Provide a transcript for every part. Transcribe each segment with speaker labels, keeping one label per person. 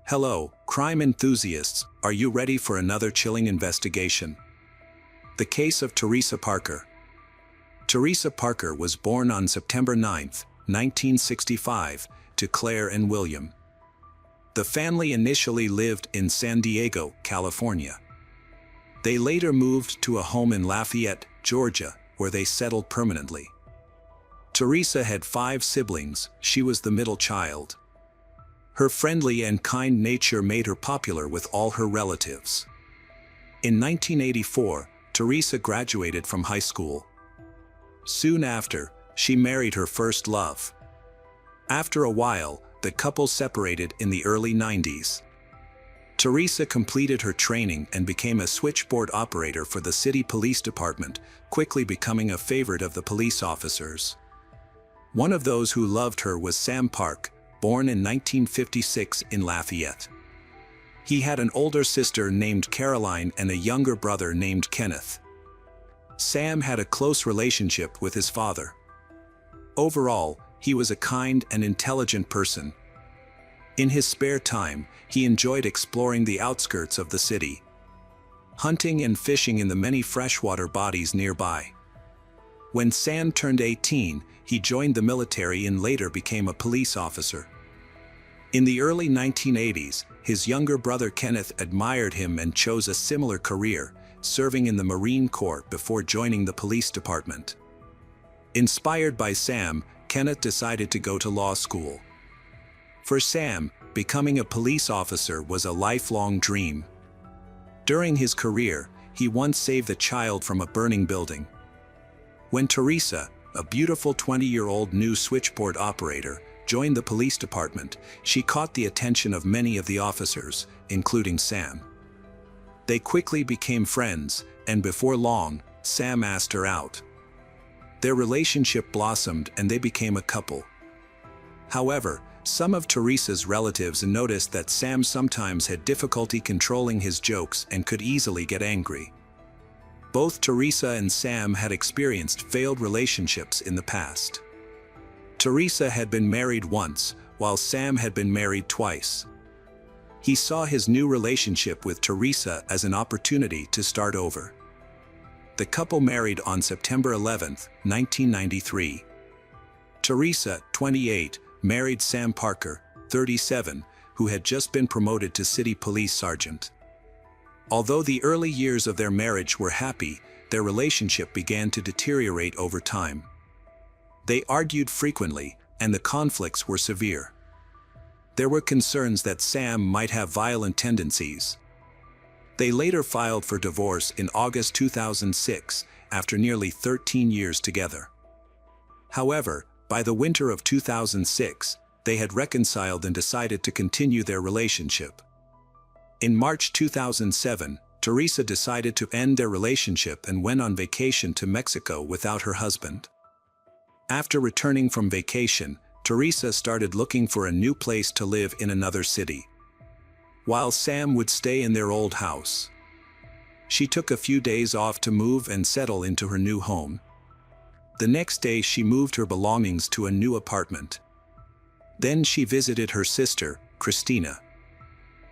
Speaker 1: Hello, crime enthusiasts, are you ready for another chilling investigation? The case of Theresa Parker. Theresa Parker was born on September 9, 1965, to Claire and William. The family initially lived in San Diego, California. They later moved to a home in Lafayette, Georgia, where they settled permanently. Theresa had 5 siblings. She was the middle child. Her friendly and kind nature made her popular with all her relatives. In 1984, Theresa graduated from high school. Soon after, she married her first love. After a while, the couple separated in the early 90s. Theresa completed her training and became a switchboard operator for the city police department, quickly becoming a favorite of the police officers. One of those who loved her was Sam Park, born in 1956 in Lafayette. He had an older sister named Caroline and a younger brother named Kenneth. Sam had a close relationship with his father. Overall, he was a kind and intelligent person. In his spare time, he enjoyed exploring the outskirts of the city, hunting and fishing in the many freshwater bodies nearby. When Sam turned 18, he joined the military and later became a police officer. In the early 1980s, his younger brother Kenneth admired him and chose a similar career, serving in the Marine Corps before joining the police department. Inspired by Sam, Kenneth decided to go to law school. For Sam, becoming a police officer was a lifelong dream. During his career, he once saved a child from a burning building. When Theresa, a beautiful 20-year-old new switchboard operator, joined the police department, she caught the attention of many of the officers, including Sam. They quickly became friends, and before long, Sam asked her out. Their relationship blossomed and they became a couple. However, some of Theresa's relatives noticed that Sam sometimes had difficulty controlling his jokes and could easily get angry. Both Theresa and Sam had experienced failed relationships in the past. Theresa had been married once, while Sam had been married twice. He saw his new relationship with Theresa as an opportunity to start over. The couple married on September 11, 1993. Theresa, 28, married Sam Parker, 37, who had just been promoted to city police sergeant. Although the early years of their marriage were happy, their relationship began to deteriorate over time. They argued frequently, and the conflicts were severe. There were concerns that Sam might have violent tendencies. They later filed for divorce in August 2006, after nearly 13 years together. However, by the winter of 2006, they had reconciled and decided to continue their relationship. In March 2007, Theresa decided to end their relationship and went on vacation to Mexico without her husband. After returning from vacation, Theresa started looking for a new place to live in another city, while Sam would stay in their old house. She took a few days off to move and settle into her new home. The next day she moved her belongings to a new apartment. Then she visited her sister, Christina,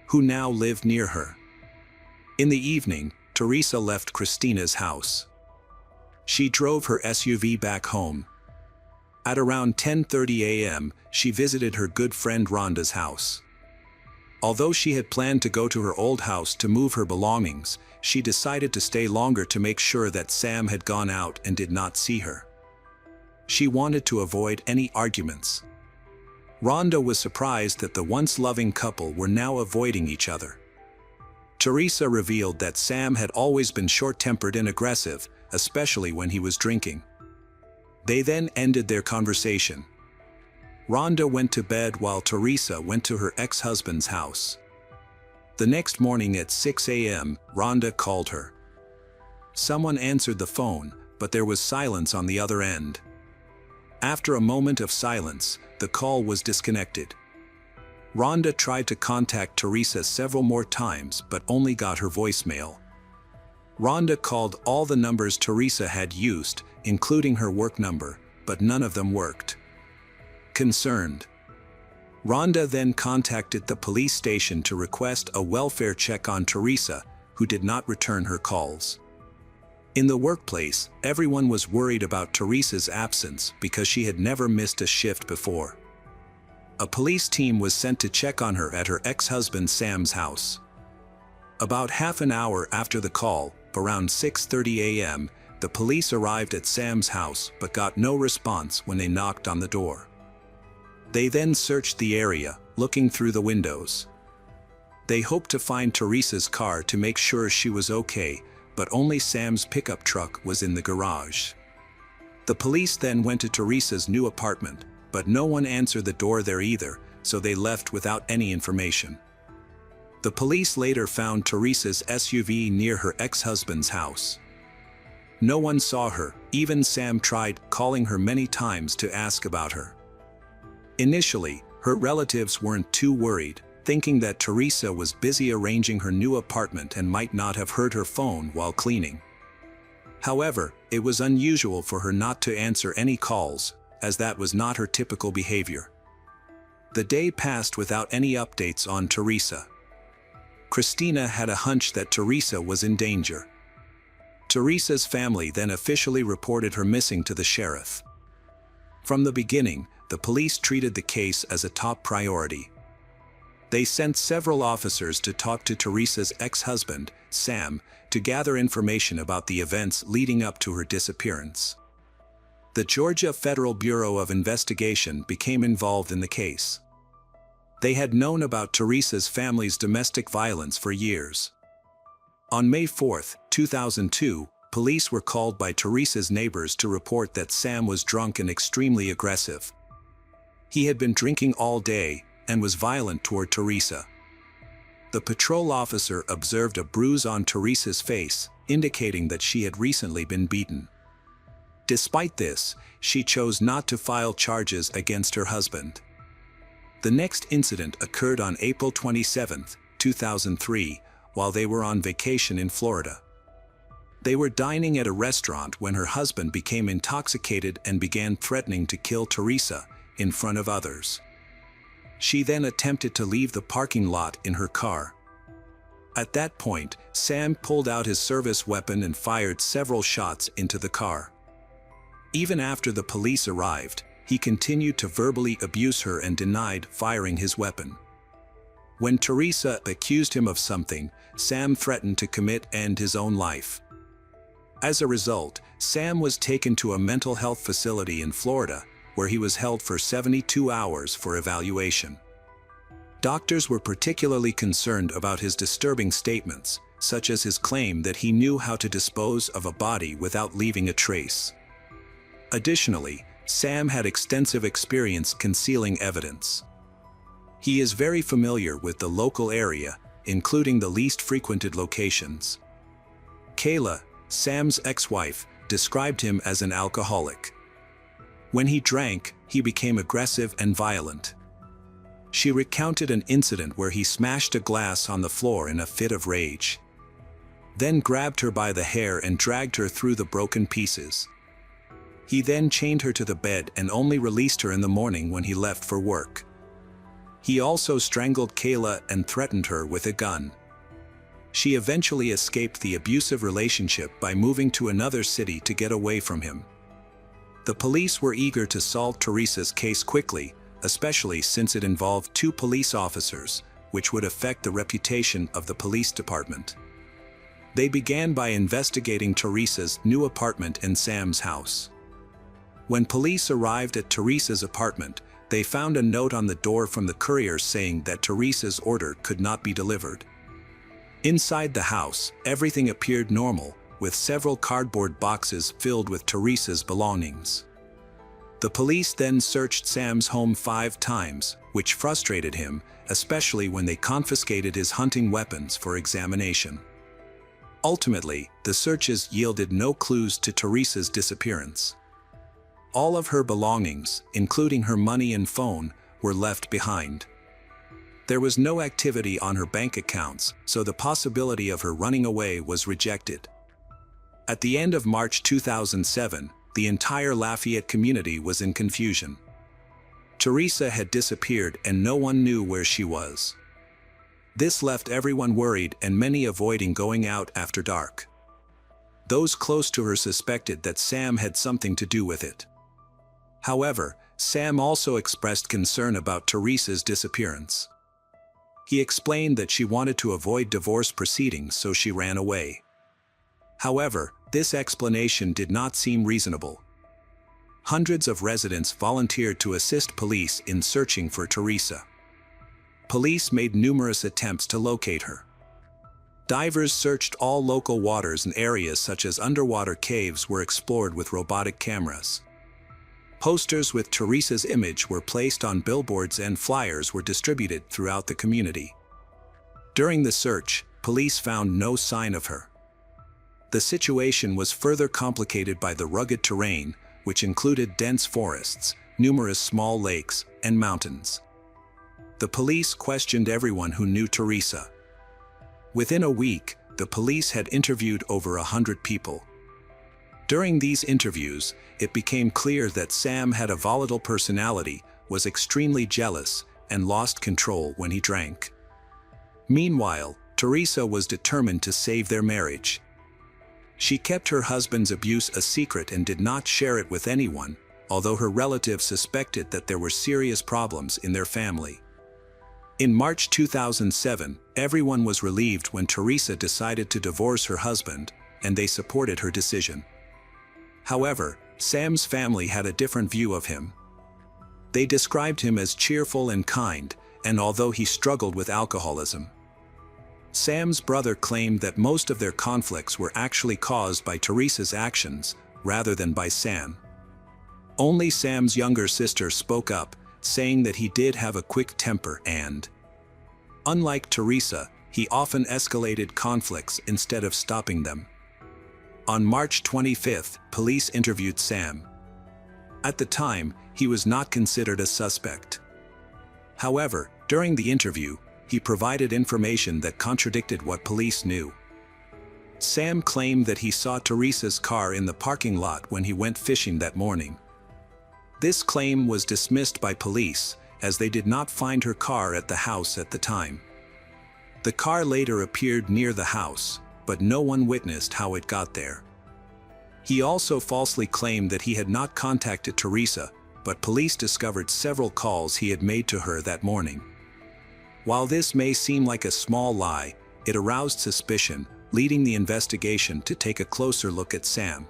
Speaker 1: who now lived near her. In the evening, Theresa left Christina's house. She drove her SUV back home. At around 10:30 a.m., she visited her good friend Rhonda's house. Although she had planned to go to her old house to move her belongings, she decided to stay longer to make sure that Sam had gone out and did not see her. She wanted to avoid any arguments. Rhonda was surprised that the once loving couple were now avoiding each other. Theresa revealed that Sam had always been short-tempered and aggressive, especially when he was drinking. They then ended their conversation. Rhonda went to bed while Theresa went to her ex-husband's house. The next morning at 6 a.m., Rhonda called her. Someone answered the phone, but there was silence on the other end. After a moment of silence, the call was disconnected. Rhonda tried to contact Theresa several more times but only got her voicemail. Rhonda called all the numbers Theresa had used, including her work number, but none of them worked. Concerned, Rhonda then contacted the police station to request a welfare check on Theresa, who did not return her calls. In the workplace, everyone was worried about Theresa's absence because she had never missed a shift before. A police team was sent to check on her at her ex-husband Sam's house. About half an hour after the call, around 6:30 a.m., the police arrived at Sam's house but got no response when they knocked on the door. They then searched the area, looking through the windows. They hoped to find Theresa's car to make sure she was okay, but only Sam's pickup truck was in the garage. The police then went to Theresa's new apartment, but no one answered the door there either, so they left without any information. The police later found Theresa's SUV near her ex-husband's house. No one saw her, even Sam tried calling her many times to ask about her. Initially, her relatives weren't too worried, thinking that Theresa was busy arranging her new apartment and might not have heard her phone while cleaning. However, it was unusual for her not to answer any calls, as that was not her typical behavior. The day passed without any updates on Theresa. Christina had a hunch that Theresa was in danger. Theresa's family then officially reported her missing to the sheriff. From the beginning, the police treated the case as a top priority. They sent several officers to talk to Theresa's ex-husband, Sam, to gather information about the events leading up to her disappearance. The Georgia Federal Bureau of Investigation became involved in the case. They had known about Theresa's family's domestic violence for years. On May 4, 2002, police were called by Theresa's neighbors to report that Sam was drunk and extremely aggressive. He had been drinking all day and was violent toward Theresa. The patrol officer observed a bruise on Theresa's face, indicating that she had recently been beaten. Despite this, she chose not to file charges against her husband. The next incident occurred on April 27, 2003, while they were on vacation in Florida. They were dining at a restaurant when her husband became intoxicated and began threatening to kill Theresa in front of others. She then attempted to leave the parking lot in her car. At that point, Sam pulled out his service weapon and fired several shots into the car. Even after the police arrived, he continued to verbally abuse her and denied firing his weapon. When Theresa accused him of something, Sam threatened to commit and end his own life. As a result, Sam was taken to a mental health facility in Florida, where he was held for 72 hours for evaluation. Doctors were particularly concerned about his disturbing statements, such as his claim that he knew how to dispose of a body without leaving a trace. Additionally, Sam had extensive experience concealing evidence. He is very familiar with the local area, including the least frequented locations. Kayla, Sam's ex-wife, described him as an alcoholic. When he drank, he became aggressive and violent. She recounted an incident where he smashed a glass on the floor in a fit of rage. Then grabbed her by the hair and dragged her through the broken pieces. He then chained her to the bed and only released her in the morning when he left for work. He also strangled Kayla and threatened her with a gun. She eventually escaped the abusive relationship by moving to another city to get away from him. The police were eager to solve Theresa's case quickly, especially since it involved 2 police officers, which would affect the reputation of the police department. They began by investigating Theresa's new apartment and Sam's house. When police arrived at Theresa's apartment, they found a note on the door from the courier saying that Theresa's order could not be delivered. Inside the house, everything appeared normal, with several cardboard boxes filled with Theresa's belongings. The police then searched Sam's home 5 times, which frustrated him, especially when they confiscated his hunting weapons for examination. Ultimately, the searches yielded no clues to Theresa's disappearance. All of her belongings, including her money and phone, were left behind. There was no activity on her bank accounts, so the possibility of her running away was rejected. At the end of March 2007, the entire Lafayette community was in confusion. Theresa had disappeared and no one knew where she was. This left everyone worried and many avoiding going out after dark. Those close to her suspected that Sam had something to do with it. However, Sam also expressed concern about Theresa's disappearance. He explained that she wanted to avoid divorce proceedings, so she ran away. However, this explanation did not seem reasonable. Hundreds of residents volunteered to assist police in searching for Theresa. Police made numerous attempts to locate her. Divers searched all local waters, and areas such as underwater caves were explored with robotic cameras. Posters with Theresa's image were placed on billboards and flyers were distributed throughout the community. During the search, police found no sign of her. The situation was further complicated by the rugged terrain, which included dense forests, numerous small lakes, and mountains. The police questioned everyone who knew Theresa. Within a week, the police had interviewed over 100 people. During these interviews, it became clear that Sam had a volatile personality, was extremely jealous, and lost control when he drank. Meanwhile, Theresa was determined to save their marriage. She kept her husband's abuse a secret and did not share it with anyone, although her relatives suspected that there were serious problems in their family. In March 2007, everyone was relieved when Theresa decided to divorce her husband, and they supported her decision. However, Sam's family had a different view of him. They described him as cheerful and kind, and although he struggled with alcoholism. Sam's brother claimed that most of their conflicts were actually caused by Theresa's actions, rather than by Sam. Only Sam's younger sister spoke up, saying that he did have a quick temper and, unlike Theresa, he often escalated conflicts instead of stopping them. On March 25, police interviewed Sam. At the time, he was not considered a suspect. However, during the interview, he provided information that contradicted what police knew. Sam claimed that he saw Theresa's car in the parking lot when he went fishing that morning. This claim was dismissed by police, as they did not find her car at the house at the time. The car later appeared near the house, but no one witnessed how it got there. He also falsely claimed that he had not contacted Theresa, but police discovered several calls he had made to her that morning. While this may seem like a small lie, it aroused suspicion, leading the investigation to take a closer look at Sam.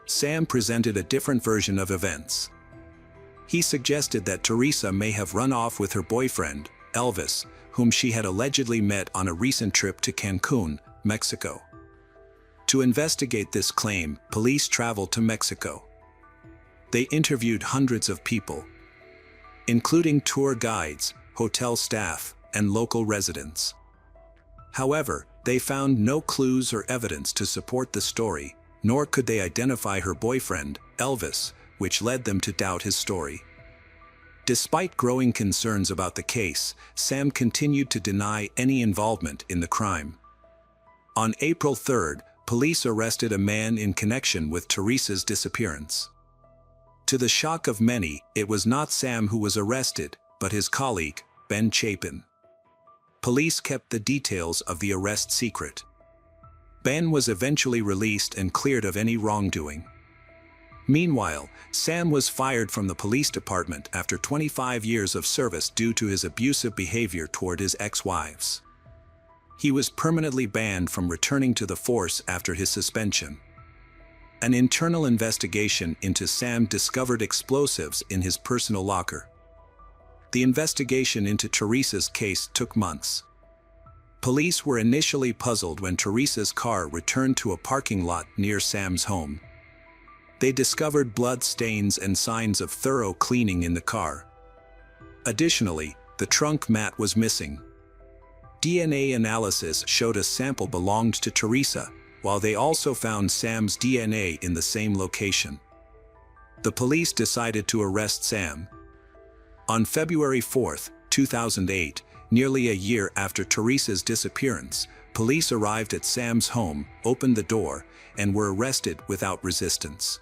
Speaker 1: Sam presented a different version of events. He suggested that Theresa may have run off with her boyfriend, Elvis, whom she had allegedly met on a recent trip to Cancun, Mexico. To investigate this claim, police traveled to Mexico. They interviewed hundreds of people, including tour guides, hotel staff, and local residents. However, they found no clues or evidence to support the story, nor could they identify her boyfriend, Elvis, which led them to doubt his story. Despite growing concerns about the case, Sam continued to deny any involvement in the crime. On April 3, police arrested a man in connection with Theresa's disappearance. To the shock of many, it was not Sam who was arrested, but his colleague, Ben Chapin. Police kept the details of the arrest secret. Ben was eventually released and cleared of any wrongdoing. Meanwhile, Sam was fired from the police department after 25 years of service due to his abusive behavior toward his ex-wives. He was permanently banned from returning to the force after his suspension. An internal investigation into Sam discovered explosives in his personal locker. The investigation into Theresa's case took months. Police were initially puzzled when Theresa's car returned to a parking lot near Sam's home. They discovered blood stains and signs of thorough cleaning in the car. Additionally, the trunk mat was missing. DNA analysis showed a sample belonged to Theresa, while they also found Sam's DNA in the same location. The police decided to arrest Sam. On February 4, 2008, nearly a year after Theresa's disappearance, police arrived at Sam's home, opened the door, and were arrested without resistance.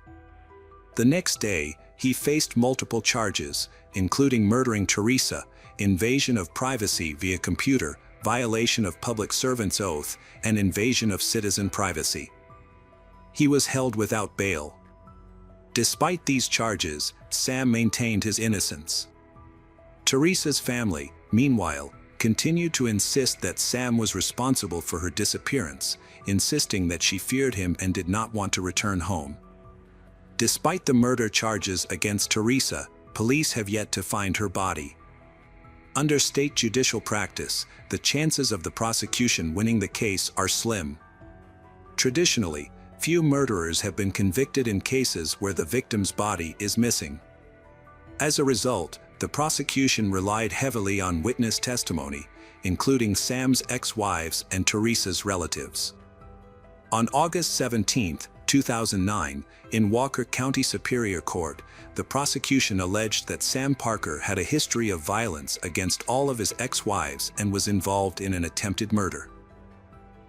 Speaker 1: The next day, He faced multiple charges, including murdering Theresa, invasion of privacy via computer, violation of public servant's oath, and invasion of citizen privacy. He was held without bail. Despite these charges, Sam maintained his innocence. Theresa's family, meanwhile, continued to insist that Sam was responsible for her disappearance, insisting that she feared him and did not want to return home. Despite the murder charges against Theresa, police have yet to find her body. Under state judicial practice, the chances of the prosecution winning the case are slim. Traditionally, few murderers have been convicted in cases where the victim's body is missing. As a result, the prosecution relied heavily on witness testimony, including Sam's ex-wives and Theresa's relatives. On August 17, 2009, in Walker County Superior Court, the prosecution alleged that Sam Parker had a history of violence against all of his ex-wives and was involved in an attempted murder.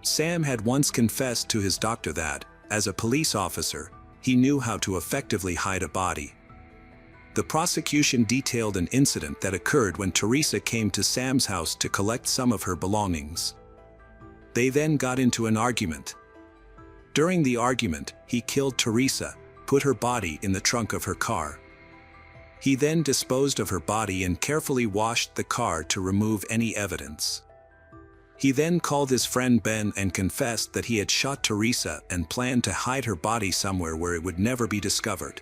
Speaker 1: Sam had once confessed to his doctor that, as a police officer, he knew how to effectively hide a body. The prosecution detailed an incident that occurred when Theresa came to Sam's house to collect some of her belongings. They then got into an argument. During the argument, he killed Theresa, put her body in the trunk of her car. He then disposed of her body and carefully washed the car to remove any evidence. He then called his friend Ben and confessed that he had shot Theresa and planned to hide her body somewhere where it would never be discovered.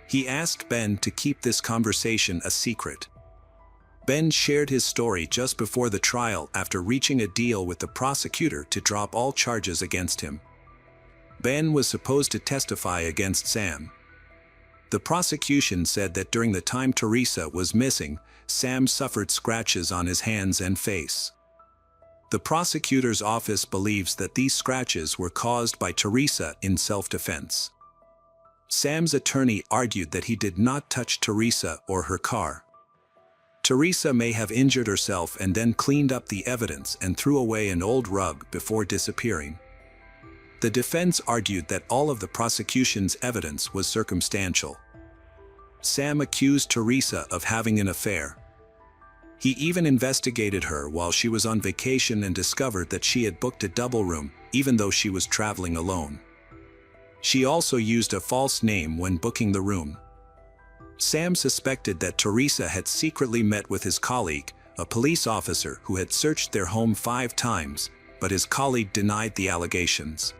Speaker 1: He asked Ben to keep this conversation a secret. Ben shared his story just before the trial after reaching a deal with the prosecutor to drop all charges against him. Ben was supposed to testify against Sam. The prosecution said that during the time Theresa was missing, Sam suffered scratches on his hands and face. The prosecutor's office believes that these scratches were caused by Theresa in self-defense. Sam's attorney argued that he did not touch Theresa or her car. Theresa may have injured herself and then cleaned up the evidence and threw away an old rug before disappearing. The defense argued that all of the prosecution's evidence was circumstantial. Sam accused Theresa of having an affair. He even investigated her while she was on vacation and discovered that she had booked a double room, even though she was traveling alone. She also used a false name when booking the room. Sam suspected that Theresa had secretly met with his colleague, a police officer who had searched their home 5 times, but his colleague denied the allegations.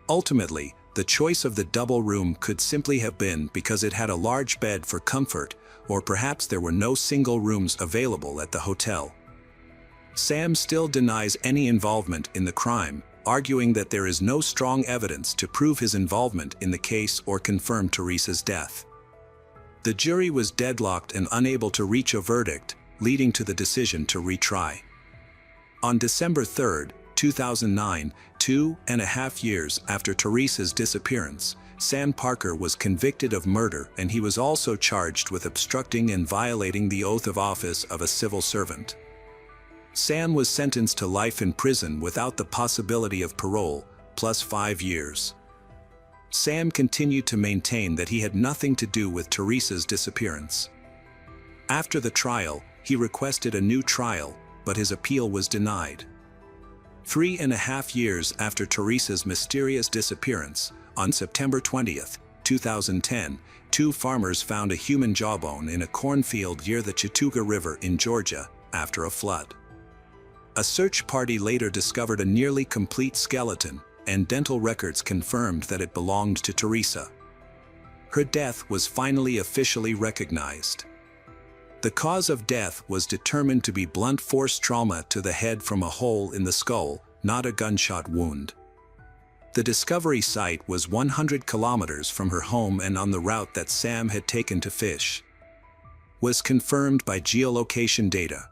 Speaker 1: Ultimately, the choice of the double room could simply have been because it had a large bed for comfort, or perhaps there were no single rooms available at the hotel. Sam still denies any involvement in the crime, arguing that there is no strong evidence to prove his involvement in the case or confirm Theresa's death. The jury was deadlocked and unable to reach a verdict, leading to the decision to retry. On December 3, 2009, 2.5 years after Theresa's disappearance, Sam Parker was convicted of murder, and he was also charged with obstructing and violating the oath of office of a civil servant. Sam was sentenced to life in prison without the possibility of parole, plus 5 years. Sam continued to maintain that he had nothing to do with Theresa's disappearance. After the trial, he requested a new trial, but his appeal was denied. 3.5 years after Theresa's mysterious disappearance, on September 20, 2010, 2 farmers found a human jawbone in a cornfield near the Chattooga River in Georgia after a flood. A search party later discovered a nearly complete skeleton, and dental records confirmed that it belonged to Theresa. Her death was finally officially recognized. The cause of death was determined to be blunt force trauma to the head from a hole in the skull, not a gunshot wound. The discovery site was 100 kilometers from her home and on the route that Sam had taken to fish. Was confirmed by geolocation data.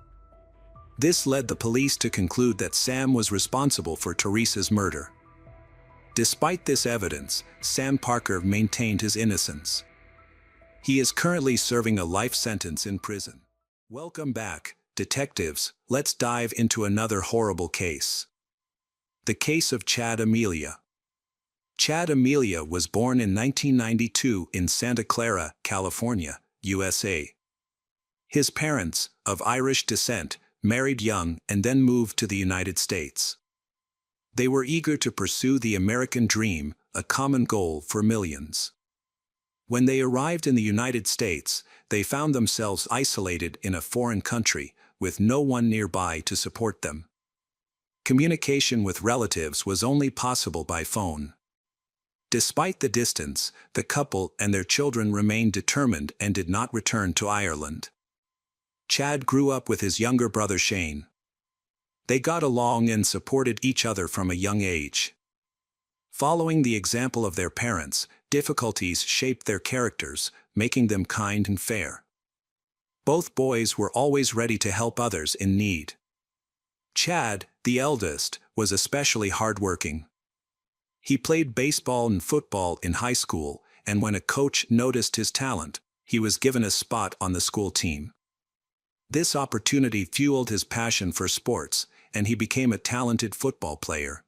Speaker 1: This led the police to conclude that Sam was responsible for Theresa's murder. Despite this evidence, Sam Parker maintained his innocence. He is currently serving a life sentence in prison. Welcome back, detectives. Let's dive into another horrible case. The case of Chad Amelia. Chad Amelia was born in 1992 in Santa Clara, California, USA. His parents, of Irish descent, married young and then moved to the United States. They were eager to pursue the American dream, a common goal for millions. When they arrived in the United States, they found themselves isolated in a foreign country, with no one nearby to support them. Communication with relatives was only possible by phone. Despite the distance, the couple and their children remained determined and did not return to Ireland. Chad grew up with his younger brother Shane. They got along and supported each other from a young age. Following the example of their parents, difficulties shaped their characters, making them kind and fair. Both boys were always ready to help others in need. Chad, the eldest, was especially hardworking. He played baseball and football in high school, and when a coach noticed his talent, he was given a spot on the school team. This opportunity fueled his passion for sports, and he became a talented football player.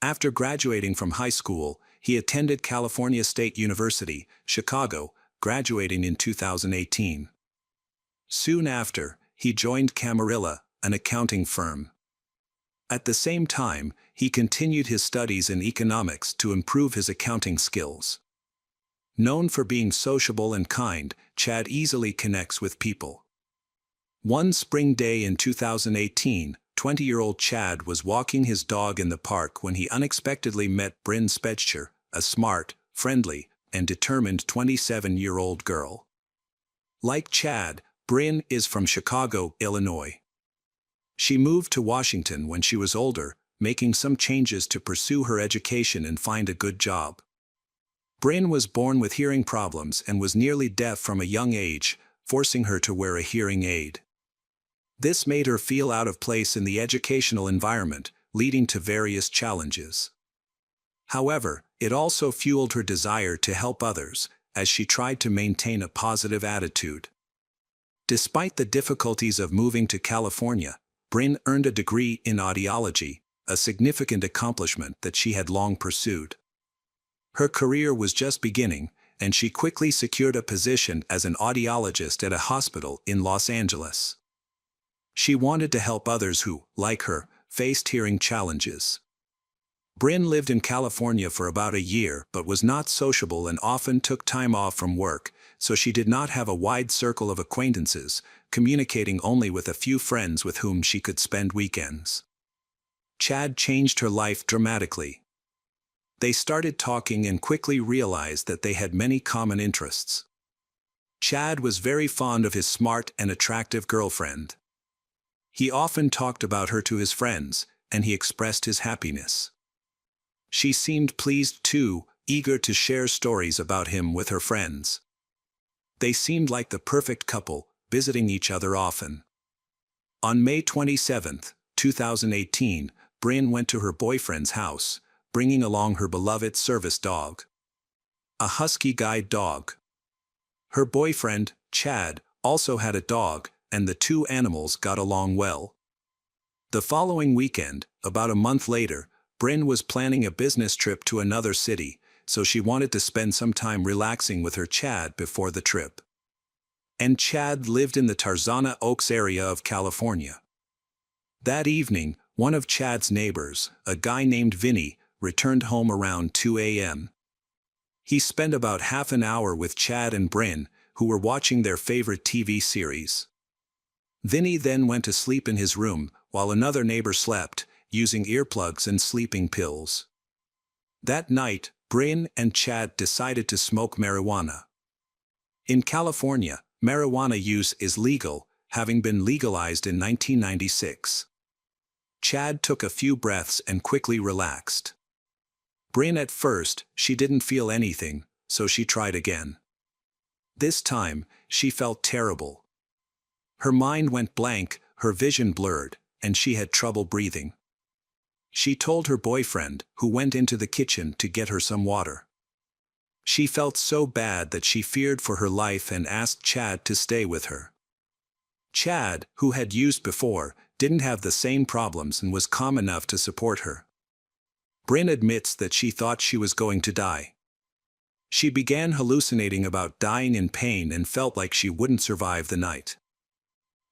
Speaker 1: After graduating from high school, he attended California State University, Chicago, graduating in 2018. Soon after, he joined Camarilla, an accounting firm. At the same time, he continued his studies in economics to improve his accounting skills. Known for being sociable and kind, Chad easily connects with people. One spring day in 2018, 20-year-old Chad was walking his dog in the park when he unexpectedly met Bryn Spetcher, a smart, friendly, and determined 27-year-old girl. Like Chad, Bryn is from Chicago, Illinois. She moved to Washington when she was older, making some changes to pursue her education and find a good job. Bryn was born with hearing problems and was nearly deaf from a young age, forcing her to wear a hearing aid. This made her feel out of place in the educational environment, leading to various challenges. However, it also fueled her desire to help others, as she tried to maintain a positive attitude. Despite the difficulties of moving to California, Bryn earned a degree in audiology, a significant accomplishment that she had long pursued. Her career was just beginning, and she quickly secured a position as an audiologist at a hospital in Los Angeles. She wanted to help others who, like her, faced hearing challenges. Bryn lived in California for about a year but was not sociable and often took time off from work, so she did not have a wide circle of acquaintances, communicating only with a few friends with whom she could spend weekends. Chad changed her life dramatically. They started talking and quickly realized that they had many common interests. Chad was very fond of his smart and attractive girlfriend. He often talked about her to his friends, and he expressed his happiness. She seemed pleased too, eager to share stories about him with her friends. They seemed like the perfect couple, visiting each other often. On May 27, 2018, Bryn went to her boyfriend's house, bringing along her beloved service dog. A husky guide dog. Her boyfriend, Chad, also had a dog, and the two animals got along well. The following weekend, about a month later, Bryn was planning a business trip to another city, so she wanted to spend some time relaxing with her Chad before the trip. And Chad lived in the Tarzana Oaks area of California. That evening, one of Chad's neighbors, a guy named Vinny, returned home around 2 a.m. He spent about half an hour with Chad and Bryn, who were watching their favorite TV series. Vinny then went to sleep in his room, while another neighbor slept, using earplugs and sleeping pills. That night, Bryn and Chad decided to smoke marijuana. In California, marijuana use is legal, having been legalized in 1996. Chad took a few breaths and quickly relaxed. Bryn at first, she didn't feel anything, so she tried again. This time, she felt terrible. Her mind went blank, her vision blurred, and she had trouble breathing. She told her boyfriend, who went into the kitchen to get her some water. She felt so bad that she feared for her life and asked Chad to stay with her. Chad, who had used before, didn't have the same problems and was calm enough to support her. Bryn admits that she thought she was going to die. She began hallucinating about dying in pain and felt like she wouldn't survive the night.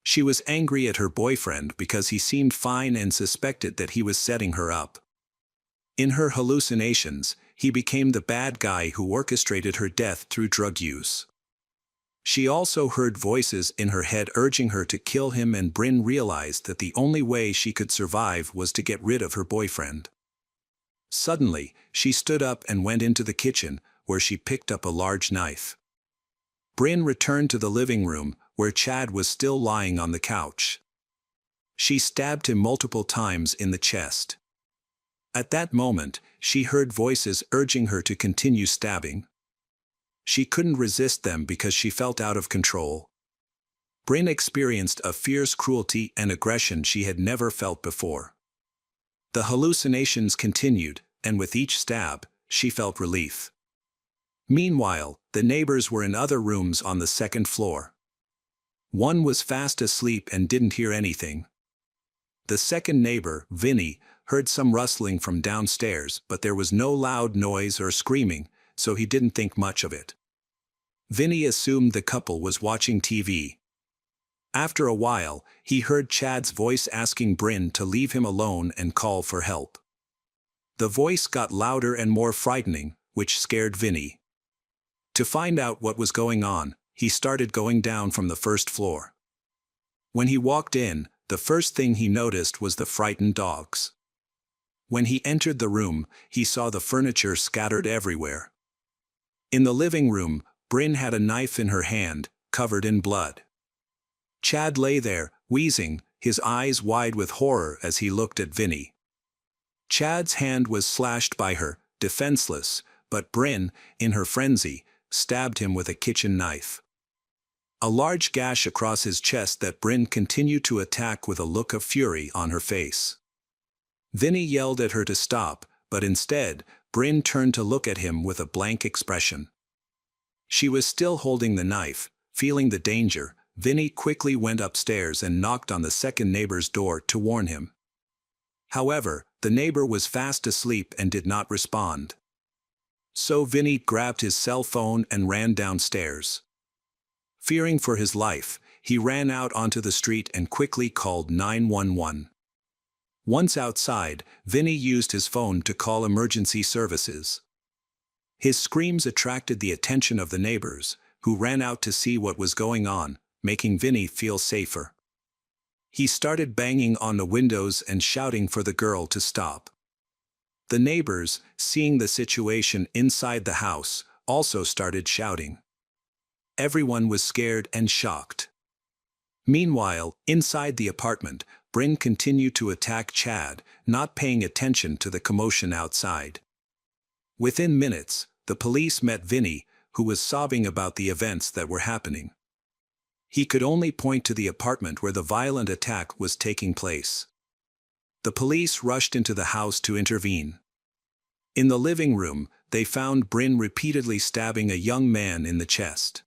Speaker 1: She was angry at her boyfriend because he seemed fine and suspected that he was setting her up. In her hallucinations, he became the bad guy who orchestrated her death through drug use. She also heard voices in her head urging her to kill him, and Bryn realized that the only way she could survive was to get rid of her boyfriend. Suddenly, she stood up and went into the kitchen, where she picked up a large knife. Bryn returned to the living room, where Chad was still lying on the couch. She stabbed him multiple times in the chest. At that moment, she heard voices urging her to continue stabbing. She couldn't resist them because she felt out of control. Bryn experienced a fierce cruelty and aggression she had never felt before. The hallucinations continued, and with each stab, she felt relief. Meanwhile, the neighbors were in other rooms on the second floor. One was fast asleep and didn't hear anything. The second neighbor, Vinny, heard some rustling from downstairs, but there was no loud noise or screaming, so he didn't think much of it. Vinny assumed the couple was watching TV. After a while, he heard Chad's voice asking Bryn to leave him alone and call for help. The voice got louder and more frightening, which scared Vinny. To find out what was going on, he started going down from the first floor. When he walked in, the first thing he noticed was the frightened dogs. When he entered the room, he saw the furniture scattered everywhere. In the living room, Bryn had a knife in her hand, covered in blood. Chad lay there, wheezing, his eyes wide with horror as he looked at Vinny. Chad's hand was slashed by her, defenseless, but Bryn, in her frenzy, stabbed him with a kitchen knife. A large gash across his chest that Bryn continued to attack with a look of fury on her face. Vinny yelled at her to stop, but instead, Bryn turned to look at him with a blank expression. She was still holding the knife. Feeling the danger, Vinny quickly went upstairs and knocked on the second neighbor's door to warn him. However, the neighbor was fast asleep and did not respond. So Vinny grabbed his cell phone and ran downstairs. Fearing for his life, he ran out onto the street and quickly called 911. Once outside, Vinny used his phone to call emergency services. His screams attracted the attention of the neighbors, who ran out to see what was going on, making Vinny feel safer. He started banging on the windows and shouting for the girl to stop. The neighbors, seeing the situation inside the house, also started shouting. Everyone was scared and shocked. Meanwhile, inside the apartment, Bryn continued to attack Chad, not paying attention to the commotion outside. Within minutes, the police met Vinny, who was sobbing about the events that were happening. He could only point to the apartment where the violent attack was taking place. The police rushed into the house to intervene. In the living room, they found Bryn repeatedly stabbing a young man in the chest.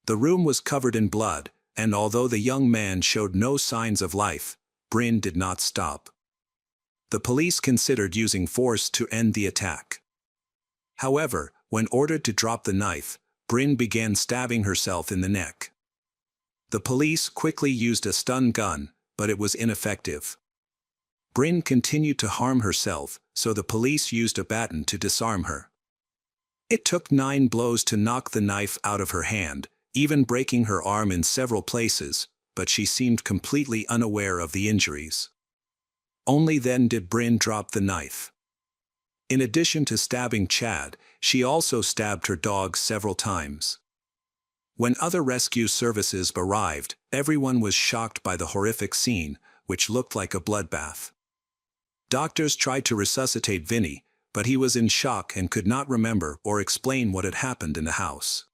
Speaker 1: The room was covered in blood, and although the young man showed no signs of life, Bryn did not stop. The police considered using force to end the attack. However, when ordered to drop the knife, Bryn began stabbing herself in the neck. The police quickly used a stun gun, but it was ineffective. Bryn continued to harm herself, so the police used a baton to disarm her. It took 9 blows to knock the knife out of her hand, even breaking her arm in several places, but she seemed completely unaware of the injuries. Only then did Bryn drop the knife. In addition to stabbing Chad, she also stabbed her dog several times. When other rescue services arrived, everyone was shocked by the horrific scene, which looked like a bloodbath. Doctors tried to resuscitate Vinny, but he was in shock and could not remember or explain what had happened in the house.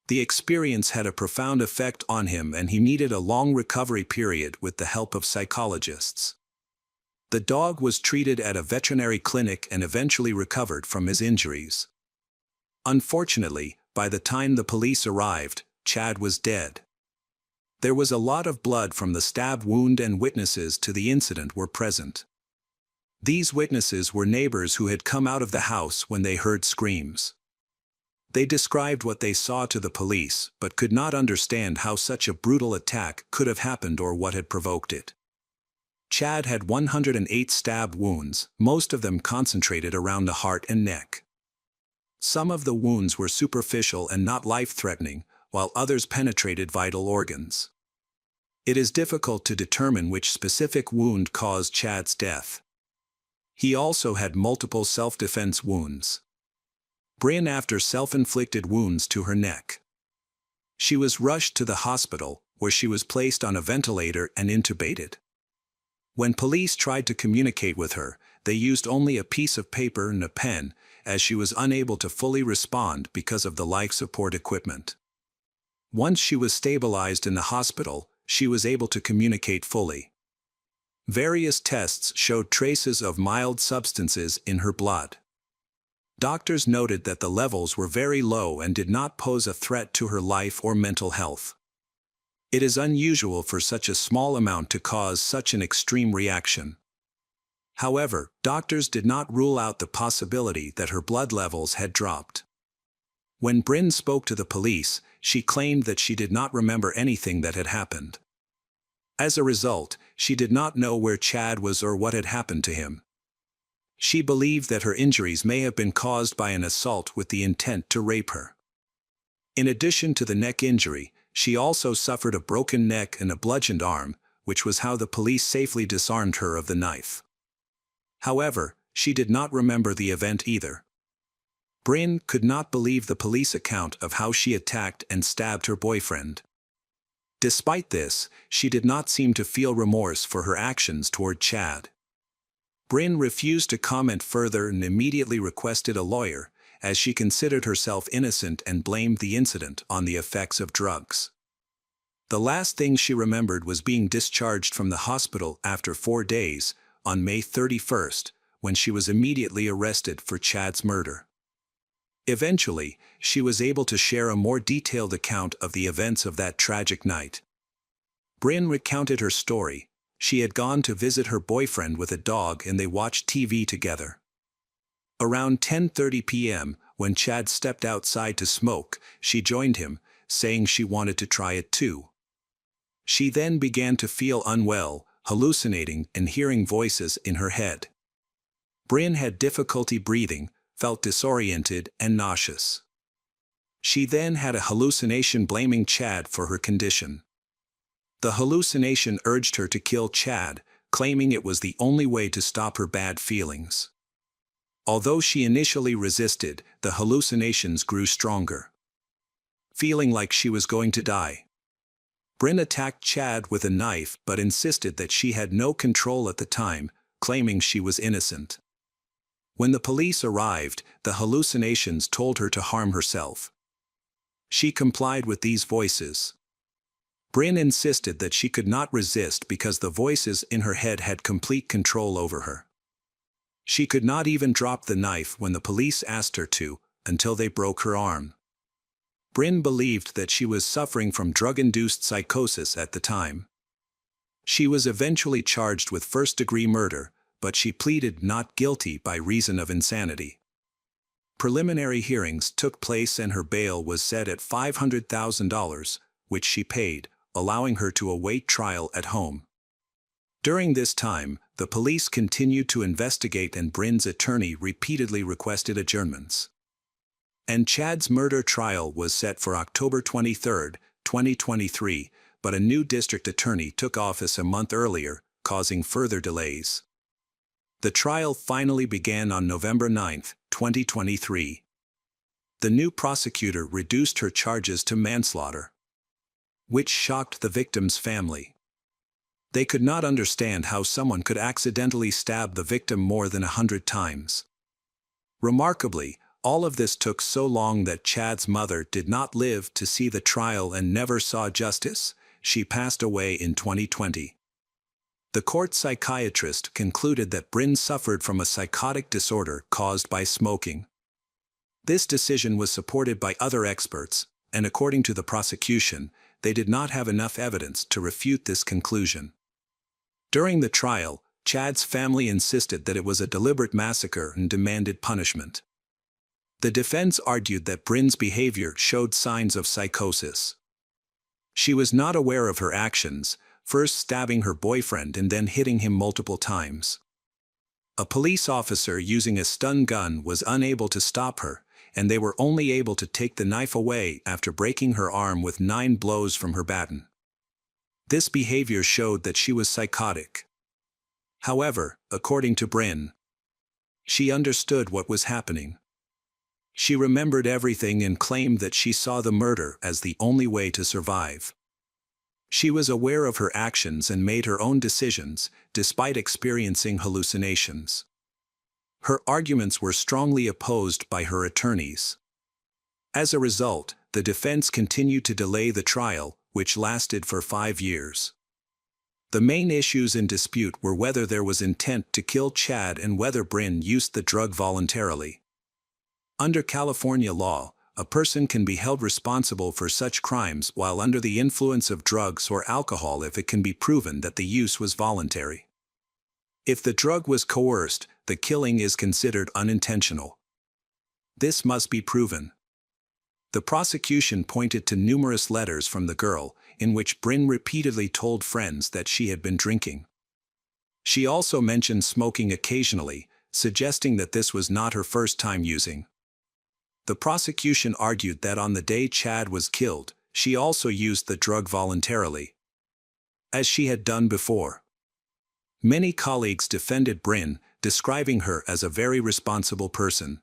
Speaker 1: The experience had a profound effect on him, and he needed a long recovery period with the help of psychologists. The dog was treated at a veterinary clinic and eventually recovered from his injuries. Unfortunately, by the time the police arrived, Chad was dead. There was a lot of blood from the stab wound, and witnesses to the incident were present. These witnesses were neighbors who had come out of the house when they heard screams. They described what they saw to the police, but could not understand how such a brutal attack could have happened or what had provoked it. Chad had 108 stab wounds, most of them concentrated around the heart and neck. Some of the wounds were superficial and not life-threatening, while others penetrated vital organs. It is difficult to determine which specific wound caused Chad's death. He also had multiple self-defense wounds. Bryn after self-inflicted wounds to her neck. She was rushed to the hospital, where she was placed on a ventilator and intubated. When police tried to communicate with her, they used only a piece of paper and a pen, as she was unable to fully respond because of the life support equipment. Once she was stabilized in the hospital, she was able to communicate fully. Various tests showed traces of mild substances in her blood. Doctors noted that the levels were very low and did not pose a threat to her life or mental health. It is unusual for such a small amount to cause such an extreme reaction. However, doctors did not rule out the possibility that her blood levels had dropped. When Bryn spoke to the police, she claimed that she did not remember anything that had happened. As a result, she did not know where Chad was or what had happened to him. She believed that her injuries may have been caused by an assault with the intent to rape her. In addition to the neck injury, she also suffered a broken neck and a bludgeoned arm, which was how the police safely disarmed her of the knife. However, she did not remember the event either. Bryn could not believe the police account of how she attacked and stabbed her boyfriend. Despite this, she did not seem to feel remorse for her actions toward Chad. Bryn refused to comment further and immediately requested a lawyer, as she considered herself innocent and blamed the incident on the effects of drugs. The last thing she remembered was being discharged from the hospital after 4 days, on May 31st, when she was immediately arrested for Chad's murder. Eventually, she was able to share a more detailed account of the events of that tragic night. Bryn recounted her story. She had gone to visit her boyfriend with a dog and they watched TV together. Around 10:30 p.m., when Chad stepped outside to smoke, she joined him, saying she wanted to try it too. She then began to feel unwell, hallucinating and hearing voices in her head. Bryn had difficulty breathing, felt disoriented and nauseous. She then had a hallucination blaming Chad for her condition. The hallucination urged her to kill Chad, claiming it was the only way to stop her bad feelings. Although she initially resisted, the hallucinations grew stronger. Feeling like she was going to die, Bryn attacked Chad with a knife but insisted that she had no control at the time, claiming she was innocent. When the police arrived, the hallucinations told her to harm herself. She complied with these voices. Bryn insisted that she could not resist because the voices in her head had complete control over her. She could not even drop the knife when the police asked her to, until they broke her arm. Bryn believed that she was suffering from drug-induced psychosis at the time. She was eventually charged with first-degree murder, but she pleaded not guilty by reason of insanity. Preliminary hearings took place and her bail was set at $500,000, which she paid, allowing her to await trial at home. During this time, the police continued to investigate and Bryn's attorney repeatedly requested adjournments. And Chad's murder trial was set for October 23, 2023, but a new district attorney took office a month earlier, causing further delays. The trial finally began on November 9, 2023. The new prosecutor reduced her charges to manslaughter, which shocked the victim's family. They could not understand how someone could accidentally stab the victim more than 100 times. Remarkably, all of this took so long that Chad's mother did not live to see the trial and never saw justice. She passed away in 2020. The court psychiatrist concluded that Bryn suffered from a psychotic disorder caused by smoking. This decision was supported by other experts, and according to the prosecution, they did not have enough evidence to refute this conclusion. During the trial, Chad's family insisted that it was a deliberate massacre and demanded punishment. The defense argued that Bryn's behavior showed signs of psychosis. She was not aware of her actions, first stabbing her boyfriend and then hitting him multiple times. A police officer using a stun gun was unable to stop her, and they were only able to take the knife away after breaking her arm with 9 blows from her baton. This behavior showed that she was psychotic. However, according to Bryn, she understood what was happening. She remembered everything and claimed that she saw the murder as the only way to survive. She was aware of her actions and made her own decisions, despite experiencing hallucinations. Her arguments were strongly opposed by her attorneys. As a result, the defense continued to delay the trial, which lasted for 5 years. The main issues in dispute were whether there was intent to kill Chad and whether Bryn used the drug voluntarily. Under California law, a person can be held responsible for such crimes while under the influence of drugs or alcohol if it can be proven that the use was voluntary. If the drug was coerced, the killing is considered unintentional. This must be proven. The prosecution pointed to numerous letters from the girl, in which Bryn repeatedly told friends that she had been drinking. She also mentioned smoking occasionally, suggesting that this was not her first time using. The prosecution argued that on the day Chad was killed, she also used the drug voluntarily, as she had done before. Many colleagues defended Bryn, describing her as a very responsible person.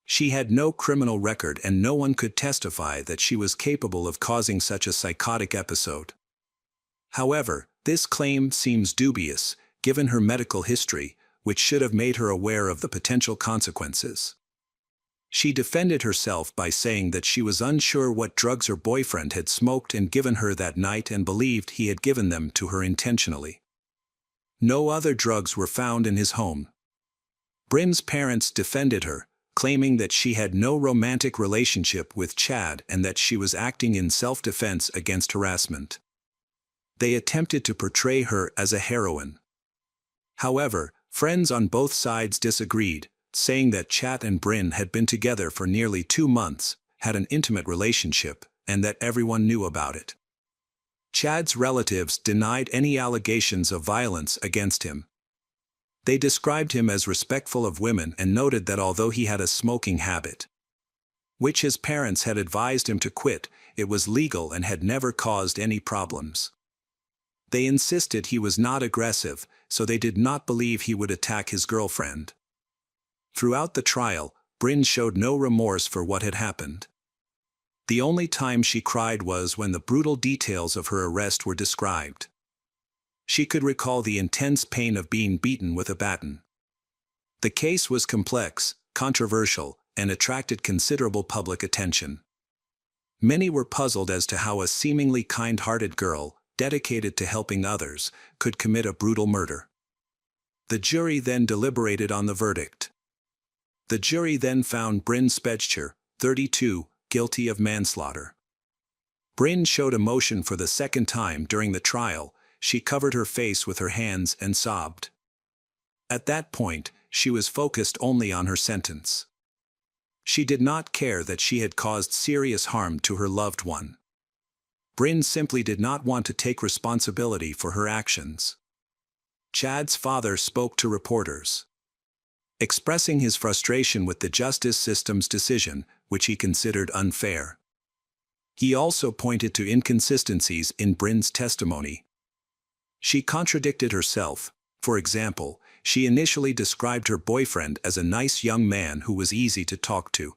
Speaker 1: She had no criminal record and no one could testify that she was capable of causing such a psychotic episode. However, this claim seems dubious, given her medical history, which should have made her aware of the potential consequences. She defended herself by saying that she was unsure what drugs her boyfriend had smoked and given her that night and believed he had given them to her intentionally. No other drugs were found in his home. Bryn's parents defended her, claiming that she had no romantic relationship with Chad and that she was acting in self-defense against harassment. They attempted to portray her as a heroine. However, friends on both sides disagreed, saying that Chad and Bryn had been together for nearly 2 months, had an intimate relationship, and that everyone knew about it. Chad's relatives denied any allegations of violence against him. They described him as respectful of women and noted that although he had a smoking habit, which his parents had advised him to quit, it was legal and had never caused any problems. They insisted he was not aggressive, so they did not believe he would attack his girlfriend. Throughout the trial, Bryn showed no remorse for what had happened. The only time she cried was when the brutal details of her arrest were described. She could recall the intense pain of being beaten with a baton. The case was complex, controversial, and attracted considerable public attention. Many were puzzled as to how a seemingly kind-hearted girl, dedicated to helping others, could commit a brutal murder. The jury then deliberated on the verdict. The jury then found Bryn Spejcher, 32, guilty of manslaughter. Bryn showed emotion for the second time during the trial. She covered her face with her hands and sobbed. At that point, she was focused only on her sentence. She did not care that she had caused serious harm to her loved one. Bryn simply did not want to take responsibility for her actions. Chad's father spoke to reporters, expressing his frustration with the justice system's decision, which he considered unfair. He also pointed to inconsistencies in Bryn's testimony. She contradicted herself. For example, she initially described her boyfriend as a nice young man who was easy to talk to.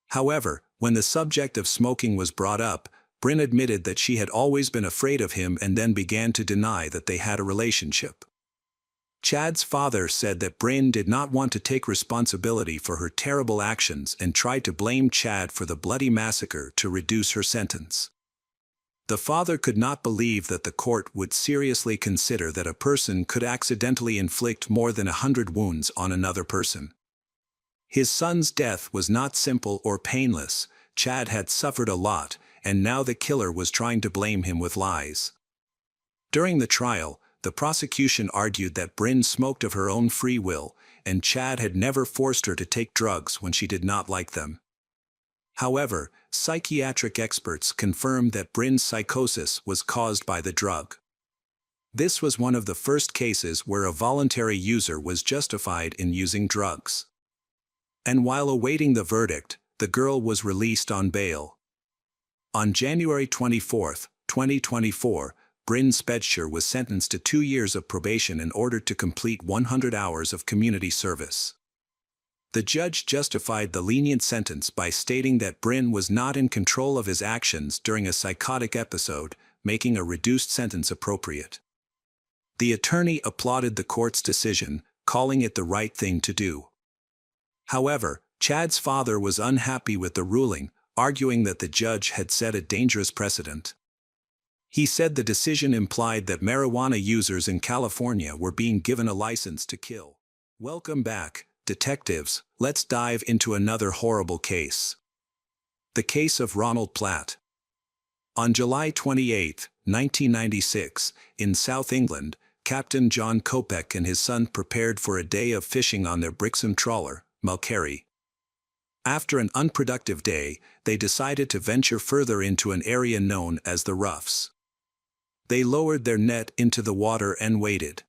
Speaker 1: However, when the subject of smoking was brought up, Bryn admitted that she had always been afraid of him and then began to deny that they had a relationship. Chad's father said that Bryn did not want to take responsibility for her terrible actions and tried to blame Chad for the bloody massacre to reduce her sentence. The father could not believe that the court would seriously consider that a person could accidentally inflict more than 100 wounds on another person. His son's death was not simple or painless. Chad had suffered a lot, and now the killer was trying to blame him with lies. During the trial, the prosecution argued that Bryn smoked of her own free will, and Chad had never forced her to take drugs when she did not like them. However, psychiatric experts confirmed that Bryn's psychosis was caused by the drug. This was one of the first cases where a voluntary user was justified in using drugs. And while awaiting the verdict, the girl was released on bail. On January 24, 2024, Bryn Spetscher was sentenced to 2 years of probation in order to complete 100 hours of community service. The judge justified the lenient sentence by stating that Bryn was not in control of his actions during a psychotic episode, making a reduced sentence appropriate. The attorney applauded the court's decision, calling it the right thing to do. However, Chad's father was unhappy with the ruling, arguing that the judge had set a dangerous precedent. He said the decision implied that marijuana users in California were being given a license to kill. Welcome back, detectives. Let's dive into another horrible case. The case of Ronald Platt. On July 28, 1996, in South England, Captain John Kopek and his son prepared for a day of fishing on their Brixham trawler, Mulcahy. After an unproductive day, they decided to venture further into an area known as the Roughs. They lowered their net into the water and waited.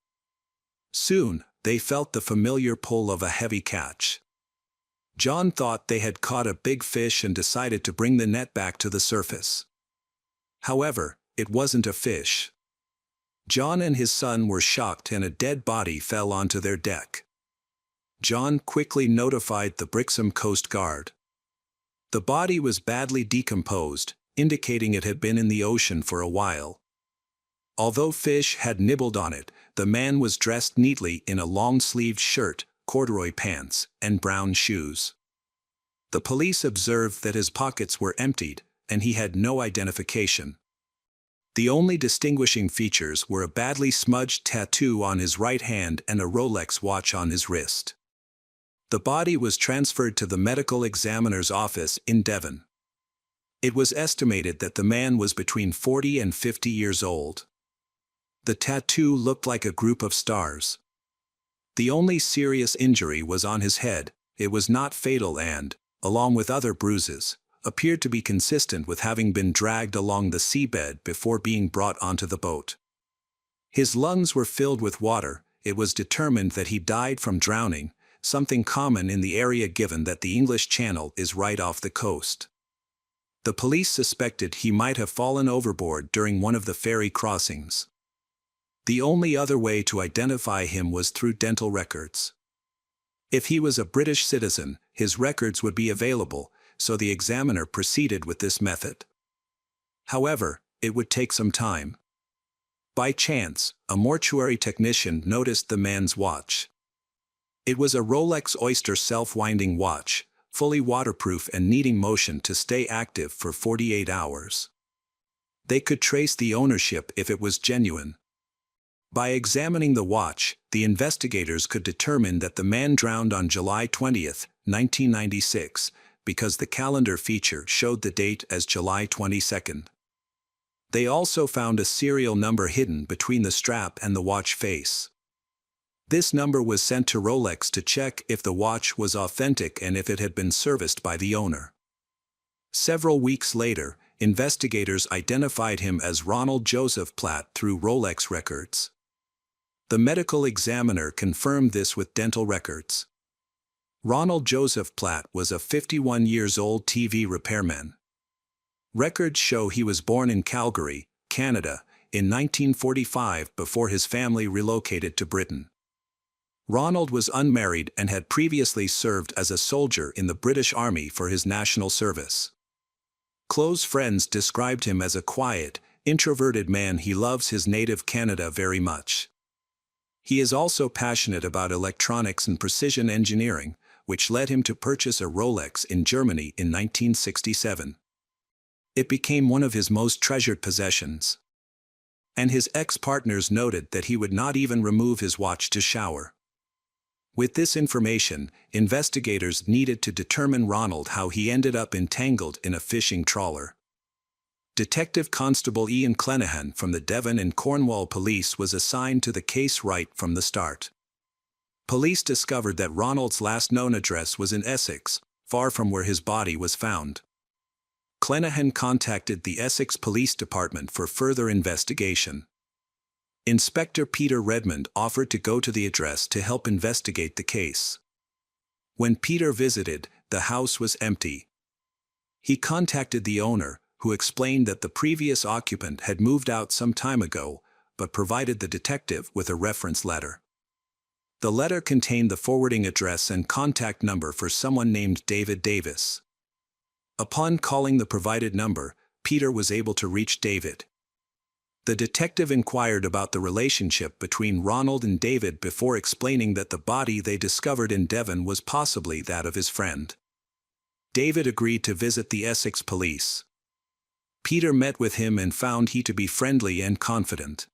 Speaker 1: Soon, they felt the familiar pull of a heavy catch. John thought they had caught a big fish and decided to bring the net back to the surface. However, it wasn't a fish. John and his son were shocked and a dead body fell onto their deck. John quickly notified the Brixham Coast Guard. The body was badly decomposed, indicating it had been in the ocean for a while. Although fish had nibbled on it, the man was dressed neatly in a long-sleeved shirt, corduroy pants, and brown shoes. The police observed that his pockets were emptied, and he had no identification. The only distinguishing features were a badly smudged tattoo on his right hand and a Rolex watch on his wrist. The body was transferred to the medical examiner's office in Devon. It was estimated that the man was between 40 and 50 years old. The tattoo looked like a group of stars. The only serious injury was on his head. It was not fatal and, along with other bruises, appeared to be consistent with having been dragged along the seabed before being brought onto the boat. His lungs were filled with water. It was determined that he died from drowning, something common in the area given that the English Channel is right off the coast. The police suspected he might have fallen overboard during one of the ferry crossings. The only other way to identify him was through dental records. If he was a British citizen, his records would be available, so the examiner proceeded with this method. However, it would take some time. By chance, a mortuary technician noticed the man's watch. It was a Rolex Oyster self-winding watch, fully waterproof and needing motion to stay active for 48 hours. They could trace the ownership if it was genuine. By examining the watch, the investigators could determine that the man drowned on July 20, 1996, because the calendar feature showed the date as July 22. They also found a serial number hidden between the strap and the watch face. This number was sent to Rolex to check if the watch was authentic and if it had been serviced by the owner. Several weeks later, investigators identified him as Ronald Joseph Platt through Rolex records. The medical examiner confirmed this with dental records. Ronald Joseph Platt was a 51-year-old TV repairman. Records show he was born in Calgary, Canada, in 1945 before his family relocated to Britain. Ronald was unmarried and had previously served as a soldier in the British Army for his national service. Close friends described him as a quiet, introverted man. He loves his native Canada very much. He is also passionate about electronics and precision engineering, which led him to purchase a Rolex in Germany in 1967. It became one of his most treasured possessions. And his ex-partners noted that he would not even remove his watch to shower. With this information, investigators needed to determine Ronald how he ended up entangled in a fishing trawler. Detective Constable Ian Clenahan from the Devon and Cornwall Police was assigned to the case right from the start. Police discovered that Ronald's last known address was in Essex, far from where his body was found. Clenahan contacted the Essex Police Department for further investigation. Inspector Peter Redmond offered to go to the address to help investigate the case. When Peter visited, the house was empty. He contacted the owner, who explained that the previous occupant had moved out some time ago, but provided the detective with a reference letter. The letter contained the forwarding address and contact number for someone named David Davis. Upon calling the provided number, Peter was able to reach David. The detective inquired about the relationship between Ronald and David before explaining that the body they discovered in Devon was possibly that of his friend. David agreed to visit the Essex police. Peter met with him and found he to be friendly and confident.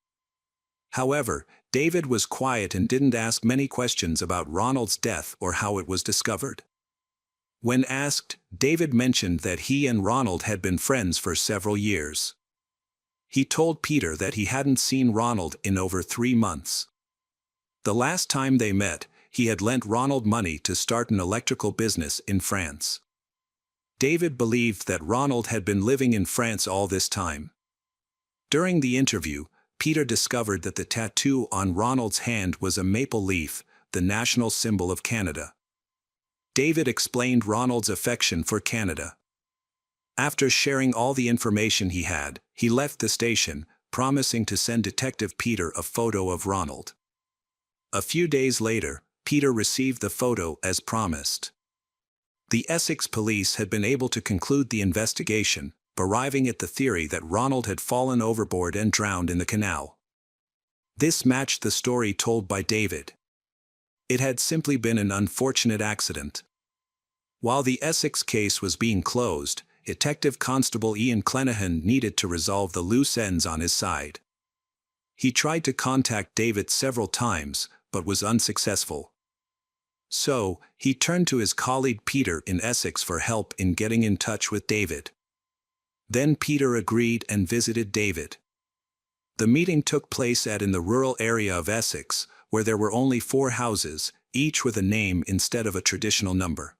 Speaker 1: However, David was quiet and didn't ask many questions about Ronald's death or how it was discovered. When asked, David mentioned that he and Ronald had been friends for several years. He told Peter that he hadn't seen Ronald in over 3 months. The last time they met, he had lent Ronald money to start an electrical business in France. David believed that Ronald had been living in France all this time. During the interview, Peter discovered that the tattoo on Ronald's hand was a maple leaf, the national symbol of Canada. David explained Ronald's affection for Canada. After sharing all the information he had, he left the station, promising to send Detective Peter a photo of Ronald. A few days later, Peter received the photo as promised. The Essex police had been able to conclude the investigation, arriving at the theory that Ronald had fallen overboard and drowned in the canal. This matched the story told by David. It had simply been an unfortunate accident. While the Essex case was being closed, Detective Constable Ian Clenahan needed to resolve the loose ends on his side. He tried to contact David several times, but was unsuccessful. So, he turned to his colleague Peter in Essex for help in getting in touch with David. Then Peter agreed and visited David. The meeting took place in the rural area of Essex, where there were only 4 houses, each with a name instead of a traditional number.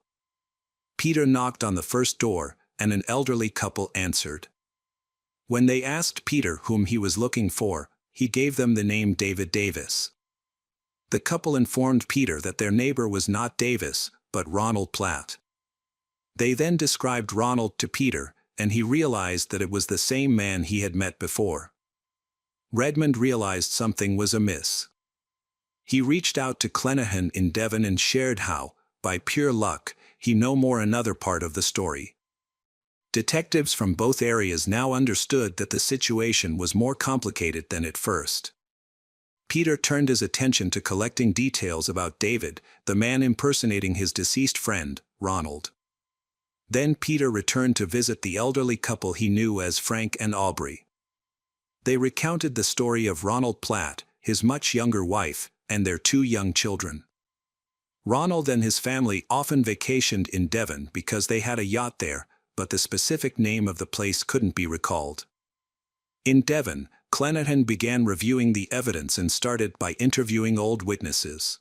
Speaker 1: Peter knocked on the first door, and an elderly couple answered. When they asked Peter whom he was looking for, he gave them the name David Davis. The couple informed Peter that their neighbor was not Davis, but Ronald Platt. They then described Ronald to Peter, and he realized that it was the same man he had met before. Redmond realized something was amiss. He reached out to Clenahan in Devon and shared how, by pure luck, he knew more another part of the story. Detectives from both areas now understood that the situation was more complicated than at first. Peter turned his attention to collecting details about David, the man impersonating his deceased friend, Ronald. Then Peter returned to visit the elderly couple he knew as Frank and Aubrey. They recounted the story of Ronald Platt, his much younger wife, and their 2 young children. Ronald and his family often vacationed in Devon because they had a yacht there, but the specific name of the place couldn't be recalled. In Devon, Clenahan began reviewing the evidence and started by interviewing old witnesses.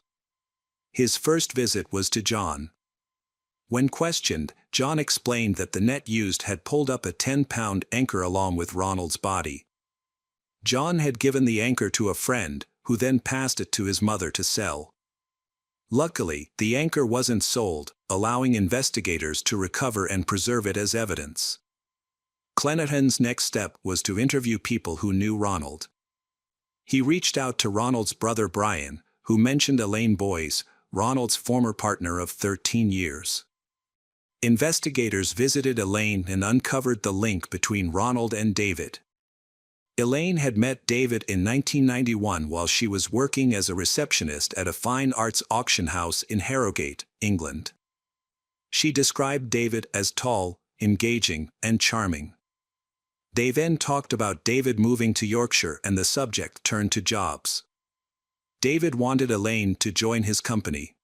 Speaker 1: His first visit was to John. When questioned, John explained that the net used had pulled up a 10-pound anchor along with Ronald's body. John had given the anchor to a friend, who then passed it to his mother to sell. Luckily, the anchor wasn't sold, allowing investigators to recover and preserve it as evidence. Clenahan's next step was to interview people who knew Ronald. He reached out to Ronald's brother Brian, who mentioned Elaine Boyes, Ronald's former partner of 13 years. Investigators visited Elaine and uncovered the link between Ronald and David. Elaine had met David in 1991 while she was working as a receptionist at a fine arts auction house in Harrogate, England. She described David as tall, engaging, and charming. They then talked about David moving to Yorkshire and the subject turned to jobs. David wanted Elaine to join his company.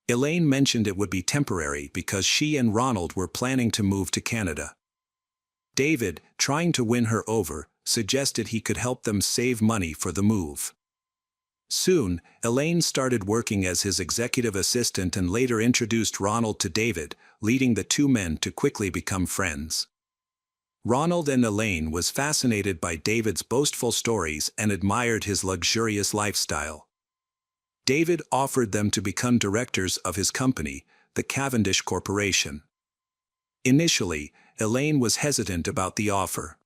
Speaker 1: Elaine mentioned it would be temporary because she and Ronald were planning to move to Canada. David, trying to win her over, suggested he could help them save money for the move. Soon, Elaine started working as his executive assistant and later introduced Ronald to David, leading the two men to quickly become friends. Ronald and Elaine was fascinated by David's boastful stories and admired his luxurious lifestyle. David offered them to become directors of his company, the Cavendish Corporation. Initially, Elaine was hesitant about the offer.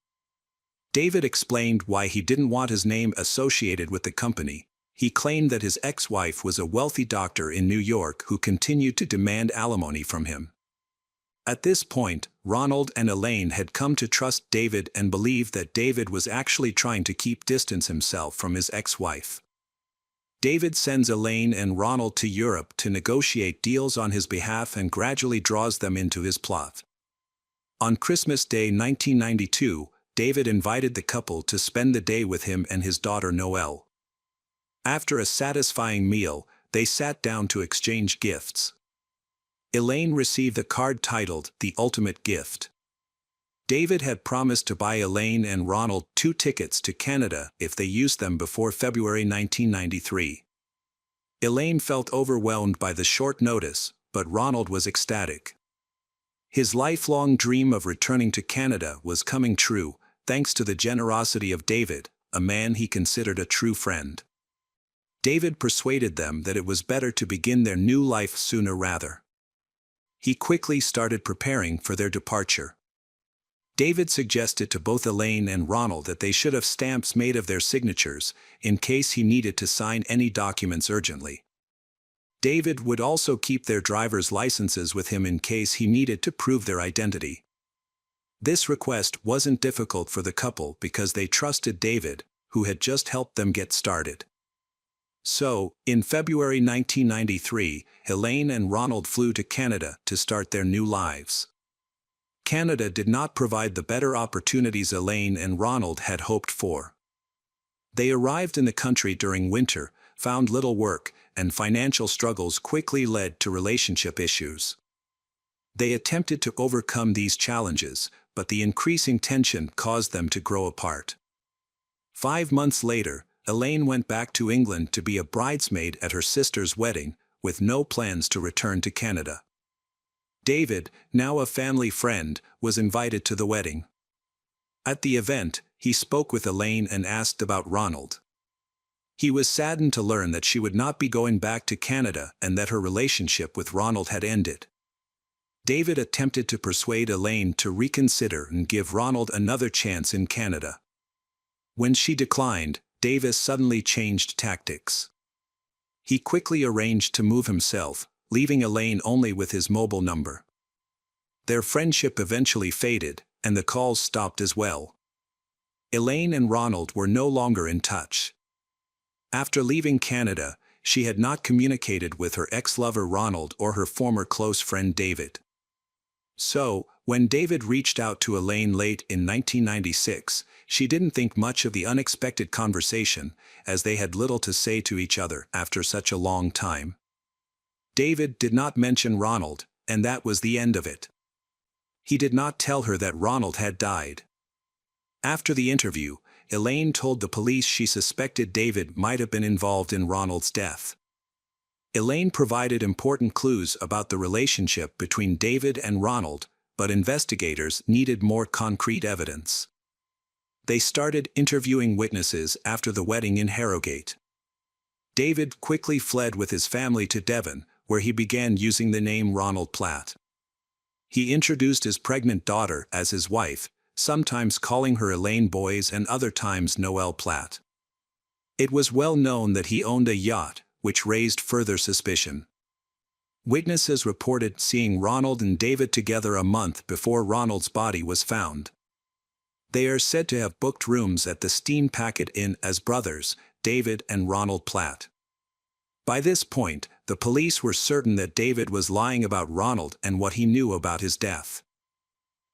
Speaker 1: David explained why he didn't want his name associated with the company. He claimed that his ex-wife was a wealthy doctor in New York who continued to demand alimony from him. At this point, Ronald and Elaine had come to trust David and believed that David was actually trying to keep distance himself from his ex-wife. David sends Elaine and Ronald to Europe to negotiate deals on his behalf and gradually draws them into his plot. On Christmas Day 1992, David invited the couple to spend the day with him and his daughter Noelle. After a satisfying meal, they sat down to exchange gifts. Elaine received a card titled "The Ultimate Gift." David had promised to buy Elaine and Ronald 2 tickets to Canada if they used them before February 1993. Elaine felt overwhelmed by the short notice, but Ronald was ecstatic. His lifelong dream of returning to Canada was coming true, thanks to the generosity of David, a man he considered a true friend. David persuaded them that it was better to begin their new life sooner rather. He quickly started preparing for their departure. David suggested to both Elaine and Ronald that they should have stamps made of their signatures, in case he needed to sign any documents urgently. David would also keep their driver's licenses with him in case he needed to prove their identity. This request wasn't difficult for the couple because they trusted David, who had just helped them get started. So, in February 1993, Elaine and Ronald flew to Canada to start their new lives. Canada did not provide the better opportunities Elaine and Ronald had hoped for. They arrived in the country during winter, found little work, and financial struggles quickly led to relationship issues. They attempted to overcome these challenges, but the increasing tension caused them to grow apart. 5 months later, Elaine went back to England to be a bridesmaid at her sister's wedding, with no plans to return to Canada. David, now a family friend, was invited to the wedding. At the event, he spoke with Elaine and asked about Ronald. He was saddened to learn that she would not be going back to Canada and that her relationship with Ronald had ended. David attempted to persuade Elaine to reconsider and give Ronald another chance in Canada. When she declined, David suddenly changed tactics. He quickly arranged to move himself, leaving Elaine only with his mobile number. Their friendship eventually faded, and the calls stopped as well. Elaine and Ronald were no longer in touch. After leaving Canada, she had not communicated with her ex-lover Ronald or her former close friend David. So, when David reached out to Elaine late in 1996, she didn't think much of the unexpected conversation, as they had little to say to each other after such a long time. David did not mention Ronald, and that was the end of it. He did not tell her that Ronald had died. After the interview, Elaine told the police she suspected David might have been involved in Ronald's death. Elaine provided important clues about the relationship between David and Ronald, but investigators needed more concrete evidence. They started interviewing witnesses after the wedding in Harrogate. David quickly fled with his family to Devon, where he began using the name Ronald Platt. He introduced his pregnant daughter as his wife, sometimes calling her Elaine Boys and other times Noelle Platt. It was well known that he owned a yacht, which raised further suspicion. Witnesses reported seeing Ronald and David together a month before Ronald's body was found. They are said to have booked rooms at the Steam Packet Inn as brothers, David and Ronald Platt. By this point, the police were certain that David was lying about Ronald and what he knew about his death.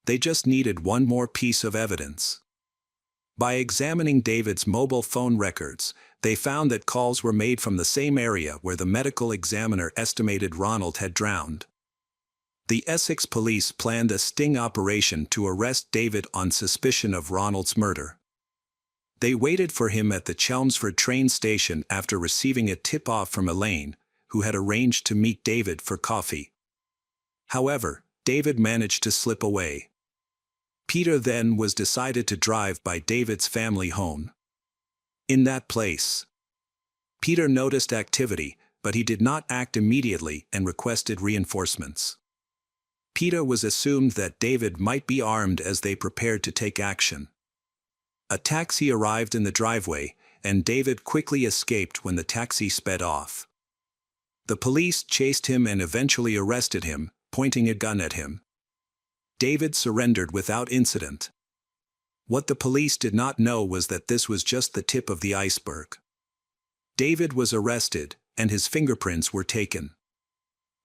Speaker 1: They just needed one more piece of evidence. By examining David's mobile phone records, they found that calls were made from the same area where the medical examiner estimated Ronald had drowned. The Essex police planned a sting operation to arrest David on suspicion of Ronald's murder. They waited for him at the Chelmsford train station after receiving a tip-off from Elaine, who had arranged to meet David for coffee. However, David managed to slip away. Peter then was decided to drive by David's family home. In that place, Peter noticed activity, but he did not act immediately and requested reinforcements. Peter was assumed that David might be armed as they prepared to take action. A taxi arrived in the driveway, and David quickly escaped when the taxi sped off. The police chased him and eventually arrested him, pointing a gun at him. David surrendered without incident. What the police did not know was that this was just the tip of the iceberg. David was arrested, and his fingerprints were taken.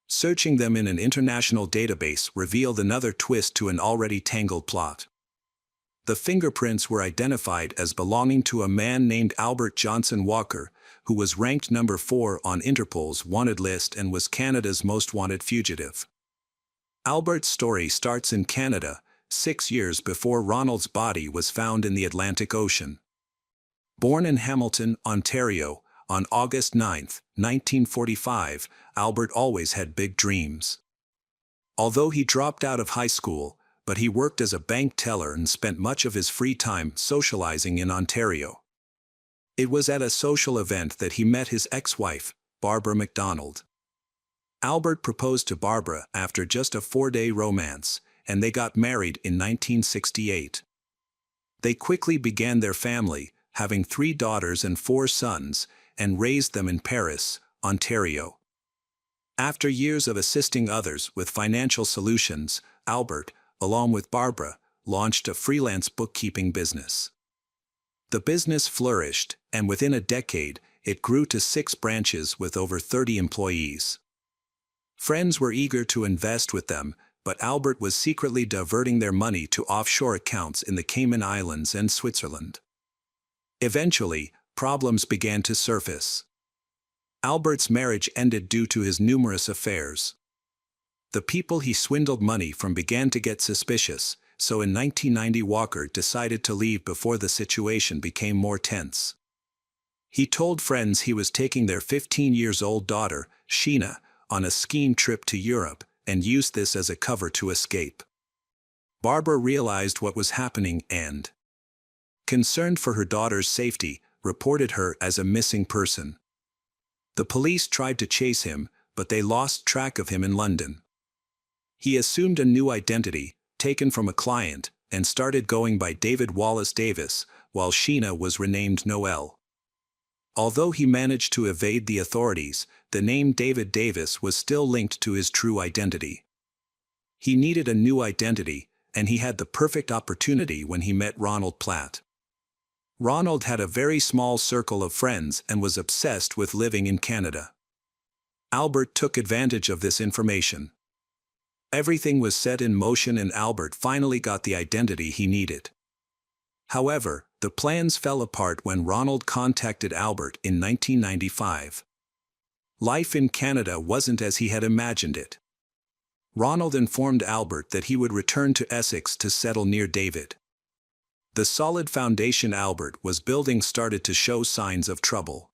Speaker 1: Searching them in an international database revealed another twist to an already tangled plot. The fingerprints were identified as belonging to a man named Albert Johnson Walker, who was ranked number 4 on Interpol's wanted list and was Canada's most wanted fugitive. Albert's story starts in Canada, 6 years before Ronald's body was found in the Atlantic Ocean. Born in Hamilton, Ontario, on August 9, 1945, Albert always had big dreams. Although he dropped out of high school, but he worked as a bank teller and spent much of his free time socializing in Ontario. It was at a social event that he met his ex-wife, Barbara MacDonald. Albert proposed to Barbara after just a 4-day romance, and they got married in 1968. They quickly began their family, having 3 daughters and 4 sons, and raised them in Paris, Ontario. After years of assisting others with financial solutions, Albert, along with Barbara, launched a freelance bookkeeping business. The business flourished, and within a decade, it grew to 6 branches with over 30 employees. Friends were eager to invest with them, but Albert was secretly diverting their money to offshore accounts in the Cayman Islands and Switzerland. Eventually, problems began to surface. Albert's marriage ended due to his numerous affairs. The people he swindled money from began to get suspicious, so in 1990 Walker decided to leave before the situation became more tense. He told friends he was taking their 15-year-old daughter, Sheena, on a skiing trip to Europe, and used this as a cover to escape. Barbara realized what was happening and, concerned for her daughter's safety, reported her as a missing person. The police tried to chase him, but they lost track of him in London. He assumed a new identity, taken from a client, and started going by David Wallace Davis, while Sheena was renamed Noel. Although he managed to evade the authorities, the name David Davis was still linked to his true identity. He needed a new identity, and he had the perfect opportunity when he met Ronald Platt. Ronald had a very small circle of friends and was obsessed with living in Canada. Albert took advantage of this information. Everything was set in motion and Albert finally got the identity he needed. However, the plans fell apart when Ronald contacted Albert in 1995. Life in Canada wasn't as he had imagined it. Ronald informed Albert that he would return to Essex to settle near David. The solid foundation Albert was building started to show signs of trouble.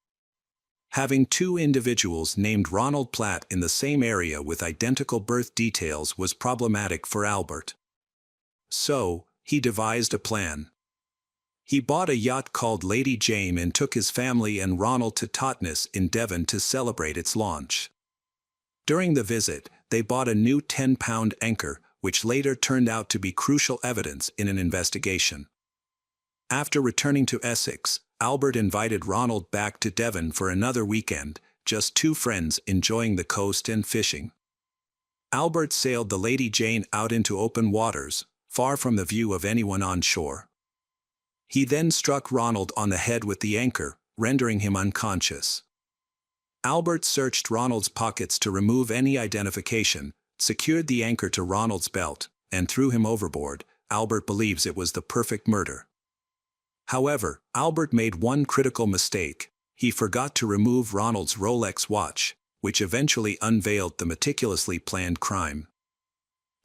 Speaker 1: Having 2 individuals named Ronald Platt in the same area with identical birth details was problematic for Albert. So, he devised a plan. He bought a yacht called Lady Jane and took his family and Ronald to Totnes in Devon to celebrate its launch. During the visit, they bought a new 10-pound anchor, which later turned out to be crucial evidence in an investigation. After returning to Essex, Albert invited Ronald back to Devon for another weekend, just 2 friends enjoying the coast and fishing. Albert sailed the Lady Jane out into open waters, far from the view of anyone on shore. He then struck Ronald on the head with the anchor, rendering him unconscious. Albert searched Ronald's pockets to remove any identification, secured the anchor to Ronald's belt, and threw him overboard. Albert believes it was the perfect murder. However, Albert made one critical mistake. He forgot to remove Ronald's Rolex watch, which eventually unveiled the meticulously planned crime.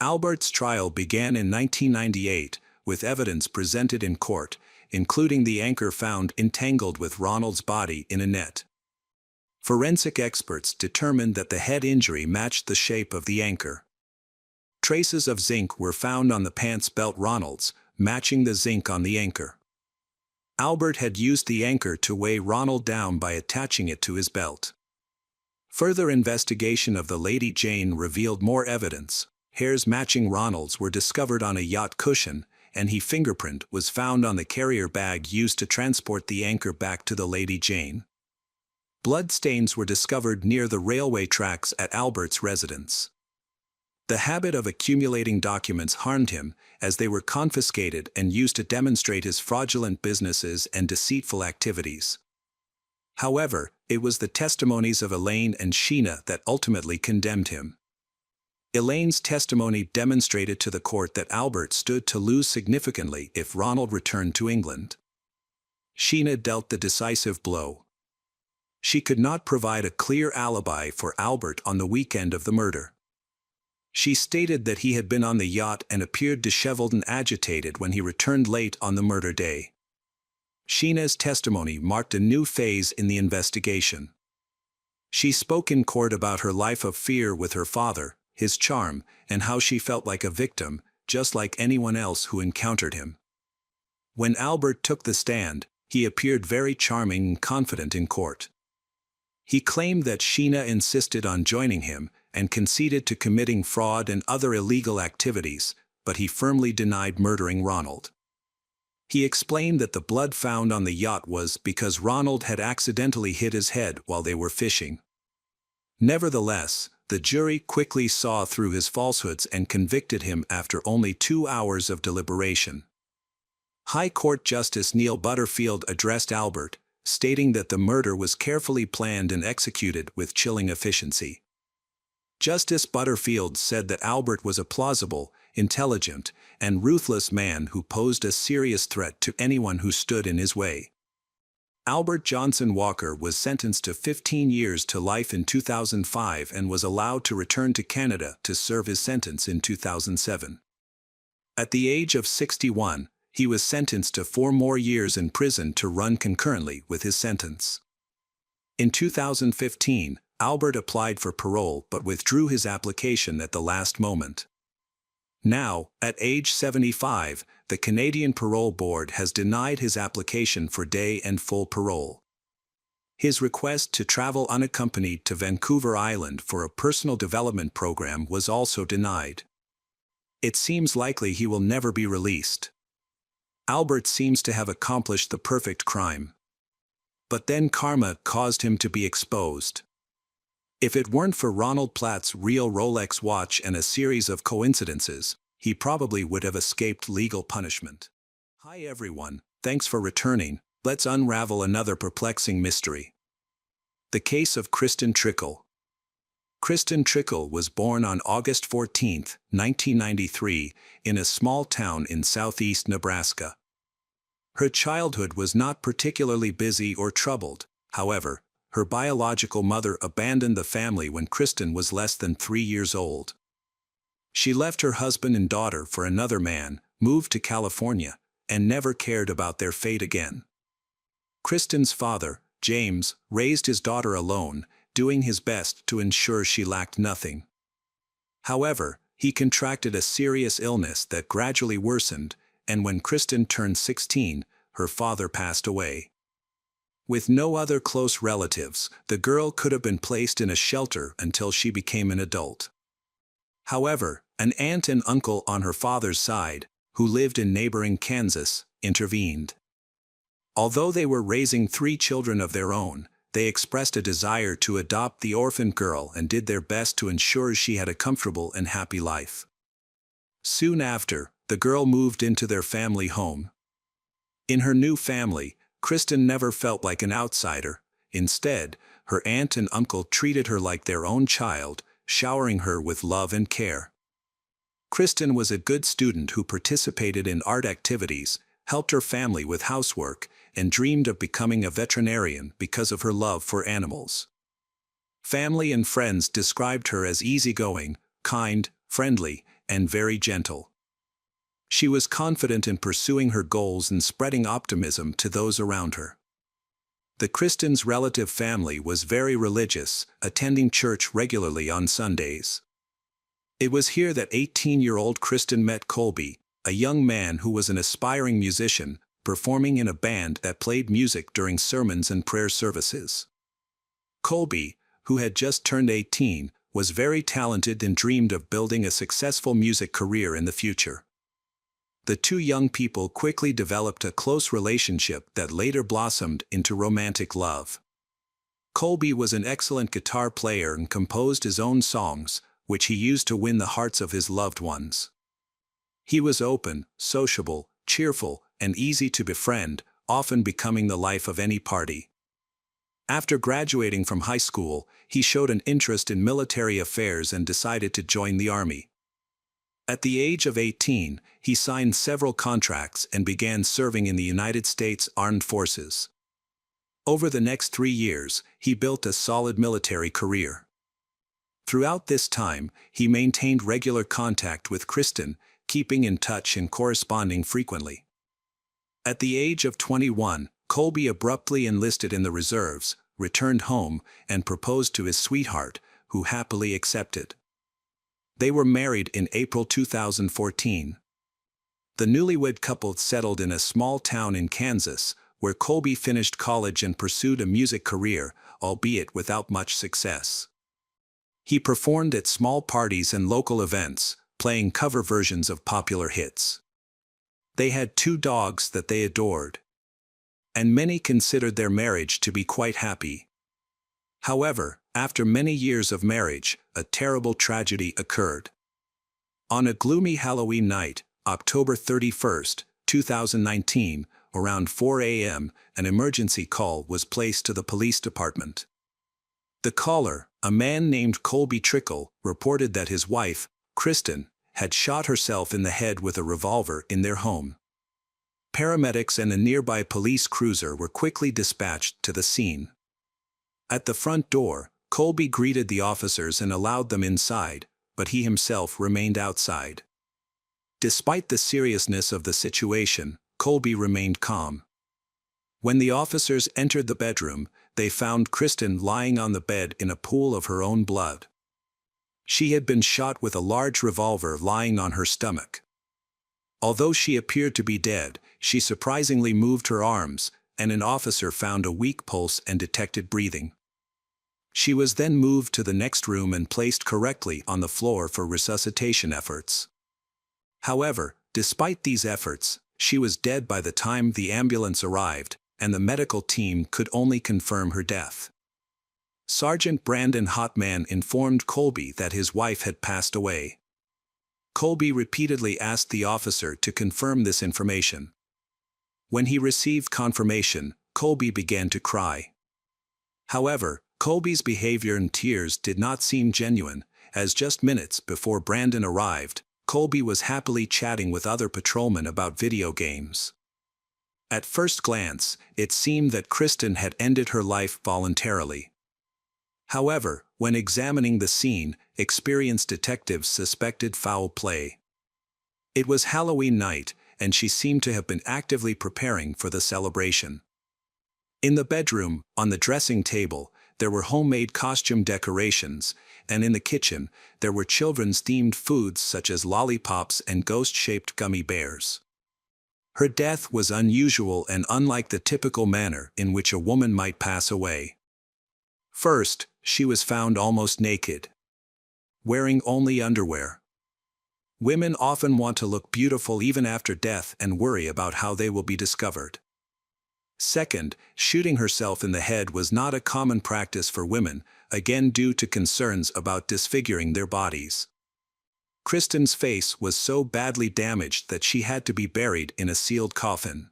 Speaker 1: Albert's trial began in 1998, with evidence presented in court, including the anchor found entangled with Ronald's body in a net. Forensic experts determined that the head injury matched the shape of the anchor. Traces of zinc were found on the pants belt Ronald's, matching the zinc on the anchor. Albert had used the anchor to weigh Ronald down by attaching it to his belt. Further investigation of the Lady Jane revealed more evidence. Hairs matching Ronald's were discovered on a yacht cushion, and his fingerprint was found on the carrier bag used to transport the anchor back to the Lady Jane. Blood stains were discovered near the railway tracks at Albert's residence. The habit of accumulating documents harmed him, as they were confiscated and used to demonstrate his fraudulent businesses and deceitful activities. However, it was the testimonies of Elaine and Sheena that ultimately condemned him. Elaine's testimony demonstrated to the court that Albert stood to lose significantly if Ronald returned to England. Sheena dealt the decisive blow. She could not provide a clear alibi for Albert on the weekend of the murder. She stated that he had been on the yacht and appeared disheveled and agitated when he returned late on the murder day. Sheena's testimony marked a new phase in the investigation. She spoke in court about her life of fear with her father, his charm, and how she felt like a victim, just like anyone else who encountered him. When Albert took the stand, he appeared very charming and confident in court. He claimed that Sheena insisted on joining him and conceded to committing fraud and other illegal activities, but he firmly denied murdering Ronald. He explained that the blood found on the yacht was because Ronald had accidentally hit his head while they were fishing. Nevertheless, the jury quickly saw through his falsehoods and convicted him after only 2 hours of deliberation. High Court Justice Neil Butterfield addressed Albert, stating that the murder was carefully planned and executed with chilling efficiency. Justice Butterfield said that Albert was a plausible, intelligent, and ruthless man who posed a serious threat to anyone who stood in his way. Albert Johnson Walker was sentenced to 15 years to life in 2005 and was allowed to return to Canada to serve his sentence in 2007. At the age of 61, he was sentenced to 4 more years in prison to run concurrently with his sentence. In 2015, Albert applied for parole but withdrew his application at the last moment. Now, at age 75, the Canadian Parole Board has denied his application for day and full parole. His request to travel unaccompanied to Vancouver Island for a personal development program was also denied. It seems likely he will never be released. Albert seems to have accomplished the perfect crime. But then karma caused him to be exposed. If it weren't for Ronald Platt's real Rolex watch and a series of coincidences, he probably would have escaped legal punishment. Hi everyone, thanks for returning. Let's unravel another perplexing mystery. The case of Kristen Trickle. Kristen Trickle was born on August 14, 1993, in a small town in southeast Nebraska. Her childhood was not particularly busy or troubled. However, her biological mother abandoned the family when Kristen was less than 3 years old. She left her husband and daughter for another man, moved to California, and never cared about their fate again. Kristen's father, James, raised his daughter alone, doing his best to ensure she lacked nothing. However, he contracted a serious illness that gradually worsened, and when Kristen turned 16, her father passed away. With no other close relatives, the girl could have been placed in a shelter until she became an adult. However, an aunt and uncle on her father's side, who lived in neighboring Kansas, intervened. Although they were raising 3 children of their own, they expressed a desire to adopt the orphan girl and did their best to ensure she had a comfortable and happy life. Soon after, the girl moved into their family home. In her new family, Kristen never felt like an outsider. Instead, her aunt and uncle treated her like their own child, showering her with love and care. Kristen was a good student who participated in art activities, helped her family with housework, and dreamed of becoming a veterinarian because of her love for animals. Family and friends described her as easygoing, kind, friendly, and very gentle. She was confident in pursuing her goals and spreading optimism to those around her. The Kristen's relative family was very religious, attending church regularly on Sundays. It was here that 18-year-old Kristen met Colby, a young man who was an aspiring musician, performing in a band that played music during sermons and prayer services. Colby, who had just turned 18, was very talented and dreamed of building a successful music career in the future. The two young people quickly developed a close relationship that later blossomed into romantic love. Colby was an excellent guitar player and composed his own songs, which he used to win the hearts of his loved ones. He was open, sociable, cheerful, and easy to befriend, often becoming the life of any party. After graduating from high school, he showed an interest in military affairs and decided to join the Army. At the age of 18, he signed several contracts and began serving in the United States Armed Forces. Over the next 3 years, he built a solid military career. Throughout this time, he maintained regular contact with Kristen, keeping in touch and corresponding frequently. At the age of 21, Colby abruptly enlisted in the reserves, returned home, and proposed to his sweetheart, who happily accepted. They were married in April 2014. The newlywed couple settled in a small town in Kansas, where Colby finished college and pursued a music career, albeit without much success. He performed at small parties and local events, playing cover versions of popular hits. They had 2 dogs that they adored, and many considered their marriage to be quite happy. However, after many years of marriage, a terrible tragedy occurred. On a gloomy Halloween night, October 31, 2019, around 4 a.m., an emergency call was placed to the police department. The caller, a man named Colby Trickle, reported that his wife, Kristen, had shot herself in the head with a revolver in their home. Paramedics and a nearby police cruiser were quickly dispatched to the scene. At the front door, Colby greeted the officers and allowed them inside, but he himself remained outside. Despite the seriousness of the situation, Colby remained calm. When the officers entered the bedroom, they found Kristen lying on the bed in a pool of her own blood. She had been shot with a large revolver lying on her stomach. Although she appeared to be dead, she surprisingly moved her arms, and an officer found a weak pulse and detected breathing. She was then moved to the next room and placed correctly on the floor for resuscitation efforts. However, despite these efforts, she was dead by the time the ambulance arrived, and the medical team could only confirm her death. Sergeant Brandon Hotman informed Colby that his wife had passed away. Colby repeatedly asked the officer to confirm this information. When he received confirmation, Colby began to cry. However, Colby's behavior and tears did not seem genuine, as just minutes before Brandon arrived, Colby was happily chatting with other patrolmen about video games. At first glance, it seemed that Kristen had ended her life voluntarily. However, when examining the scene, experienced detectives suspected foul play. It was Halloween night, and she seemed to have been actively preparing for the celebration. In the bedroom, on the dressing table, there were homemade costume decorations, and in the kitchen, there were children's-themed foods such as lollipops and ghost-shaped gummy bears. Her death was unusual and unlike the typical manner in which a woman might pass away. First, she was found almost naked, wearing only underwear. Women often want to look beautiful even after death and worry about how they will be discovered. Second, shooting herself in the head was not a common practice for women, again due to concerns about disfiguring their bodies. Kristen's face was so badly damaged that she had to be buried in a sealed coffin.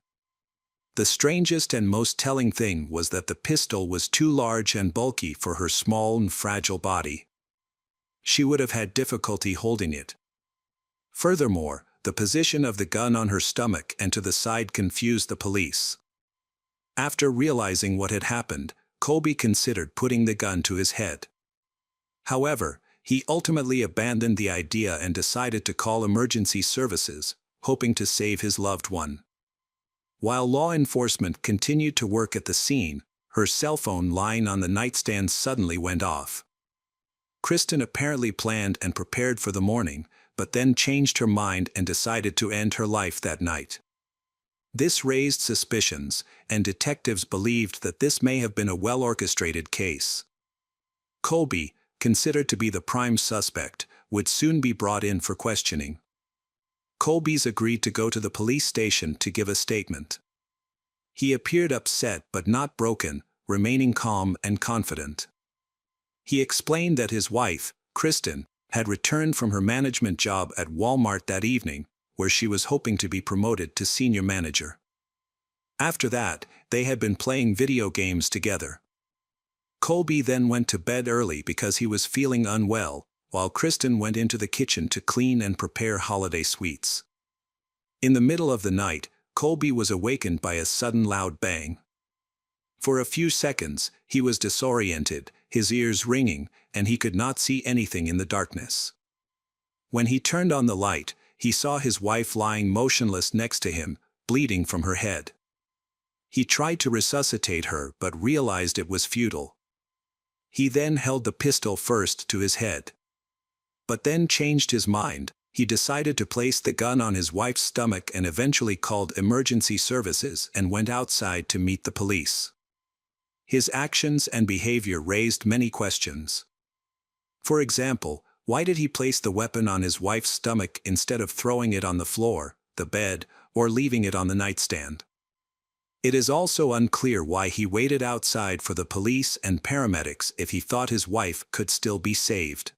Speaker 1: The strangest and most telling thing was that the pistol was too large and bulky for her small and fragile body. She would have had difficulty holding it. Furthermore, the position of the gun on her stomach and to the side confused the police. After realizing what had happened, Colby considered putting the gun to his head. However, He ultimately abandoned the idea and decided to call emergency services, hoping to save his loved one. While law enforcement continued to work at the scene, her cell phone lying on the nightstand suddenly went off. Kristen apparently planned and prepared for the morning, but then changed her mind and decided to end her life that night. This raised suspicions, and detectives believed that this may have been a well-orchestrated case. Colby, considered to be the prime suspect, would soon be brought in for questioning. Colby's agreed to go to the police station to give a statement. He appeared upset but not broken, remaining calm and confident. He explained that his wife, Kristen, had returned from her management job at Walmart that evening, where she was hoping to be promoted to senior manager. After that, they had been playing video games together. Colby then went to bed early because he was feeling unwell, while Kristen went into the kitchen to clean and prepare holiday sweets. In the middle of the night, Colby was awakened by a sudden loud bang. For a few seconds, he was disoriented, his ears ringing, and he could not see anything in the darkness. When he turned on the light, he saw his wife lying motionless next to him, bleeding from her head. He tried to resuscitate her but realized it was futile. He then held the pistol first to his head. But then changed his mind. He decided to place the gun on his wife's stomach and eventually called emergency services and went outside to meet the police. His actions and behavior raised many questions. For example, why did he place the weapon on his wife's stomach instead of throwing it on the floor, the bed, or leaving it on the nightstand? It is also unclear why he waited outside for the police and paramedics if he thought his wife could still be saved.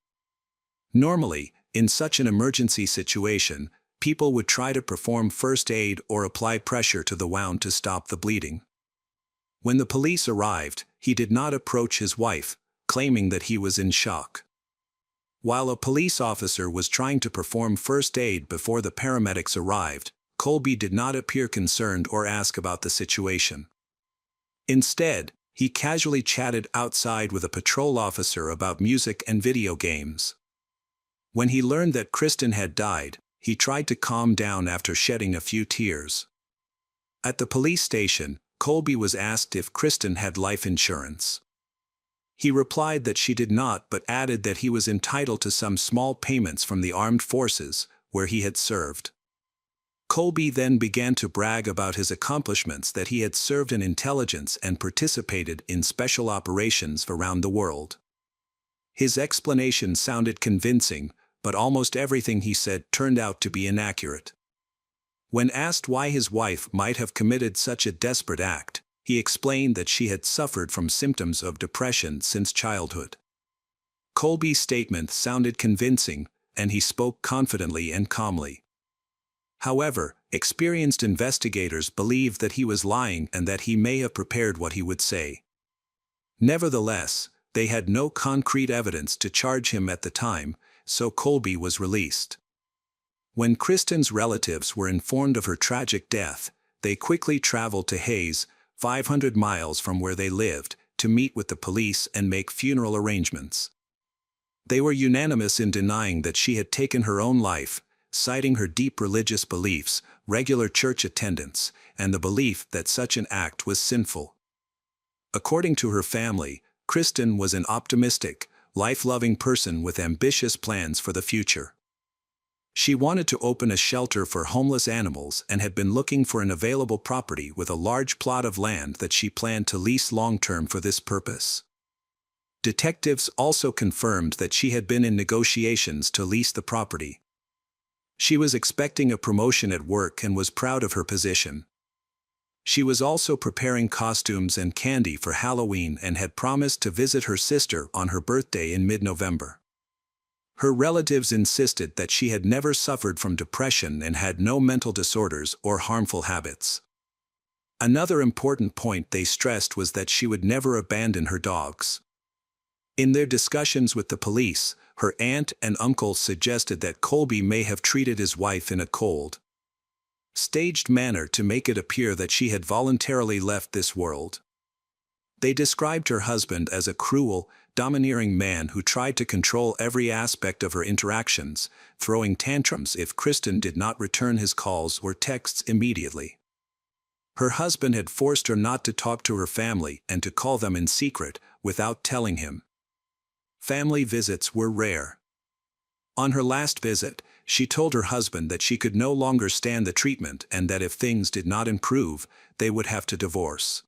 Speaker 1: Normally, in such an emergency situation, people would try to perform first aid or apply pressure to the wound to stop the bleeding. When the police arrived, he did not approach his wife, claiming that he was in shock. While a police officer was trying to perform first aid before the paramedics arrived, Colby did not appear concerned or ask about the situation. Instead, he casually chatted outside with a patrol officer about music and video games. When he learned that Kristen had died, he tried to calm down after shedding a few tears. At the police station, Colby was asked if Kristen had life insurance. He replied that she did not, but added that he was entitled to some small payments from the armed forces, where he had served. Colby then began to brag about his accomplishments, that he had served in intelligence and participated in special operations around the world. His explanation sounded convincing, but almost everything he said turned out to be inaccurate. When asked why his wife might have committed such a desperate act, he explained that she had suffered from symptoms of depression since childhood. Colby's statement sounded convincing, and he spoke confidently and calmly. However, experienced investigators believed that he was lying and that he may have prepared what he would say. Nevertheless, they had no concrete evidence to charge him at the time, so Colby was released. When Kristen's relatives were informed of her tragic death, they quickly traveled to Hayes, 500 miles from where they lived, to meet with the police and make funeral arrangements. They were unanimous in denying that she had taken her own life, citing her deep religious beliefs, regular church attendance, and the belief that such an act was sinful. According to her family, Kristen was an optimistic, life-loving person with ambitious plans for the future. She wanted to open a shelter for homeless animals and had been looking for an available property with a large plot of land that she planned to lease long-term for this purpose. Detectives also confirmed that she had been in negotiations to lease the property. She was expecting a promotion at work and was proud of her position. She was also preparing costumes and candy for Halloween and had promised to visit her sister on her birthday in mid-November. Her relatives insisted that she had never suffered from depression and had no mental disorders or harmful habits. Another important point they stressed was that she would never abandon her dogs. In their discussions with the police, her aunt and uncle suggested that Colby may have treated his wife in a cold, staged manner to make it appear that she had voluntarily left this world. They described her husband as a cruel, domineering man who tried to control every aspect of her interactions, throwing tantrums if Kristen did not return his calls or texts immediately. Her husband had forced her not to talk to her family and to call them in secret, without telling him. Family visits were rare. On her last visit, she told her husband that she could no longer stand the treatment and that if things did not improve, they would have to divorce.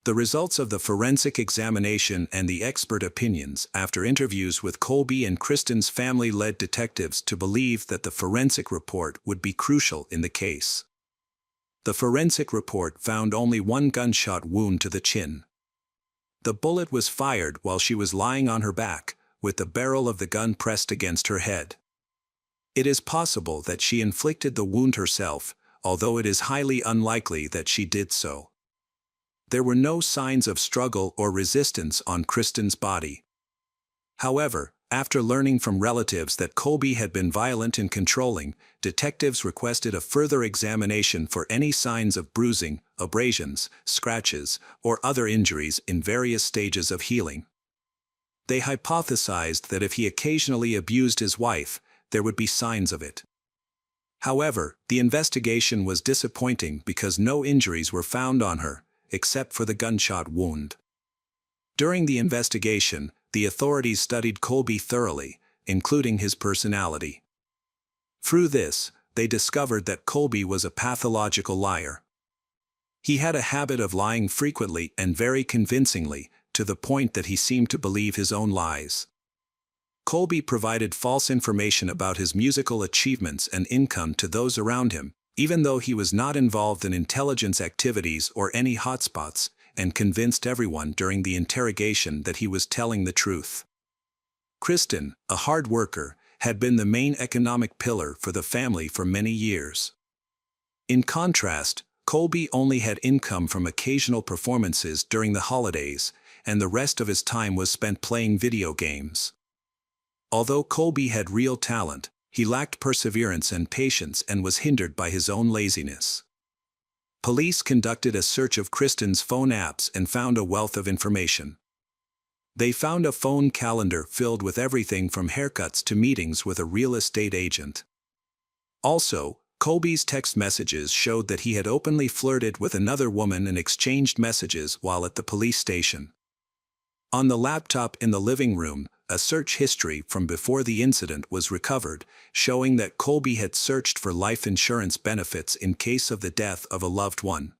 Speaker 1: The results of the forensic examination and the expert opinions after interviews with Colby and Kristen's family led detectives to believe that the forensic report would be crucial in the case. The forensic report found only one gunshot wound to the chin. The bullet was fired while she was lying on her back, with the barrel of the gun pressed against her head. It is possible that she inflicted the wound herself, although it is highly unlikely that she did so. There were no signs of struggle or resistance on Kristen's body. However, after learning from relatives that Colby had been violent and controlling, detectives requested a further examination for any signs of bruising, abrasions, scratches, or other injuries in various stages of healing. They hypothesized that if he occasionally abused his wife, there would be signs of it. However, the investigation was disappointing because no injuries were found on her, except for the gunshot wound. During the investigation, the authorities studied Colby thoroughly, including his personality. Through this, they discovered that Colby was a pathological liar. He had a habit of lying frequently and very convincingly, to the point that he seemed to believe his own lies. Colby provided false information about his musical achievements and income to those around him, even though he was not involved in intelligence activities or any hotspots, and convinced everyone during the interrogation that he was telling the truth. Kristen, a hard worker, had been the main economic pillar for the family for many years. In contrast, Colby only had income from occasional performances during the holidays, and the rest of his time was spent playing video games. Although Colby had real talent, he lacked perseverance and patience and was hindered by his own laziness. Police conducted a search of Kristen's phone apps and found a wealth of information. They found a phone calendar filled with everything from haircuts to meetings with a real estate agent. Also, Colby's text messages showed that he had openly flirted with another woman and exchanged messages while at the police station. On the laptop in the living room, a search history from before the incident was recovered, showing that Colby had searched for life insurance benefits in case of the death of a loved one.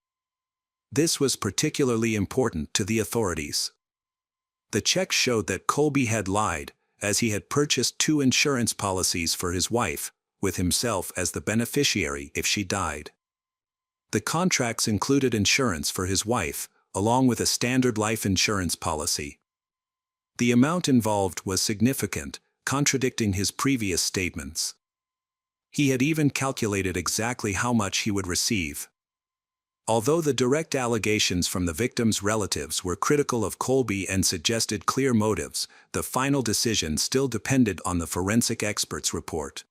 Speaker 1: This was particularly important to the authorities. The check showed that Colby had lied, as he had purchased 2 insurance policies for his wife, with himself as the beneficiary if she died. The contracts included insurance for his wife, along with a standard life insurance policy. The amount involved was significant, contradicting his previous statements. He had even calculated exactly how much he would receive. Although the direct allegations from the victim's relatives were critical of Colby and suggested clear motives, the final decision still depended on the forensic expert's report.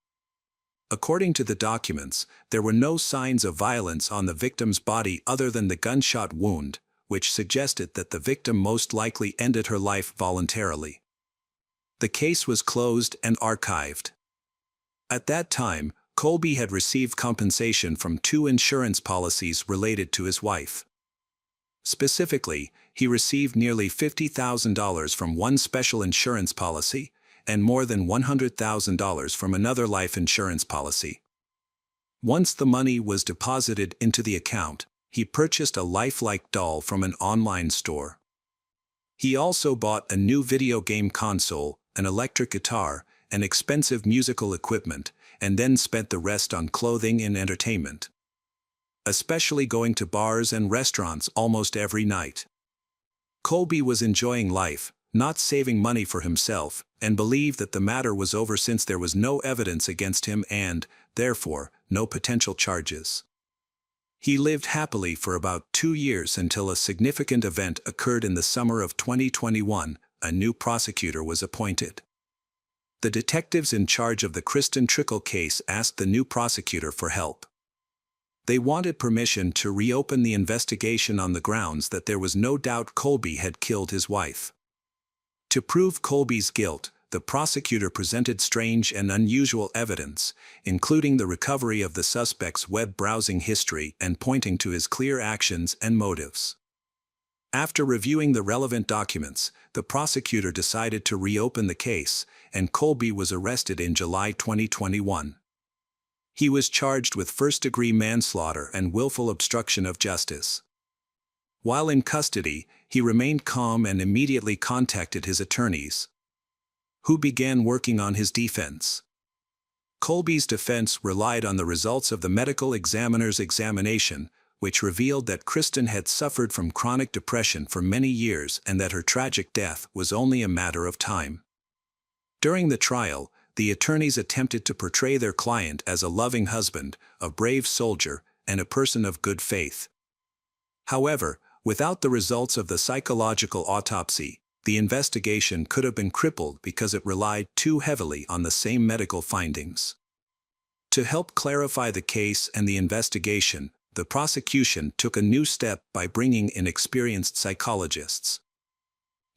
Speaker 1: According to the documents, there were no signs of violence on the victim's body other than the gunshot wound, which suggested that the victim most likely ended her life voluntarily. The case was closed and archived. At that time, Colby had received compensation from 2 insurance policies related to his wife. Specifically, he received nearly $50,000 from one special insurance policy and more than $100,000 from another life insurance policy. Once the money was deposited into the account, he purchased a lifelike doll from an online store. He also bought a new video game console, an electric guitar, and expensive musical equipment, and then spent the rest on clothing and entertainment, especially going to bars and restaurants almost every night. Colby was enjoying life, not saving money for himself, and believed that the matter was over since there was no evidence against him and, therefore, no potential charges. He lived happily for about 2 years until a significant event occurred in the summer of 2021. A new prosecutor was appointed. The detectives in charge of the Kristen Trickle case asked the new prosecutor for help. They wanted permission to reopen the investigation on the grounds that there was no doubt Colby had killed his wife. To prove Colby's guilt, the prosecutor presented strange and unusual evidence, including the recovery of the suspect's web browsing history and pointing to his clear actions and motives. After reviewing the relevant documents, the prosecutor decided to reopen the case, and Colby was arrested in July 2021. He was charged with first-degree manslaughter and willful obstruction of justice. While in custody, he remained calm and immediately contacted his attorneys, who began working on his defense. Colby's defense relied on the results of the medical examiner's examination, which revealed that Kristen had suffered from chronic depression for many years and that her tragic death was only a matter of time. During the trial, the attorneys attempted to portray their client as a loving husband, a brave soldier, and a person of good faith. However, without the results of the psychological autopsy, the investigation could have been crippled because it relied too heavily on the same medical findings. To help clarify the case and the investigation, the prosecution took a new step by bringing in experienced psychologists.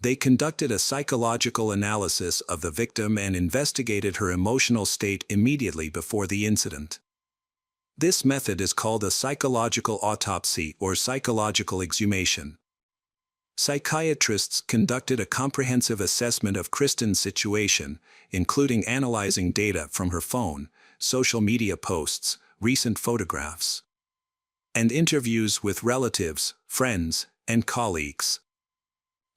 Speaker 1: They conducted a psychological analysis of the victim and investigated her emotional state immediately before the incident. This method is called a psychological autopsy or psychological exhumation. Psychiatrists conducted a comprehensive assessment of Kristen's situation, including analyzing data from her phone, social media posts, recent photographs, and interviews with relatives, friends, and colleagues.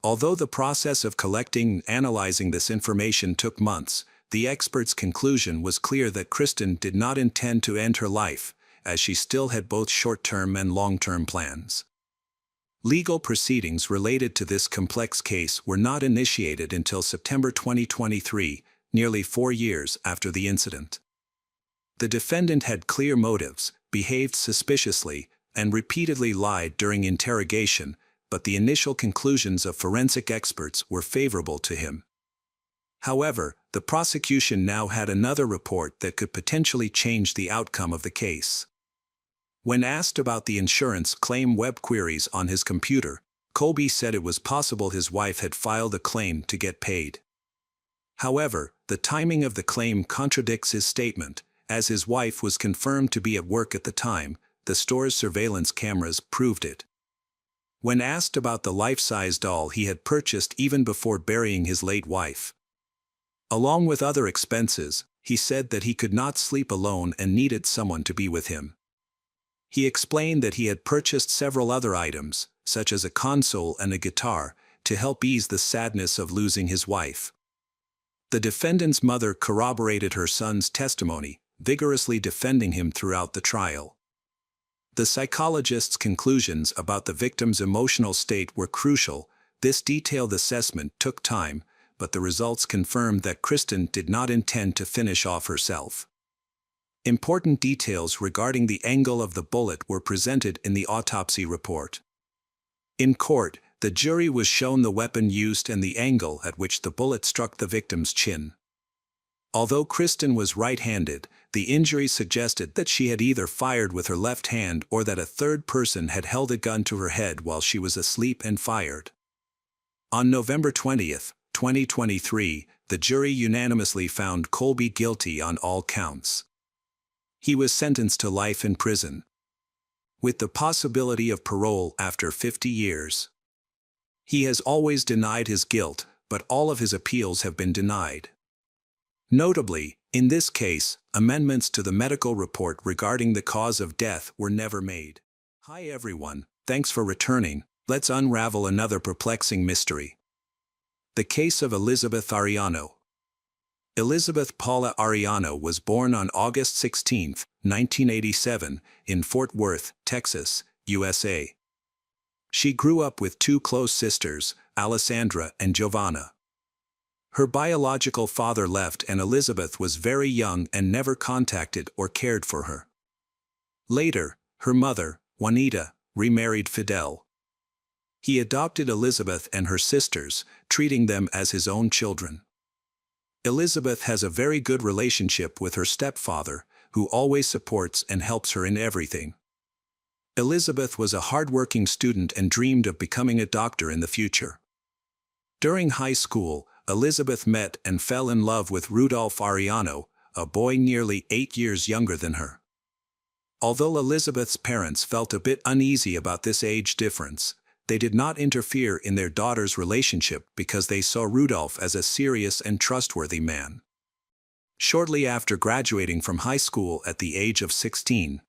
Speaker 1: Although the process of collecting and analyzing this information took months, the experts' conclusion was clear that Kristen did not intend to end her life, as she still had both short-term and long-term plans. Legal proceedings related to this complex case were not initiated until September 2023, nearly 4 years after the incident. The defendant had clear motives, behaved suspiciously, and repeatedly lied during interrogation, but the initial conclusions of forensic experts were favorable to him. However, the prosecution now had another report that could potentially change the outcome of the case. When asked about the insurance claim web queries on his computer, Colby said it was possible his wife had filed a claim to get paid. However, the timing of the claim contradicts his statement, as his wife was confirmed to be at work at the time. The store's surveillance cameras proved it. When asked about the life-size doll he had purchased even before burying his late wife, along with other expenses, he said that he could not sleep alone and needed someone to be with him. He explained that he had purchased several other items, such as a console and a guitar, to help ease the sadness of losing his wife. The defendant's mother corroborated her son's testimony, vigorously defending him throughout the trial. The psychologist's conclusions about the victim's emotional state were crucial. This detailed assessment took time, but the results confirmed that Kristen did not intend to finish off herself. Important details regarding the angle of the bullet were presented in the autopsy report. In court, the jury was shown the weapon used and the angle at which the bullet struck the victim's chin. Although Kristen was right-handed, the injury suggested that she had either fired with her left hand or that a third person had held a gun to her head while she was asleep and fired. On November 20, 2023, the jury unanimously found Colby guilty on all counts. He was sentenced to life in prison, with the possibility of parole after 50 years. He has always denied his guilt, but all of his appeals have been denied. Notably, in this case, amendments to the medical report regarding the cause of death were never made. Hi everyone, thanks for returning. Let's unravel another perplexing mystery. The case of Elizabeth Arellano. Elizabeth Paula Arellano was born on August 16, 1987, in Fort Worth, Texas, USA. She grew up with two close sisters, Alessandra and Giovanna. Her biological father left and Elizabeth was very young and never contacted or cared for her. Later, her mother, Juanita, remarried Fidel. He adopted Elizabeth and her sisters, treating them as his own children. Elizabeth has a very good relationship with her stepfather, who always supports and helps her in everything. Elizabeth was a hard-working student and dreamed of becoming a doctor in the future. During high school, Elizabeth met and fell in love with Rudolph Ariano, a boy nearly 8 years younger than her. Although Elizabeth's parents felt a bit uneasy about this age difference, they did not interfere in their daughter's relationship because they saw Rudolph as a serious and trustworthy man. Shortly after graduating from high school at the age of 16,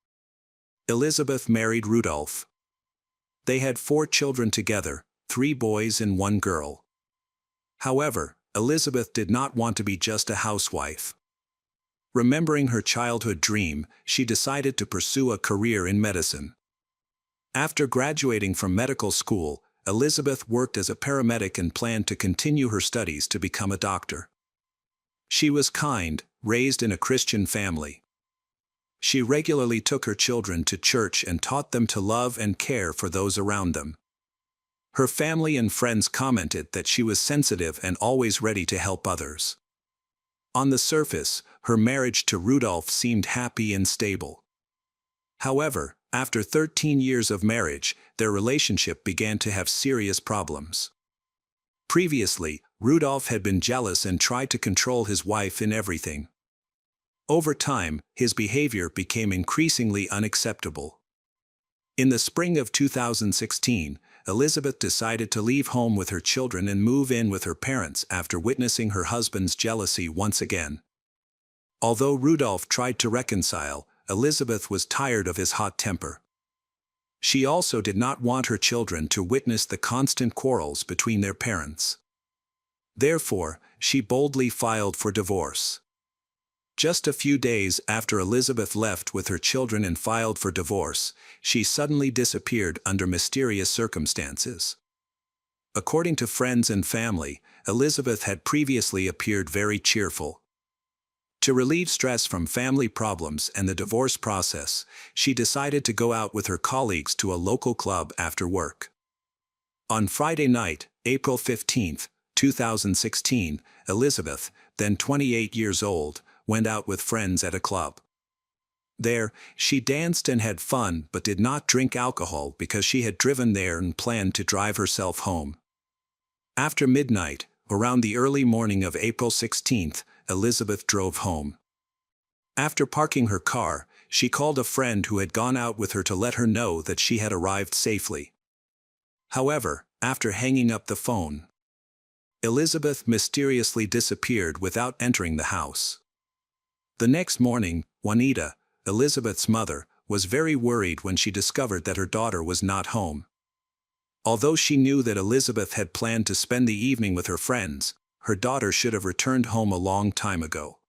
Speaker 1: Elizabeth married Rudolph. They had 4 children together, 3 boys and 1 girl. However, Elizabeth did not want to be just a housewife. Remembering her childhood dream, she decided to pursue a career in medicine. After graduating from medical school, Elizabeth worked as a paramedic and planned to continue her studies to become a doctor. She was kind, raised in a Christian family. She regularly took her children to church and taught them to love and care for those around them. Her family and friends commented that she was sensitive and always ready to help others. On the surface, her marriage to Rudolph seemed happy and stable. However, after 13 years of marriage, their relationship began to have serious problems. Previously, Rudolph had been jealous and tried to control his wife in everything. Over time, his behavior became increasingly unacceptable. In the spring of 2016, Elizabeth decided to leave home with her children and move in with her parents after witnessing her husband's jealousy once again. Although Rudolph tried to reconcile, Elizabeth was tired of his hot temper. She also did not want her children to witness the constant quarrels between their parents. Therefore, she boldly filed for divorce. Just a few days after Elizabeth left with her children and filed for divorce, she suddenly disappeared under mysterious circumstances. According to friends and family, Elizabeth had previously appeared very cheerful. To relieve stress from family problems and the divorce process, she decided to go out with her colleagues to a local club after work. On Friday night, April 15, 2016, Elizabeth, then 28 years old, went out with friends at a club. There, she danced and had fun but did not drink alcohol because she had driven there and planned to drive herself home. After midnight, around the early morning of April 16th, Elizabeth drove home. After parking her car, she called a friend who had gone out with her to let her know that she had arrived safely. However, after hanging up the phone, Elizabeth mysteriously disappeared without entering the house. The next morning, Juanita, Elizabeth's mother, was very worried when she discovered that her daughter was not home. Although she knew that Elizabeth had planned to spend the evening with her friends, her daughter should have returned home a long time ago.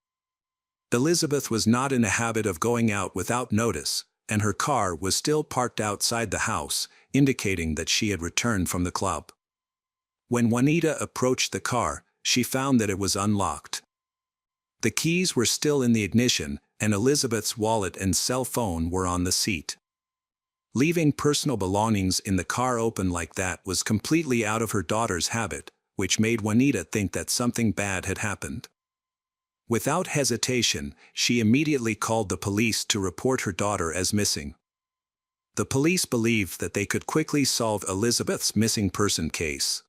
Speaker 1: Elizabeth was not in the habit of going out without notice, and her car was still parked outside the house, indicating that she had returned from the club. When Juanita approached the car, she found that it was unlocked. The keys were still in the ignition, and Elizabeth's wallet and cell phone were on the seat. Leaving personal belongings in the car open like that was completely out of her daughter's habit, which made Juanita think that something bad had happened. Without hesitation, she immediately called the police to report her daughter as missing. The police believed that they could quickly solve Elizabeth's missing person case.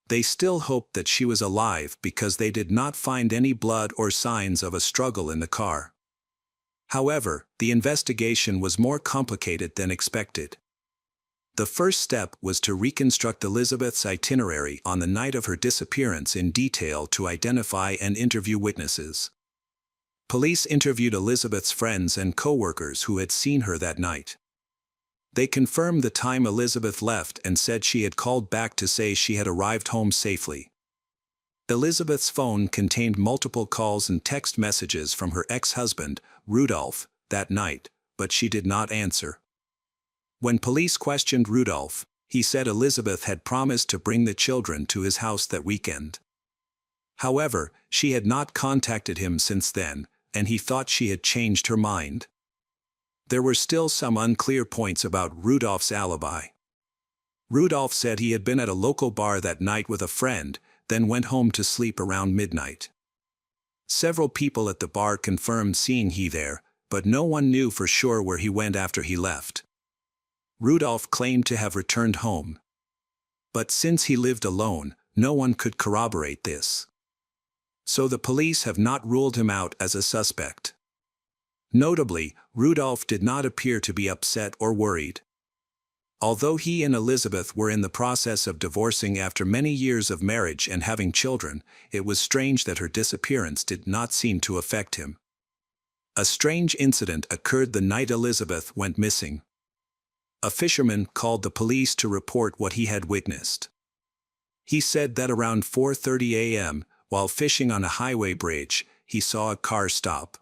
Speaker 1: They still hoped that she was alive because they did not find any blood or signs of a struggle in the car. However, the investigation was more complicated than expected. The first step was to reconstruct Elizabeth's itinerary on the night of her disappearance in detail to identify and interview witnesses. Police interviewed Elizabeth's friends and co-workers who had seen her that night. They confirmed the time Elizabeth left and said she had called back to say she had arrived home safely. Elizabeth's phone contained multiple calls and text messages from her ex-husband, Rudolph, that night, but she did not answer. When police questioned Rudolph, he said Elizabeth had promised to bring the children to his house that weekend. However, she had not contacted him since then, and he thought she had changed her mind. There were still some unclear points about Rudolph's alibi. Rudolph said he had been at a local bar that night with a friend, then went home to sleep around midnight. Several people at the bar confirmed seeing him there, but no one knew for sure where he went after he left. Rudolph claimed to have returned home. But since he lived alone, no one could corroborate this. So the police have not ruled him out as a suspect. Notably, Rudolph did not appear to be upset or worried. Although he and Elizabeth were in the process of divorcing after many years of marriage and having children, it was strange that her disappearance did not seem to affect him. A strange incident occurred the night Elizabeth went missing. A fisherman called the police to report what he had witnessed. He said that around 4:30 a.m., while fishing on a highway bridge, he saw a car stop.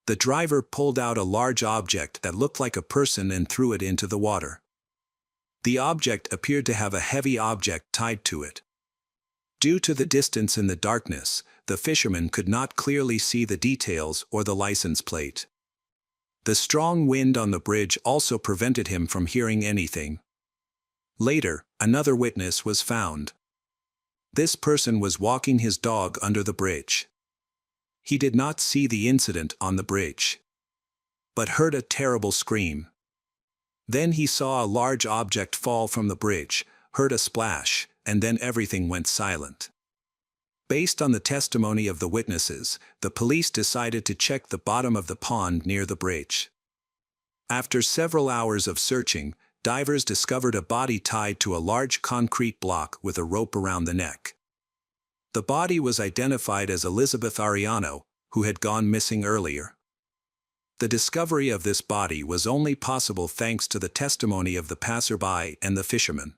Speaker 1: The driver pulled out a large object that looked like a person and threw it into the water. The object appeared to have a heavy object tied to it. Due to the distance and the darkness, the fisherman could not clearly see the details or the license plate. The strong wind on the bridge also prevented him from hearing anything. Later, another witness was found. This person was walking his dog under the bridge. He did not see the incident on the bridge, but heard a terrible scream. Then he saw a large object fall from the bridge, heard a splash, and then everything went silent. Based on the testimony of the witnesses, the police decided to check the bottom of the pond near the bridge. After several hours of searching, divers discovered a body tied to a large concrete block with a rope around the neck. The body was identified as Elizabeth Ariano, who had gone missing earlier. The discovery of this body was only possible thanks to the testimony of the passerby and the fisherman.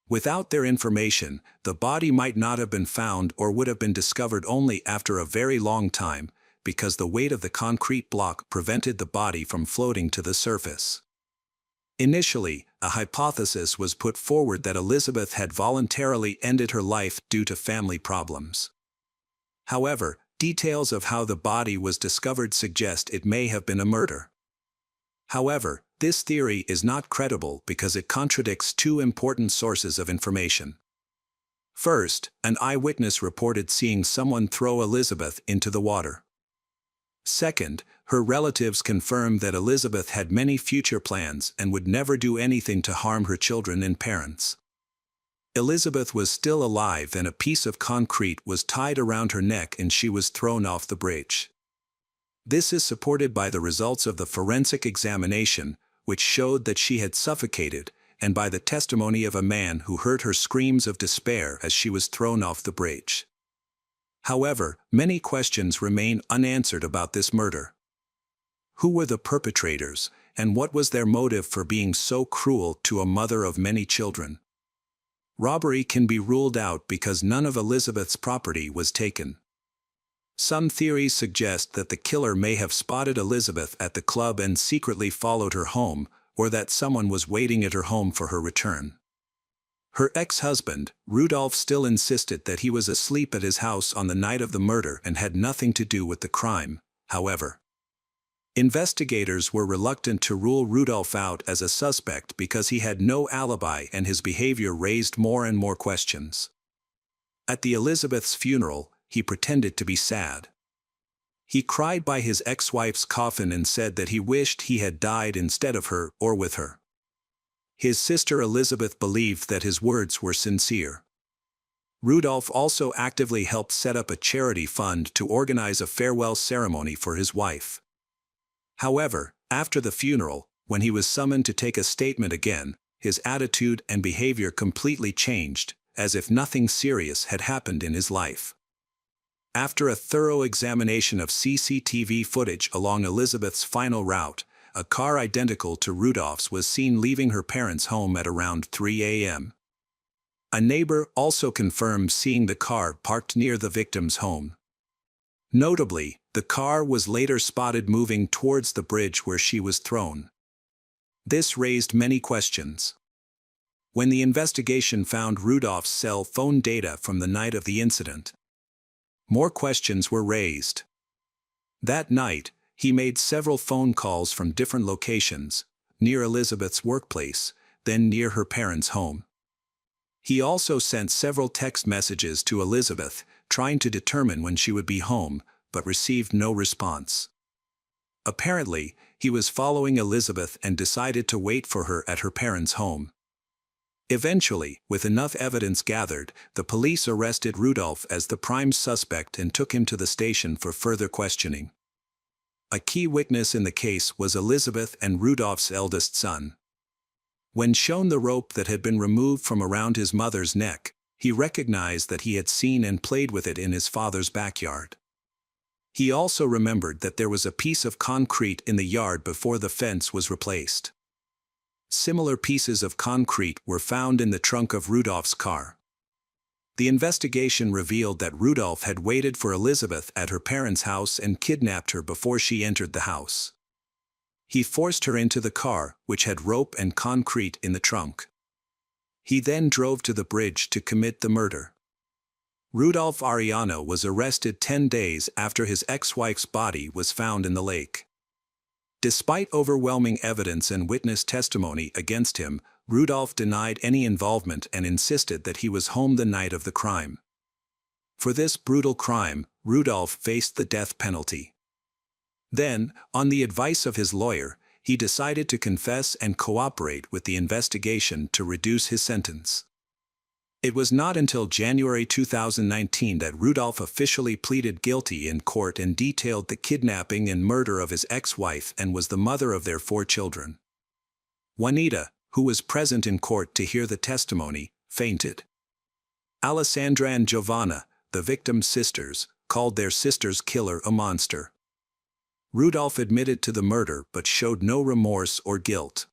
Speaker 1: Without their information, the body might not have been found or would have been discovered only after a very long time, because the weight of the concrete block prevented the body from floating to the surface. Initially, a hypothesis was put forward that Elizabeth had voluntarily ended her life due to family problems. However, details of how the body was discovered suggest it may have been a murder. However, this theory is not credible because it contradicts two important sources of information. First, an eyewitness reported seeing someone throw Elizabeth into the water. Second, her relatives confirmed that Elizabeth had many future plans and would never do anything to harm her children and parents. Elizabeth was still alive and a piece of concrete was tied around her neck and she was thrown off the bridge. This is supported by the results of the forensic examination, which showed that she had suffocated, and by the testimony of a man who heard her screams of despair as she was thrown off the bridge. However, many questions remain unanswered about this murder. Who were the perpetrators, and what was their motive for being so cruel to a mother of many children? Robbery can be ruled out because none of Elizabeth's property was taken. Some theories suggest that the killer may have spotted Elizabeth at the club and secretly followed her home, or that someone was waiting at her home for her return. Her ex-husband, Rudolph, still insisted that he was asleep at his house on the night of the murder and had nothing to do with the crime, however. Investigators were reluctant to rule Rudolph out as a suspect because he had no alibi and his behavior raised more and more questions. At the Elizabeth's funeral, he pretended to be sad. He cried by his ex-wife's coffin and said that he wished he had died instead of her or with her. His sister Elizabeth believed that his words were sincere. Rudolph also actively helped set up a charity fund to organize a farewell ceremony for his wife. However, after the funeral, when he was summoned to take a statement again, his attitude and behavior completely changed, as if nothing serious had happened in his life. After a thorough examination of CCTV footage along Elizabeth's final route, a car identical to Rudolph's was seen leaving her parents' home at around 3 a.m. A neighbor also confirmed seeing the car parked near the victim's home. Notably, the car was later spotted moving towards the bridge where she was thrown. This raised many questions. When the investigation found Rudolph's cell phone data from the night of the incident, more questions were raised. That night, he made several phone calls from different locations, near Elizabeth's workplace, then near her parents' home. He also sent several text messages to Elizabeth, trying to determine when she would be home, but received no response. Apparently, he was following Elizabeth and decided to wait for her at her parents' home. Eventually, with enough evidence gathered, the police arrested Rudolph as the prime suspect and took him to the station for further questioning. A key witness in the case was Elizabeth and Rudolph's eldest son. When shown the rope that had been removed from around his mother's neck, he recognized that he had seen and played with it in his father's backyard. He also remembered that there was a piece of concrete in the yard before the fence was replaced. Similar pieces of concrete were found in the trunk of Rudolph's car. The investigation revealed that Rudolph had waited for Elizabeth at her parents' house and kidnapped her before she entered the house. He forced her into the car, which had rope and concrete in the trunk. He then drove to the bridge to commit the murder. Rudolph Ariano was arrested 10 days after his ex-wife's body was found in the lake. Despite overwhelming evidence and witness testimony against him, Rudolph denied any involvement and insisted that he was home the night of the crime. For this brutal crime, Rudolph faced the death penalty. Then, on the advice of his lawyer, he decided to confess and cooperate with the investigation to reduce his sentence. It was not until January 2019 that Rudolph officially pleaded guilty in court and detailed the kidnapping and murder of his ex-wife and was the mother of their 4 children. Juanita, who was present in court to hear the testimony, fainted. Alessandra and Giovanna, the victim's sisters, called their sister's killer a monster. Rudolph admitted to the murder but showed no remorse or guilt.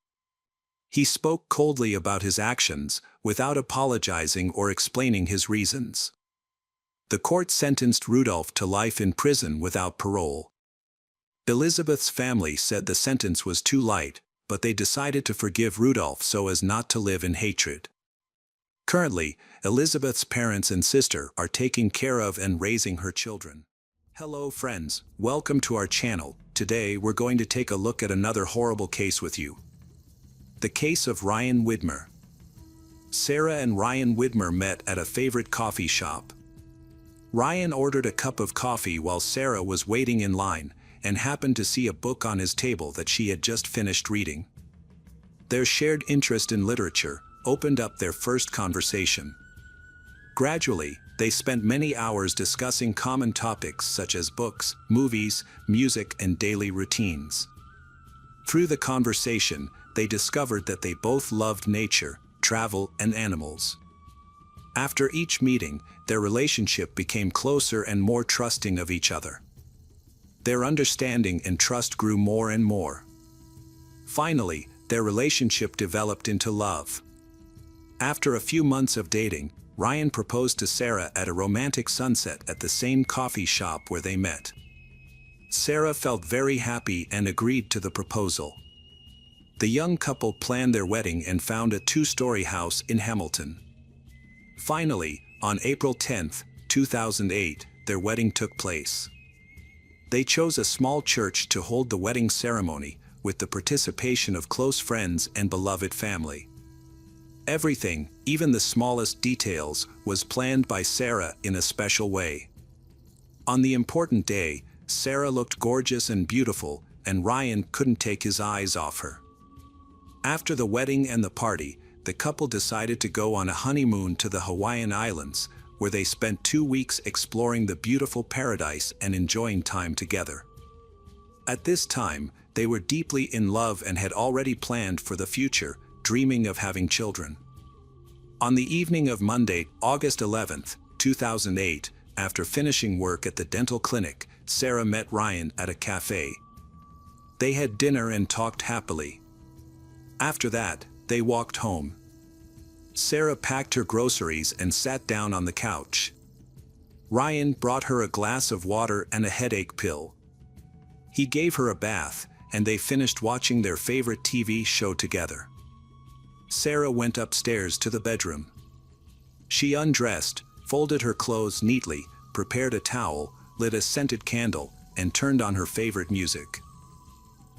Speaker 1: He spoke coldly about his actions, without apologizing or explaining his reasons. The court sentenced Rudolph to life in prison without parole. Elizabeth's family said the sentence was too light, but they decided to forgive Rudolph so as not to live in hatred. Currently, Elizabeth's parents and sister are taking care of and raising her children. Hello friends, welcome to our channel. Today we're going to take a look at another horrible case with you. The case of Ryan Widmer. Sarah and Ryan Widmer met at a favorite coffee shop. Ryan ordered a cup of coffee while Sarah was waiting in line, and happened to see a book on his table that she had just finished reading. Their shared interest in literature opened up their first conversation. Gradually, they spent many hours discussing common topics such as books, movies, music, and daily routines. Through the conversation, they discovered that they both loved nature, travel, and animals. After each meeting, their relationship became closer and more trusting of each other. Their understanding and trust grew more and more. Finally, their relationship developed into love. After a few months of dating, Ryan proposed to Sarah at a romantic sunset at the same coffee shop where they met. Sarah felt very happy and agreed to the proposal. The young couple planned their wedding and found a 2-story house in Hamilton. Finally, on April 10, 2008, their wedding took place. They chose a small church to hold the wedding ceremony, with the participation of close friends and beloved family. Everything, even the smallest details, was planned by Sarah in a special way. On the important day, Sarah looked gorgeous and beautiful, and Ryan couldn't take his eyes off her. After the wedding and the party, the couple decided to go on a honeymoon to the Hawaiian Islands, where they spent 2 weeks exploring the beautiful paradise and enjoying time together. At this time, they were deeply in love and had already planned for the future, dreaming of having children. On the evening of Monday, August 11, 2008, after finishing work at the dental clinic, Sarah met Ryan at a cafe. They had dinner and talked happily. After that, they walked home. Sarah packed her groceries and sat down on the couch. Ryan brought her a glass of water and a headache pill. He gave her a bath, and they finished watching their favorite TV show together. Sarah went upstairs to the bedroom. She undressed, folded her clothes neatly, prepared a towel, lit a scented candle, and turned on her favorite music.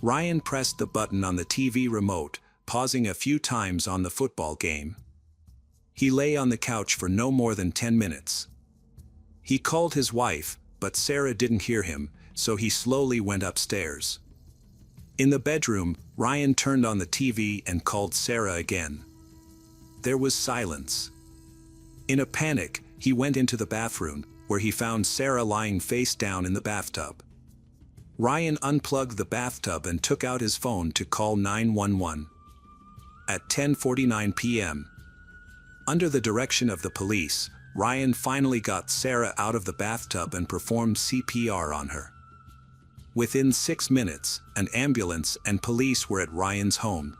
Speaker 1: Ryan pressed the button on the TV remote, pausing a few times on the football game. He lay on the couch for no more than 10 minutes. He called his wife, but Sarah didn't hear him, so he slowly went upstairs. In the bedroom, Ryan turned on the TV and called Sarah again. there was silence. In a panic, he went into the bathroom, where he found Sarah lying face down in the bathtub. Ryan unplugged the bathtub and took out his phone to call 911. At 10:49 p.m., under the direction of the police, Ryan finally got Sarah out of the bathtub and performed CPR on her. Within 6 minutes, an ambulance and police were at Ryan's home.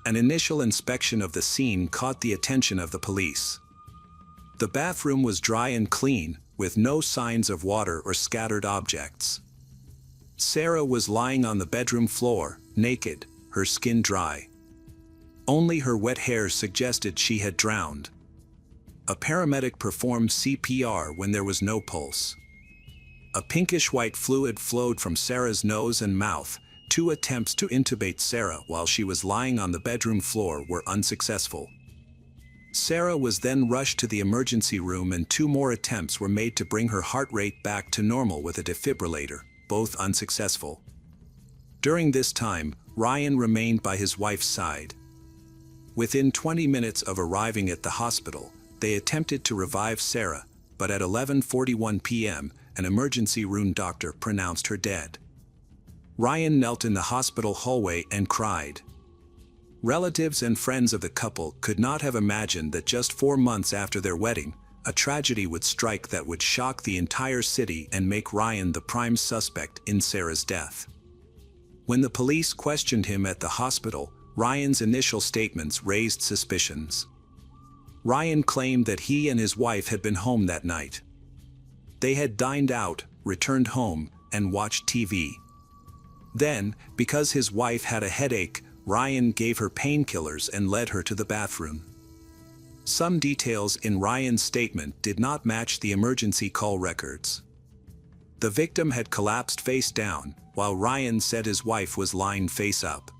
Speaker 1: An initial inspection of the scene caught the attention of the police. The bathroom was dry and clean, with no signs of water or scattered objects. Sarah was lying on the bedroom floor, naked, her skin dry. Only her wet hair suggested she had drowned. A paramedic performed CPR when there was no pulse. A pinkish-white fluid flowed from Sarah's nose and mouth. 2 attempts to intubate Sarah while she was lying on the bedroom floor were unsuccessful. Sarah was then rushed to the emergency room and 2 more attempts were made to bring her heart rate back to normal with a defibrillator, both unsuccessful. During this time, Ryan remained by his wife's side. Within 20 minutes of arriving at the hospital, they attempted to revive Sarah, but at 11:41 p.m., an emergency room doctor pronounced her dead. Ryan knelt in the hospital hallway and cried. Relatives and friends of the couple could not have imagined that just 4 months after their wedding, a tragedy would strike that would shock the entire city and make Ryan the prime suspect in Sarah's death. When the police questioned him at the hospital, Ryan's initial statements raised suspicions. Ryan claimed that he and his wife had been home that night. They had dined out, returned home, and watched TV. Then, because his wife had a headache, Ryan gave her painkillers and led her to the bathroom. Some details in Ryan's statement did not match the emergency call records. The victim had collapsed face down, while Ryan said his wife was lying face up.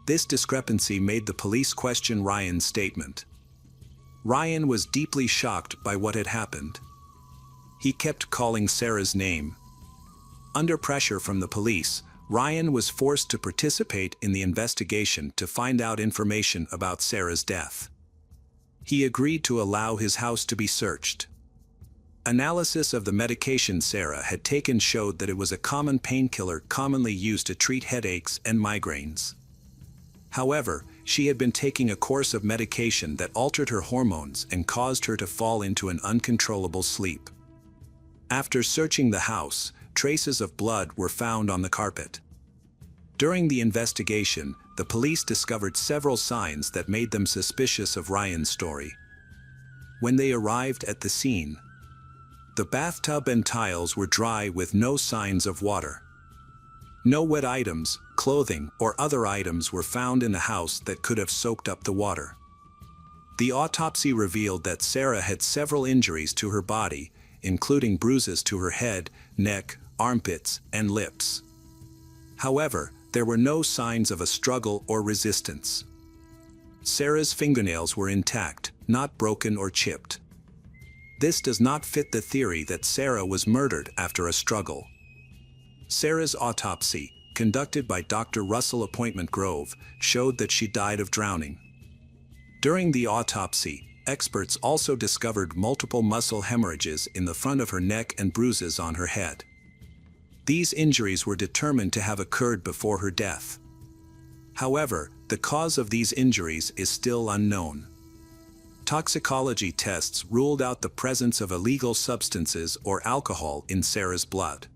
Speaker 1: This discrepancy made the police question Ryan's statement. Ryan was deeply shocked by what had happened. He kept calling Sarah's name. Under pressure from the police, Ryan was forced to participate in the investigation to find out information about Sarah's death. He agreed to allow his house to be searched. Analysis of the medication Sarah had taken showed that it was a common painkiller commonly used to treat headaches and migraines. However, she had been taking a course of medication that altered her hormones and caused her to fall into an uncontrollable sleep. After searching the house, traces of blood were found on the carpet. During the investigation, the police discovered several signs that made them suspicious of Ryan's story. When they arrived at the scene, the bathtub and tiles were dry with no signs of water. No wet items, clothing, or other items were found in the house that could have soaked up the water. The autopsy revealed that Sarah had several injuries to her body, including bruises to her head, neck, armpits, and lips. However, there were no signs of a struggle or resistance. Sarah's fingernails were intact, not broken or chipped. This does not fit the theory that Sarah was murdered after a struggle. Sarah's autopsy, conducted by Dr. Russell Appointment Grove, showed that she died of drowning. During the autopsy, experts also discovered multiple muscle hemorrhages in the front of her neck and bruises on her head. These injuries were determined to have occurred before her death. However, the cause of these injuries is still unknown. Toxicology tests ruled out the presence of illegal substances or alcohol in Sarah's blood.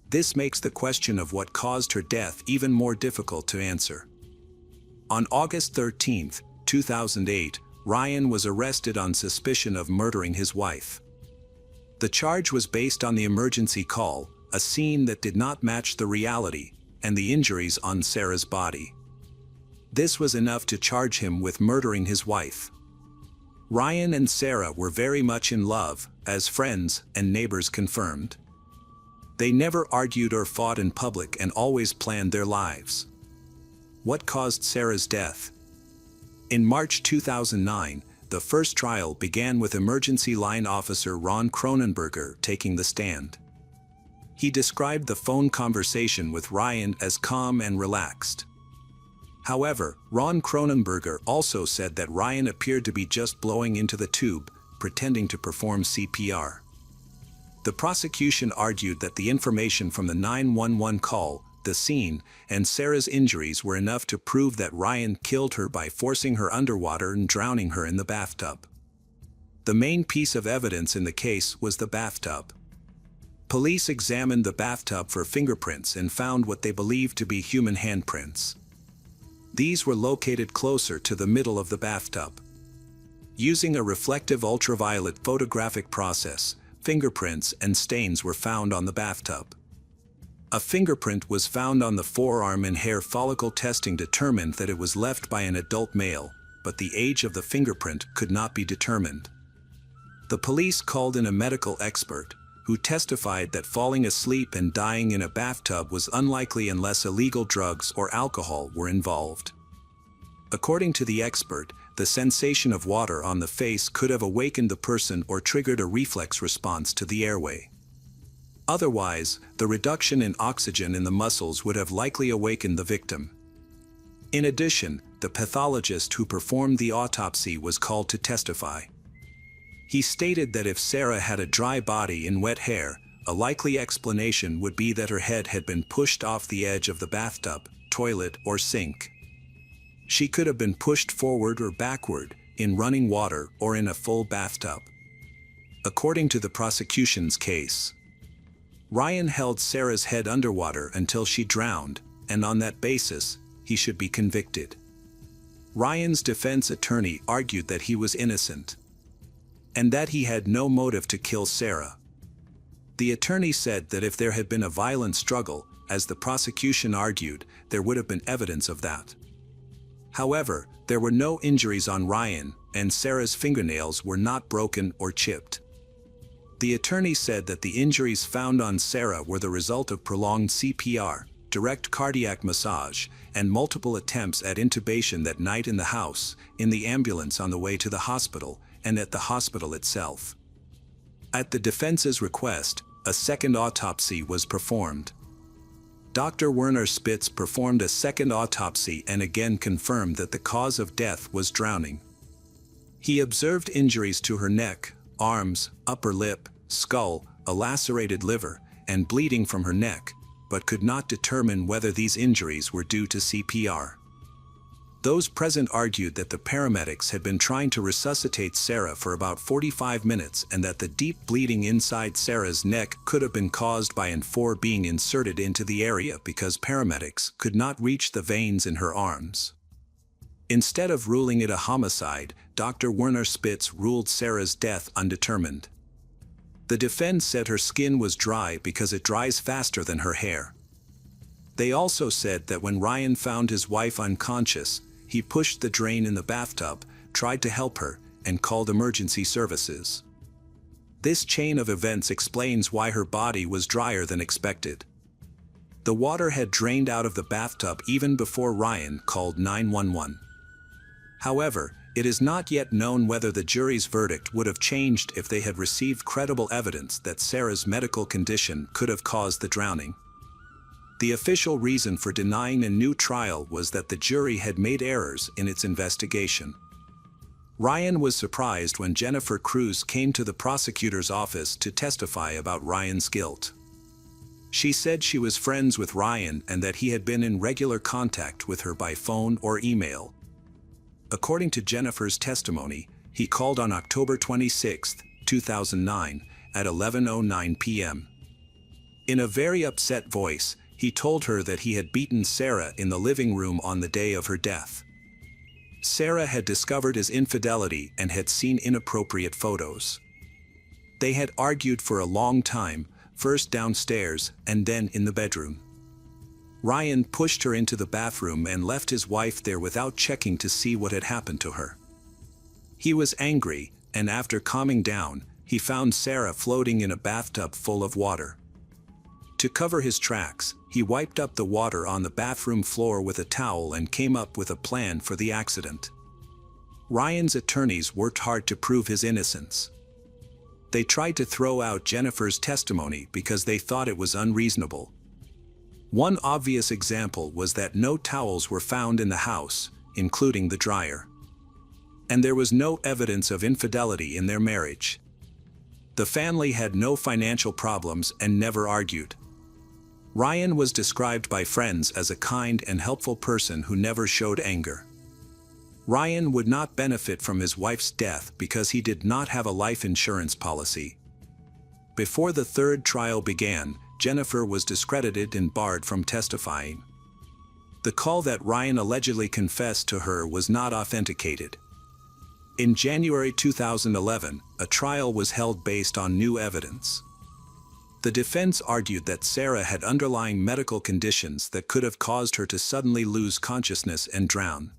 Speaker 1: This makes the question of what caused her death even more difficult to answer. On August 13, 2008, Ryan was arrested on suspicion of murdering his wife. The charge was based on the emergency call, a scene that did not match the reality, and the injuries on Sarah's body. This was enough to charge him with murdering his wife. Ryan and Sarah were very much in love, as friends and neighbors confirmed. They never argued or fought in public and always planned their lives. What caused Sarah's death? In March 2009, the first trial began with emergency line officer Ron Cronenberger taking the stand. He described the phone conversation with Ryan as calm and relaxed. However, Ron Cronenberger also said that Ryan appeared to be just blowing into the tube, pretending to perform CPR. The prosecution argued that the information from the 911 call, the scene, and Sarah's injuries were enough to prove that Ryan killed her by forcing her underwater and drowning her in the bathtub. The main piece of evidence in the case was the bathtub. Police examined the bathtub for fingerprints and found what they believed to be human handprints. These were located closer to the middle of the bathtub. Using a reflective ultraviolet photographic process, fingerprints and stains were found on the bathtub. A fingerprint was found on the forearm, and hair follicle testing determined that it was left by an adult male, but the age of the fingerprint could not be determined. The police called in a medical expert, who testified that falling asleep and dying in a bathtub was unlikely unless illegal drugs or alcohol were involved. According to the expert, the sensation of water on the face could have awakened the person or triggered a reflex response to the airway. Otherwise, the reduction in oxygen in the muscles would have likely awakened the victim. In addition, the pathologist who performed the autopsy was called to testify. He stated that if Sarah had a dry body and wet hair, a likely explanation would be that her head had been pushed off the edge of the bathtub, toilet, or sink. She could have been pushed forward or backward, in running water or in a full bathtub. According to the prosecution's case, Ryan held Sarah's head underwater until she drowned, and on that basis, he should be convicted. Ryan's defense attorney argued that he was innocent, and that he had no motive to kill Sarah. The attorney said that if there had been a violent struggle, as the prosecution argued, there would have been evidence of that. However, there were no injuries on Ryan, and Sarah's fingernails were not broken or chipped. The attorney said that the injuries found on Sarah were the result of prolonged CPR, direct cardiac massage, and multiple attempts at intubation that night in the house, in the ambulance on the way to the hospital, and at the hospital itself. At the defense's request, a second autopsy was performed. Dr. Werner Spitz performed a second autopsy and again confirmed that the cause of death was drowning. He observed injuries to her neck, arms, upper lip, skull, a lacerated liver, and bleeding from her neck, but could not determine whether these injuries were due to CPR. Those present argued that the paramedics had been trying to resuscitate Sarah for about 45 minutes and that the deep bleeding inside Sarah's neck could have been caused by N4 being inserted into the area because paramedics could not reach the veins in her arms. Instead of ruling it a homicide, Dr. Werner Spitz ruled Sarah's death undetermined. The defense said her skin was dry because it dries faster than her hair. They also said that when Ryan found his wife unconscious, he pushed the drain in the bathtub, tried to help her, and called emergency services. This chain of events explains why her body was drier than expected. The water had drained out of the bathtub even before Ryan called 911. However, it is not yet known whether the jury's verdict would have changed if they had received credible evidence that Sarah's medical condition could have caused the drowning. The official reason for denying a new trial was that the jury had made errors in its investigation. Ryan was surprised when Jennifer Cruz came to the prosecutor's office to testify about Ryan's guilt. She said she was friends with Ryan and that he had been in regular contact with her by phone or email. According to Jennifer's testimony, he called on October 26, 2009, at 11:09 p.m. In a very upset voice, he told her that he had beaten Sarah in the living room on the day of her death. Sarah had discovered his infidelity and had seen inappropriate photos. They had argued for a long time, first downstairs and then in the bedroom. Ryan pushed her into the bathroom and left his wife there without checking to see what had happened to her. He was angry, and after calming down, he found Sarah floating in a bathtub full of water. To cover his tracks, he wiped up the water on the bathroom floor with a towel and came up with a plan for the accident. Ryan's attorneys worked hard to prove his innocence. They tried to throw out Jennifer's testimony because they thought it was unreasonable. One obvious example was that no towels were found in the house, including the dryer. And there was no evidence of infidelity in their marriage. The family had no financial problems and never argued. Ryan was described by friends as a kind and helpful person who never showed anger. Ryan would not benefit from his wife's death because he did not have a life insurance policy. Before the third trial began, Jennifer was discredited and barred from testifying. The call that Ryan allegedly confessed to her was not authenticated. In January 2011, a trial was held based on new evidence. The defense argued that Sarah had underlying medical conditions that could have caused her to suddenly lose consciousness and drown.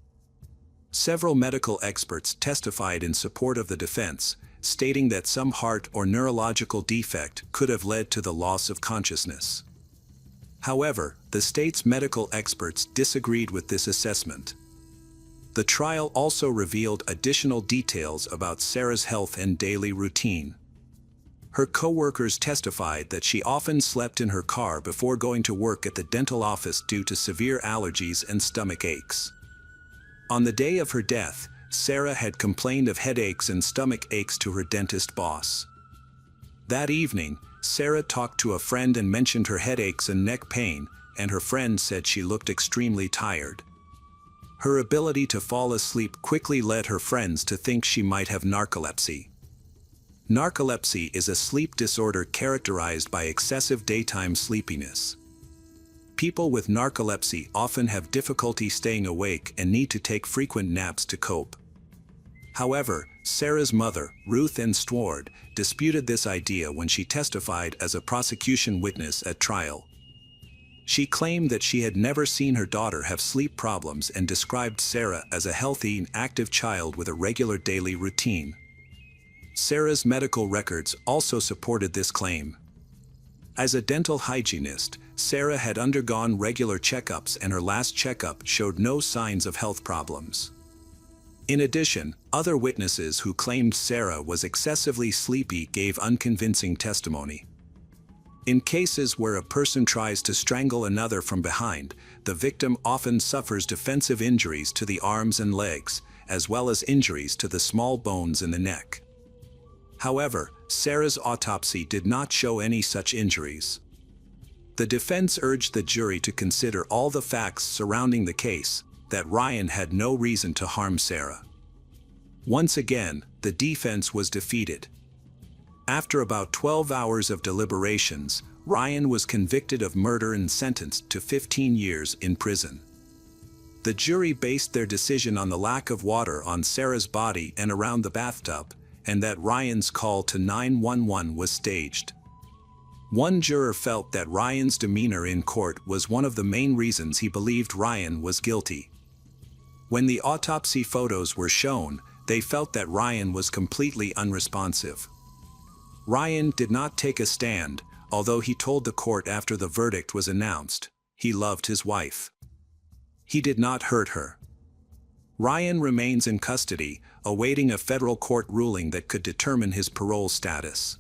Speaker 1: Several medical experts testified in support of the defense, stating that some heart or neurological defect could have led to the loss of consciousness. However, the state's medical experts disagreed with this assessment. The trial also revealed additional details about Sarah's health and daily routine. Her co-workers testified that she often slept in her car before going to work at the dental office due to severe allergies and stomach aches. On the day of her death, Sarah had complained of headaches and stomach aches to her dentist boss. That evening, Sarah talked to a friend and mentioned her headaches and neck pain, and her friend said she looked extremely tired. Her ability to fall asleep quickly led her friends to think she might have narcolepsy. Narcolepsy is a sleep disorder characterized by excessive daytime sleepiness. People with narcolepsy often have difficulty staying awake and need to take frequent naps to cope. However, Sarah's mother, Ruth Ann Stewart, disputed this idea when she testified as a prosecution witness at trial. She claimed that she had never seen her daughter have sleep problems and described Sarah as a healthy and active child with a regular daily routine. Sarah's medical records also supported this claim. As a dental hygienist, Sarah had undergone regular checkups and her last checkup showed no signs of health problems. In addition, other witnesses who claimed Sarah was excessively sleepy gave unconvincing testimony. In cases where a person tries to strangle another from behind, the victim often suffers defensive injuries to the arms and legs, as well as injuries to the small bones in the neck. However, Sarah's autopsy did not show any such injuries. The defense urged the jury to consider all the facts surrounding the case, that Ryan had no reason to harm Sarah. Once again, the defense was defeated. After about 12 hours of deliberations, Ryan was convicted of murder and sentenced to 15 years in prison. The jury based their decision on the lack of water on Sarah's body and around the bathtub, and that Ryan's call to 911 was staged. One juror felt that Ryan's demeanor in court was one of the main reasons he believed Ryan was guilty. When the autopsy photos were shown, they felt that Ryan was completely unresponsive. Ryan did not take a stand, although he told the court after the verdict was announced, he loved his wife. He did not hurt her. Ryan remains in custody, awaiting a federal court ruling that could determine his parole status.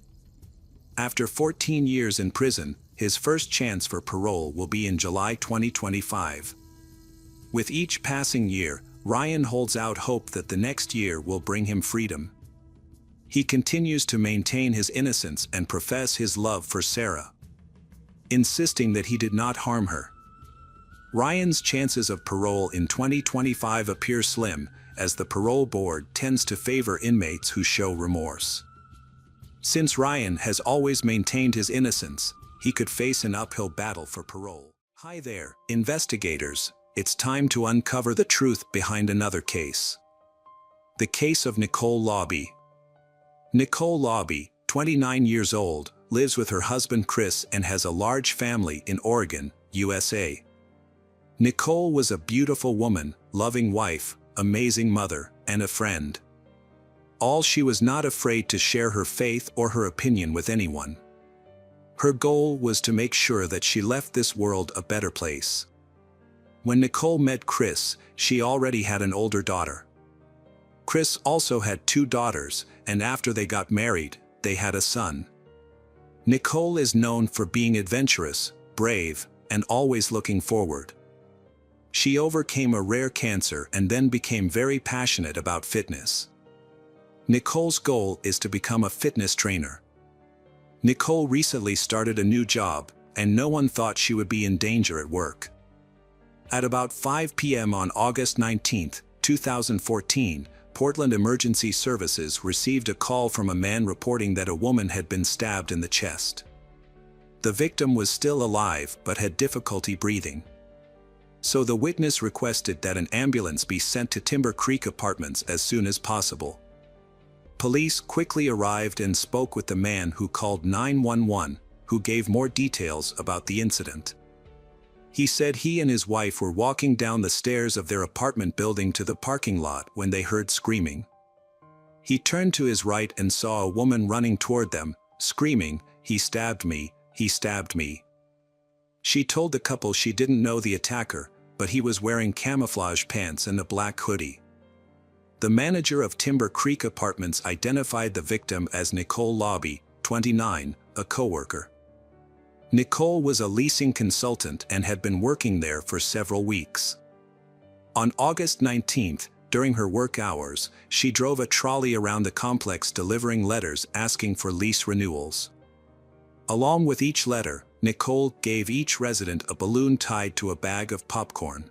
Speaker 1: After 14 years in prison, his first chance for parole will be in July 2025. With each passing year, Ryan holds out hope that the next year will bring him freedom. He continues to maintain his innocence and profess his love for Sarah, insisting that he did not harm her. Ryan's chances of parole in 2025 appear slim, as the parole board tends to favor inmates who show remorse. Since Ryan has always maintained his innocence, he could face an uphill battle for parole. Hi there, investigators. It's time to uncover the truth behind another case. The case of Nicole Lobby. Nicole Lobby, 29 years old, lives with her husband Chris and has a large family in Oregon, USA. Nicole was a beautiful woman, loving wife, amazing mother, and a friend. All she was not afraid to share her faith or her opinion with anyone. Her goal was to make sure that she left this world a better place. When Nicole met Chris, she already had an older daughter. Chris also had 2 daughters, and after they got married, they had a son. Nicole is known for being adventurous, brave, and always looking forward. She overcame a rare cancer and then became very passionate about fitness. Nicole's goal is to become a fitness trainer. Nicole recently started a new job, and no one thought she would be in danger at work. At about 5 p.m. on August 19, 2014, Portland Emergency Services received a call from a man reporting that a woman had been stabbed in the chest. The victim was still alive but had difficulty breathing. So the witness requested that an ambulance be sent to Timber Creek Apartments as soon as possible. Police quickly arrived and spoke with the man who called 911, who gave more details about the incident. He said he and his wife were walking down the stairs of their apartment building to the parking lot when they heard screaming. He turned to his right and saw a woman running toward them, screaming, "He stabbed me, he stabbed me." She told the couple she didn't know the attacker, but he was wearing camouflage pants and a black hoodie. The manager of Timber Creek Apartments identified the victim as Nicole Lobby, 29, a coworker. Nicole was a leasing consultant and had been working there for several weeks. On August 19, during her work hours, she drove a trolley around the complex delivering letters asking for lease renewals. Along with each letter, Nicole gave each resident a balloon tied to a bag of popcorn.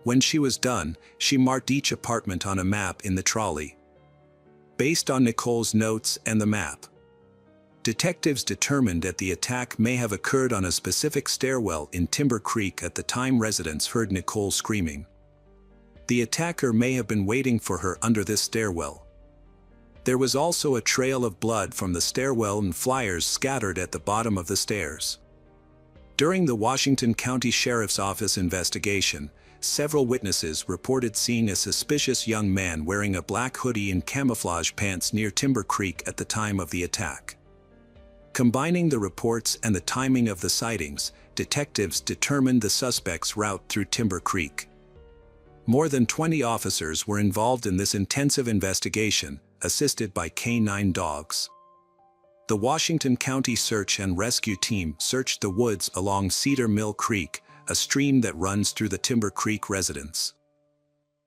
Speaker 1: When she was done, she marked each apartment on a map in the trolley. Based on Nicole's notes and the map, detectives determined that the attack may have occurred on a specific stairwell in Timber Creek at the time residents heard Nicole screaming. The attacker may have been waiting for her under this stairwell. There was also a trail of blood from the stairwell and flyers scattered at the bottom of the stairs. During the Washington County Sheriff's Office investigation, several witnesses reported seeing a suspicious young man wearing a black hoodie and camouflage pants near Timber Creek at the time of the attack. Combining the reports and the timing of the sightings, detectives determined the suspect's route through Timber Creek. More than 20 officers were involved in this intensive investigation, assisted by K-9 dogs. The Washington County Search and Rescue Team searched the woods along Cedar Mill Creek, a stream that runs through the Timber Creek residence.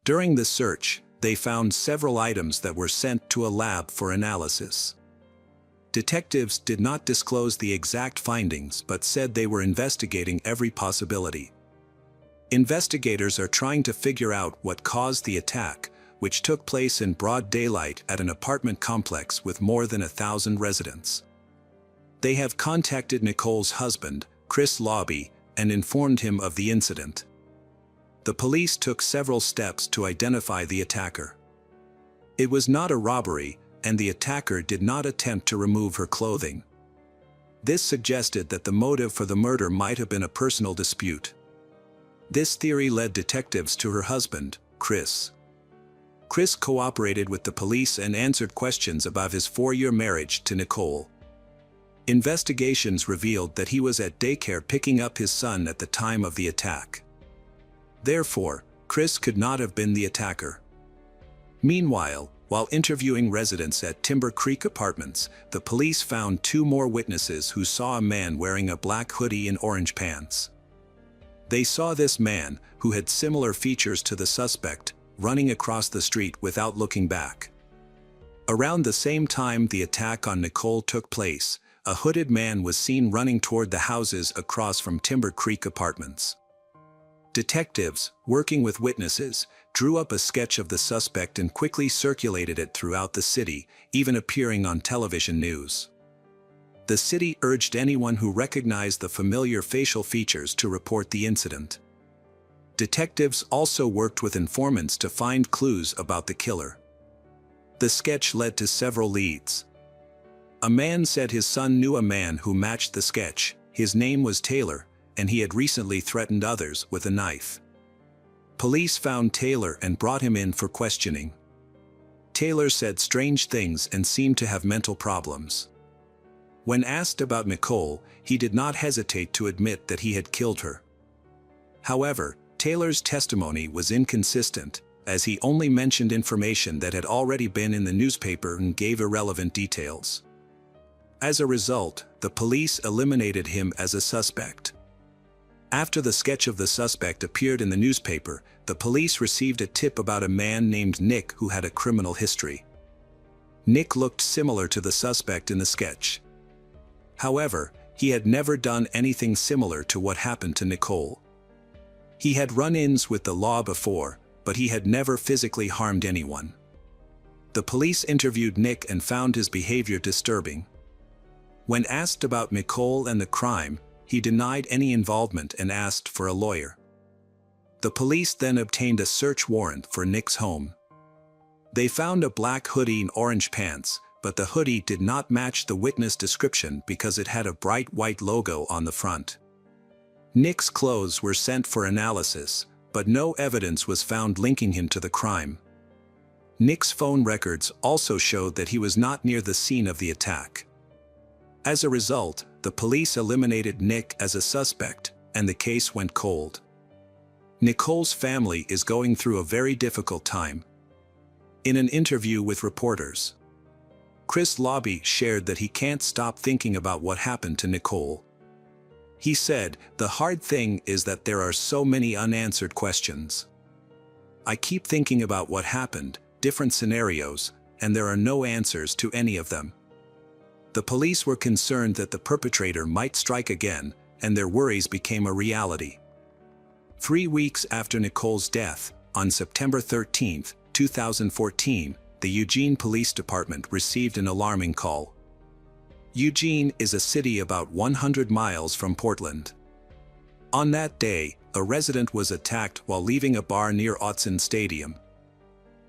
Speaker 1: During the search, they found several items that were sent to a lab for analysis. Detectives did not disclose the exact findings but said they were investigating every possibility. Investigators are trying to figure out what caused the attack, which took place in broad daylight at an apartment complex with more than 1,000 residents. They have contacted Nicole's husband, Chris Lobby, and informed him of the incident. The police took several steps to identify the attacker. It was not a robbery, and the attacker did not attempt to remove her clothing. This suggested that the motive for the murder might have been a personal dispute. This theory led detectives to her husband, Chris. Chris cooperated with the police and answered questions about his 4-year marriage to Nicole. Investigations revealed that he was at daycare picking up his son at the time of the attack. Therefore, Chris could not have been the attacker. Meanwhile, while interviewing residents at Timber Creek Apartments, the police found 2 more witnesses who saw a man wearing a black hoodie and orange pants. They saw this man, who had similar features to the suspect, running across the street without looking back. Around the same time the attack on Nicole took place, a hooded man was seen running toward the houses across from Timber Creek Apartments. Detectives, working with witnesses, drew up a sketch of the suspect and quickly circulated it throughout the city, even appearing on television news. The city urged anyone who recognized the familiar facial features to report the incident. Detectives also worked with informants to find clues about the killer. The sketch led to several leads. A man said his son knew a man who matched the sketch. His name was Taylor, and he had recently threatened others with a knife. Police found Taylor and brought him in for questioning. Taylor said strange things and seemed to have mental problems. When asked about Nicole, he did not hesitate to admit that he had killed her. However, Taylor's testimony was inconsistent, as he only mentioned information that had already been in the newspaper and gave irrelevant details. As a result, the police eliminated him as a suspect. After the sketch of the suspect appeared in the newspaper, the police received a tip about a man named Nick who had a criminal history. Nick looked similar to the suspect in the sketch. However, he had never done anything similar to what happened to Nicole. He had run-ins with the law before, but he had never physically harmed anyone. The police interviewed Nick and found his behavior disturbing. When asked about Nicole and the crime, he denied any involvement and asked for a lawyer. The police then obtained a search warrant for Nick's home. They found a black hoodie and orange pants, but the hoodie did not match the witness description because it had a bright white logo on the front. Nick's clothes were sent for analysis, but no evidence was found linking him to the crime. Nick's phone records also showed that he was not near the scene of the attack. As a result, the police eliminated Nick as a suspect, and the case went cold. Nicole's family is going through a very difficult time. In an interview with reporters, Chris Lobby shared that he can't stop thinking about what happened to Nicole. He said, "The hard thing is that there are so many unanswered questions. I keep thinking about what happened, different scenarios, and there are no answers to any of them." The police were concerned that the perpetrator might strike again, and their worries became a reality. 3 weeks after Nicole's death, on September 13, 2014, the Eugene Police Department received an alarming call. Eugene is a city about 100 miles from Portland. On that day, a resident was attacked while leaving a bar near Autzen Stadium.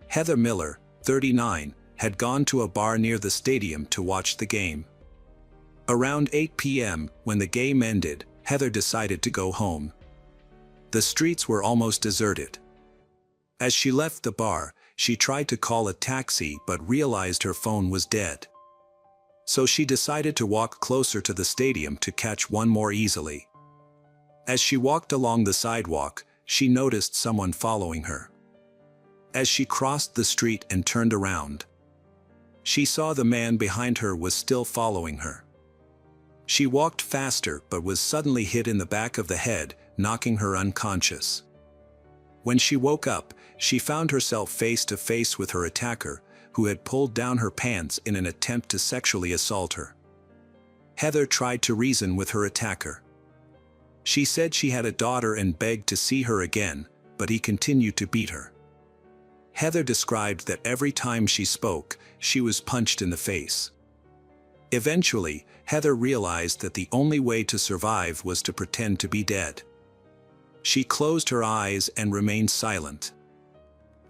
Speaker 1: Heather Miller, 39, had gone to a bar near the stadium to watch the game. Around 8 p.m., when the game ended, Heather decided to go home. The streets were almost deserted. As she left the bar, she tried to call a taxi but realized her phone was dead. So she decided to walk closer to the stadium to catch one more easily. As she walked along the sidewalk, she noticed someone following her. As she crossed the street and turned around, she saw the man behind her was still following her. She walked faster but was suddenly hit in the back of the head, knocking her unconscious. When she woke up, she found herself face to face with her attacker, who had pulled down her pants in an attempt to sexually assault her. Heather tried to reason with her attacker. She said she had a daughter and begged to see her again, but he continued to beat her. Heather described that every time she spoke, she was punched in the face. Eventually, Heather realized that the only way to survive was to pretend to be dead. She closed her eyes and remained silent.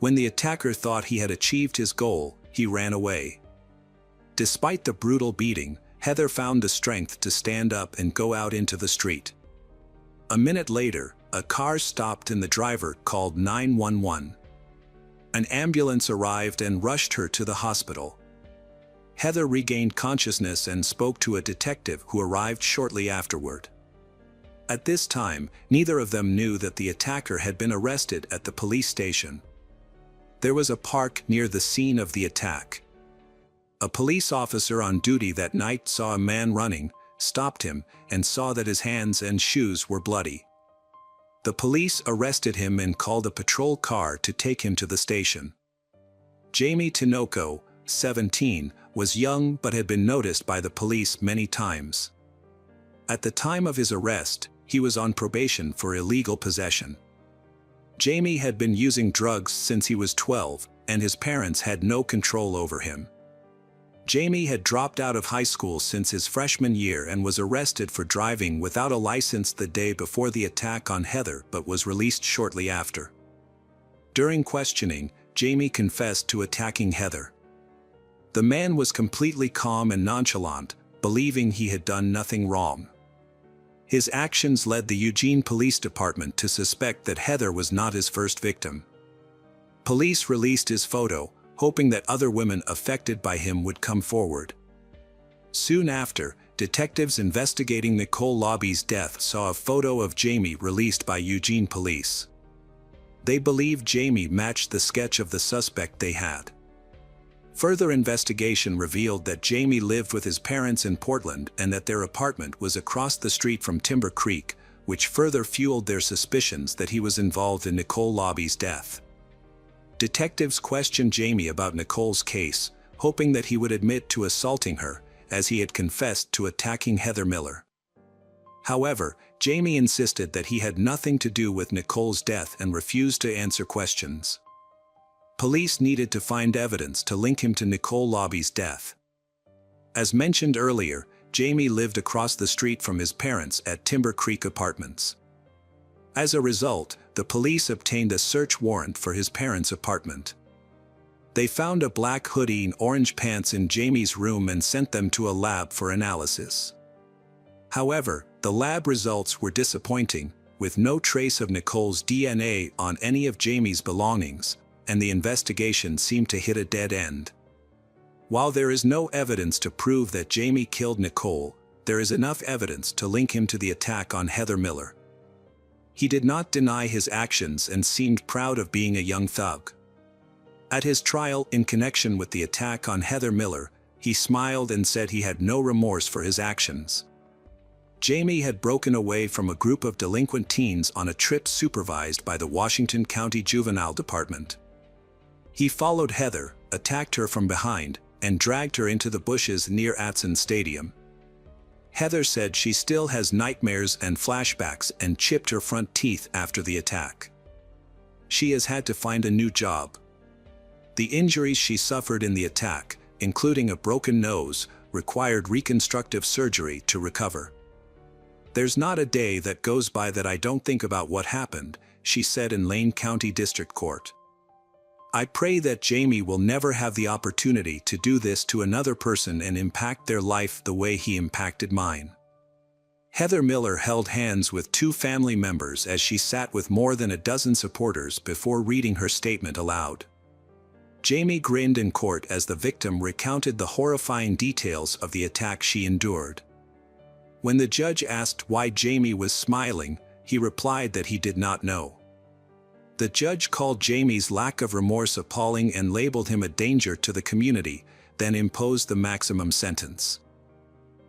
Speaker 1: When the attacker thought he had achieved his goal, he ran away. Despite the brutal beating, Heather found the strength to stand up and go out into the street. A minute later, a car stopped and the driver called 911. An ambulance arrived and rushed her to the hospital. Heather regained consciousness and spoke to a detective who arrived shortly afterward. At this time, neither of them knew that the attacker had been arrested at the police station. There was a park near the scene of the attack. A police officer on duty that night saw a man running, stopped him, and saw that his hands and shoes were bloody. The police arrested him and called a patrol car to take him to the station. Jamie Tinoco, 17, was young but had been noticed by the police many times. At the time of his arrest, he was on probation for illegal possession. Jamie had been using drugs since he was 12, and his parents had no control over him. Jamie had dropped out of high school since his freshman year and was arrested for driving without a license the day before the attack on Heather but was released shortly after. During questioning, Jamie confessed to attacking Heather. The man was completely calm and nonchalant, believing he had done nothing wrong. His actions led the Eugene Police Department to suspect that Heather was not his first victim. Police released his photo, hoping that other women affected by him would come forward. Soon after, detectives investigating Nicole Lobby's death saw a photo of Jamie released by Eugene Police. They believed Jamie matched the sketch of the suspect they had. Further investigation revealed that Jamie lived with his parents in Portland and that their apartment was across the street from Timber Creek, which further fueled their suspicions that he was involved in Nicole Lobby's death. Detectives questioned Jamie about Nicole's case, hoping that he would admit to assaulting her, as he had confessed to attacking Heather Miller. However, Jamie insisted that he had nothing to do with Nicole's death and refused to answer questions. Police needed to find evidence to link him to Nicole Lobby's death. As mentioned earlier, Jamie lived across the street from his parents at Timber Creek Apartments. As a result, the police obtained a search warrant for his parents' apartment. They found a black hoodie and orange pants in Jamie's room and sent them to a lab for analysis. However, the lab results were disappointing, with no trace of Nicole's DNA on any of Jamie's belongings, and the investigation seemed to hit a dead end. While there is no evidence to prove that Jamie killed Nicole, there is enough evidence to link him to the attack on Heather Miller. He did not deny his actions and seemed proud of being a young thug. At his trial in connection with the attack on Heather Miller, he smiled and said he had no remorse for his actions. Jamie had broken away from a group of delinquent teens on a trip supervised by the Washington County Juvenile Department. He followed Heather, attacked her from behind, and dragged her into the bushes near Atson Stadium. Heather said she still has nightmares and flashbacks and chipped her front teeth after the attack. She has had to find a new job. The injuries she suffered in the attack, including a broken nose, required reconstructive surgery to recover. "There's not a day that goes by that I don't think about what happened," she said in Lane County District Court. "I pray that Jamie will never have the opportunity to do this to another person and impact their life the way he impacted mine." Heather Miller held hands with two family members as she sat with more than a dozen supporters before reading her statement aloud. Jamie grinned in court as the victim recounted the horrifying details of the attack she endured. When the judge asked why Jamie was smiling, he replied that he did not know. The judge called Jamie's lack of remorse appalling and labeled him a danger to the community, then imposed the maximum sentence.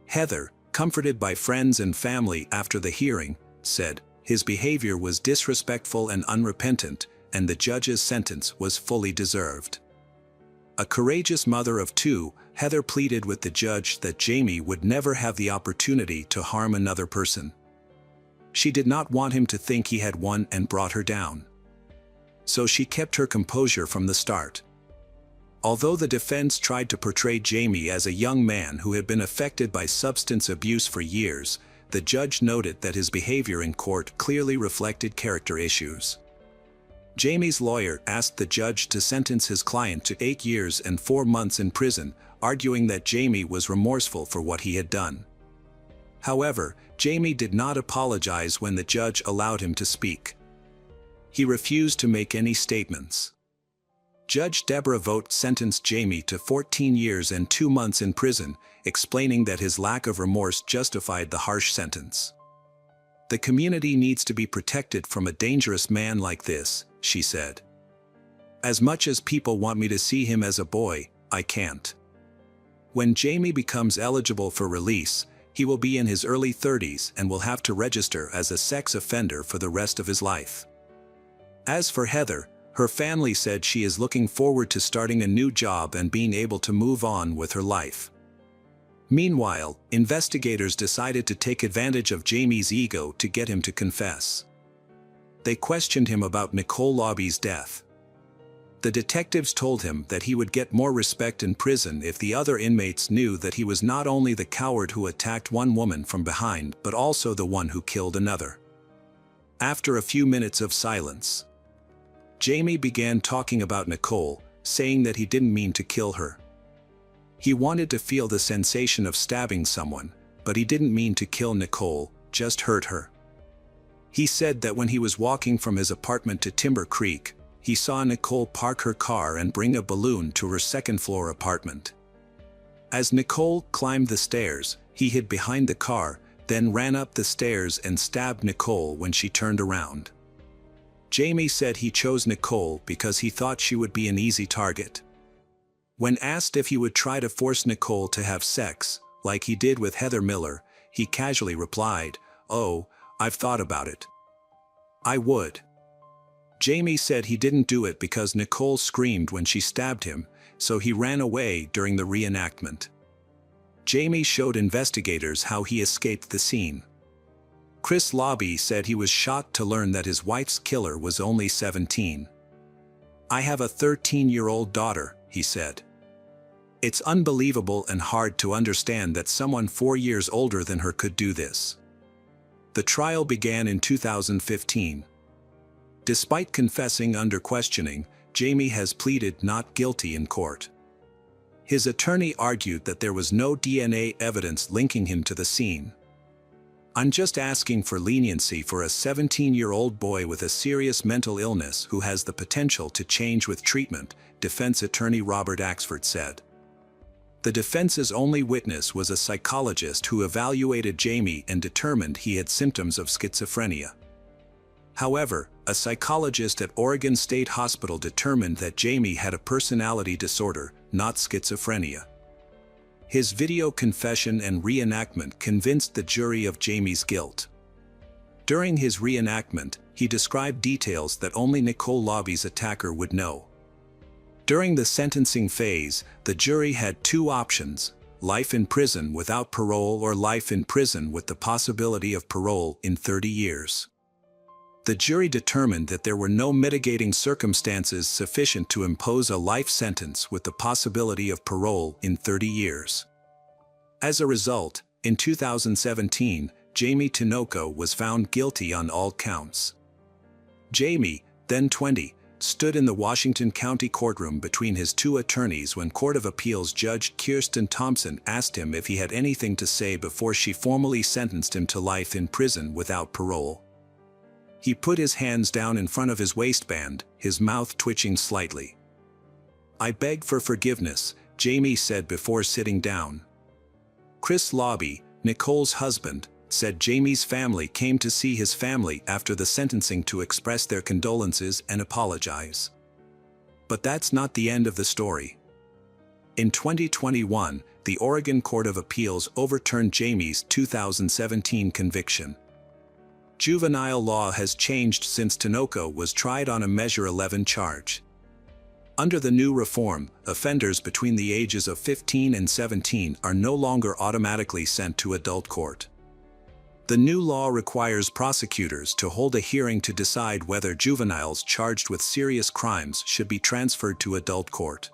Speaker 1: Heather, comforted by friends and family after the hearing, said his behavior was disrespectful and unrepentant, and the judge's sentence was fully deserved. A courageous mother of two, Heather pleaded with the judge that Jamie would never have the opportunity to harm another person. She did not want him to think he had won and brought her down. So she kept her composure from the start. Although the defense tried to portray Jamie as a young man who had been affected by substance abuse for years, the judge noted that his behavior in court clearly reflected character issues. Jamie's lawyer asked the judge to sentence his client to 8 years and 4 months in prison, arguing that Jamie was remorseful for what he had done. However, Jamie did not apologize when the judge allowed him to speak. He refused to make any statements. Judge Deborah Vogt sentenced Jamie to 14 years and 2 months in prison, explaining that his lack of remorse justified the harsh sentence. "The community needs to be protected from a dangerous man like this," she said. "As much as people want me to see him as a boy, I can't." When Jamie becomes eligible for release, he will be in his early 30s and will have to register as a sex offender for the rest of his life. As for Heather, her family said she is looking forward to starting a new job and being able to move on with her life. Meanwhile, investigators decided to take advantage of Jamie's ego to get him to confess. They questioned him about Nicole Lobby's death. The detectives told him that he would get more respect in prison if the other inmates knew that he was not only the coward who attacked one woman from behind but also the one who killed another. After a few minutes of silence, Jamie began talking about Nicole, saying that he didn't mean to kill her. He wanted to feel the sensation of stabbing someone, but he didn't mean to kill Nicole, just hurt her. He said that when he was walking from his apartment to Timber Creek, he saw Nicole park her car and bring a balloon to her second-floor apartment. As Nicole climbed the stairs, he hid behind the car, then ran up the stairs and stabbed Nicole when she turned around. Jamie said he chose Nicole because he thought she would be an easy target. When asked if he would try to force Nicole to have sex, like he did with Heather Miller, he casually replied, "Oh, I've thought about it. I would. Jamie said he didn't do it because Nicole screamed when she stabbed him, so he ran away during the reenactment. Jamie showed investigators how he escaped the scene. Chris Lobby said he was shocked to learn that his wife's killer was only 17. I have a 13-year-old daughter, he said. It's unbelievable and hard to understand that someone 4 years older than her could do this. The trial began in 2015. Despite confessing under questioning, Jamie has pleaded not guilty in court. His attorney argued that there was no DNA evidence linking him to the scene. I'm just asking for leniency for a 17-year-old boy with a serious mental illness who has the potential to change with treatment, defense attorney Robert Axford said. The defense's only witness was a psychologist who evaluated Jamie and determined he had symptoms of schizophrenia. However, a psychologist at Oregon State Hospital determined that Jamie had a personality disorder, not schizophrenia. His video confession and reenactment convinced the jury of Jamie's guilt. During his reenactment, he described details that only Nicole Lobby's attacker would know. During the sentencing phase, the jury had two options: life in prison without parole or life in prison with the possibility of parole in 30 years. The jury determined that there were no mitigating circumstances sufficient to impose a life sentence with the possibility of parole in 30 years. As a result, in 2017, Jamie Tinoco was found guilty on all counts. Jamie, then 20, stood in the Washington County courtroom between his two attorneys when Court of Appeals Judge Kirsten Thompson asked him if he had anything to say before she formally sentenced him to life in prison without parole. He put his hands down in front of his waistband, his mouth twitching slightly. I beg for forgiveness, Jamie said before sitting down. Chris Lobby, Nicole's husband, said Jamie's family came to see his family after the sentencing to express their condolences and apologize. But that's not the end of the story. In 2021, the Oregon Court of Appeals overturned Jamie's 2017 conviction. Juvenile law has changed since Tinoco was tried on a Measure 11 charge. Under the new reform, offenders between the ages of 15 and 17 are no longer automatically sent to adult court. The new law requires prosecutors to hold a hearing to decide whether juveniles charged with serious crimes should be transferred to adult court.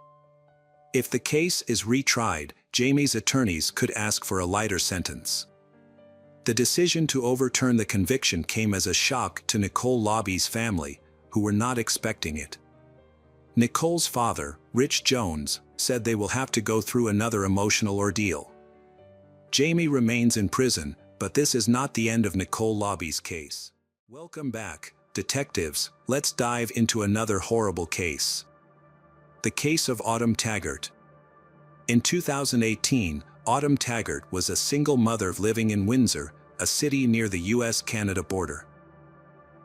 Speaker 1: If the case is retried, Jamie's attorneys could ask for a lighter sentence. The decision to overturn the conviction came as a shock to Nicole Lobby's family, who were not expecting it. Nicole's father, Rich Jones, said they will have to go through another emotional ordeal. Jamie remains in prison, but this is not the end of Nicole Lobby's case. Welcome back, detectives. Let's dive into another horrible case. The case of Autumn Taggart. In 2018, Autumn Taggart was a single mother living in Windsor, a city near the US-Canada border.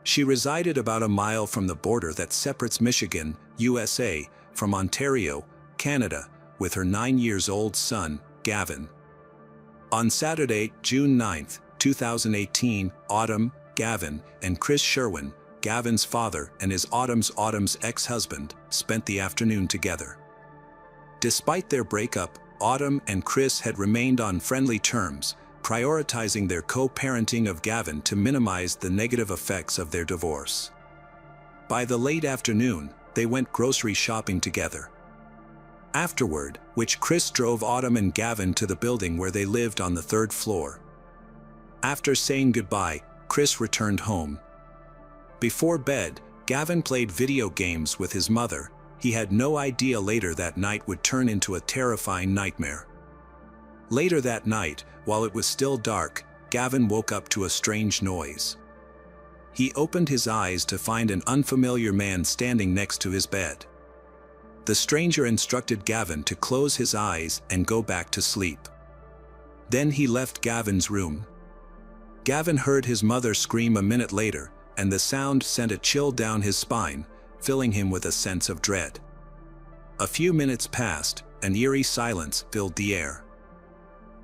Speaker 1: She resided about a mile from the border that separates Michigan, USA, from Ontario, Canada, with her 9-year-old son, Gavin. On Saturday, June 9, 2018, Autumn, Gavin, and Chris Sherwin, Gavin's father and his Autumn's ex-husband, spent the afternoon together. Despite their breakup, Autumn and Chris had remained on friendly terms, prioritizing their co-parenting of Gavin to minimize the negative effects of their divorce. By the late afternoon, they went grocery shopping together. Afterward, which Chris drove Autumn and Gavin to the building where they lived on the 3rd floor. After saying goodbye, Chris returned home. Before bed, Gavin played video games with his mother. He had no idea later that night would turn into a terrifying nightmare. Later that night, while it was still dark, Gavin woke up to a strange noise. He opened his eyes to find an unfamiliar man standing next to his bed. The stranger instructed Gavin to close his eyes and go back to sleep. Then he left Gavin's room. Gavin heard his mother scream a minute later, and the sound sent a chill down his spine, filling him with a sense of dread. A few minutes passed, and eerie silence filled the air.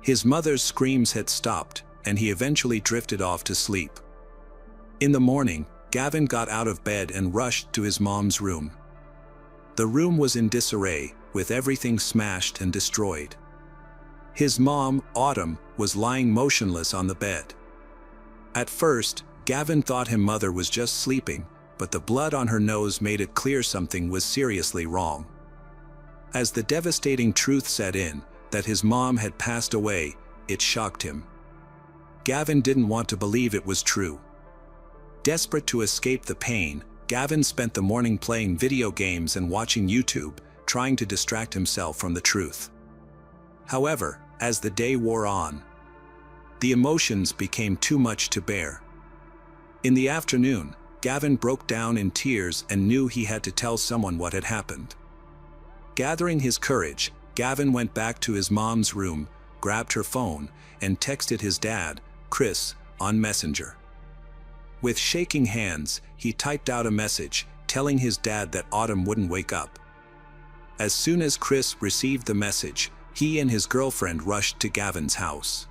Speaker 1: His mother's screams had stopped, and he eventually drifted off to sleep. In the morning, Gavin got out of bed and rushed to his mom's room. The room was in disarray, with everything smashed and destroyed. His mom, Autumn, was lying motionless on the bed. At first, Gavin thought his mother was just sleeping, but the blood on her nose made it clear something was seriously wrong. As the devastating truth set in, that his mom had passed away, it shocked him. Gavin didn't want to believe it was true. Desperate to escape the pain, Gavin spent the morning playing video games and watching YouTube, trying to distract himself from the truth. However, as the day wore on, the emotions became too much to bear. In the afternoon, Gavin broke down in tears and knew he had to tell someone what had happened. Gathering his courage, Gavin went back to his mom's room, grabbed her phone, and texted his dad, Chris, on Messenger. With shaking hands, he typed out a message, telling his dad that Autumn wouldn't wake up. As soon as Chris received the message, he and his girlfriend rushed to Gavin's house.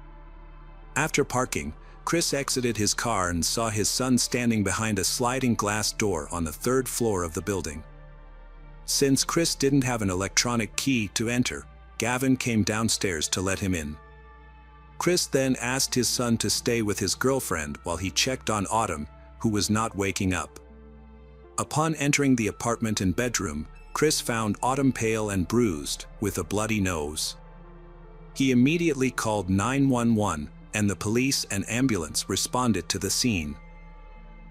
Speaker 1: After parking, Chris exited his car and saw his son standing behind a sliding glass door on the third floor of the building. Since Chris didn't have an electronic key to enter, Gavin came downstairs to let him in. Chris then asked his son to stay with his girlfriend while he checked on Autumn, who was not waking up. Upon entering the apartment and bedroom, Chris found Autumn pale and bruised, with a bloody nose. He immediately called 911, and the police and ambulance responded to the scene.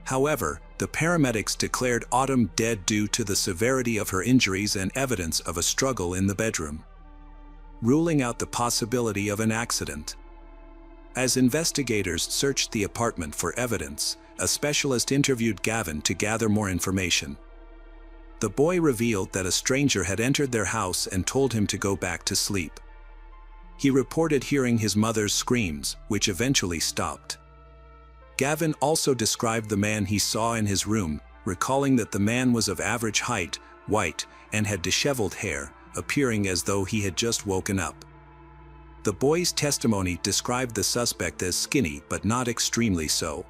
Speaker 1: However, the paramedics declared Autumn dead due to the severity of her injuries and evidence of a struggle in the bedroom, ruling out the possibility of an accident. As investigators searched the apartment for evidence, a specialist interviewed Gavin to gather more information. The boy revealed that a stranger had entered their house and told him to go back to sleep. He reported hearing his mother's screams, which eventually stopped. Gavin also described the man he saw in his room, recalling that the man was of average height, white, and had disheveled hair, appearing as though he had just woken up. The boy's testimony described the suspect as skinny but not extremely so.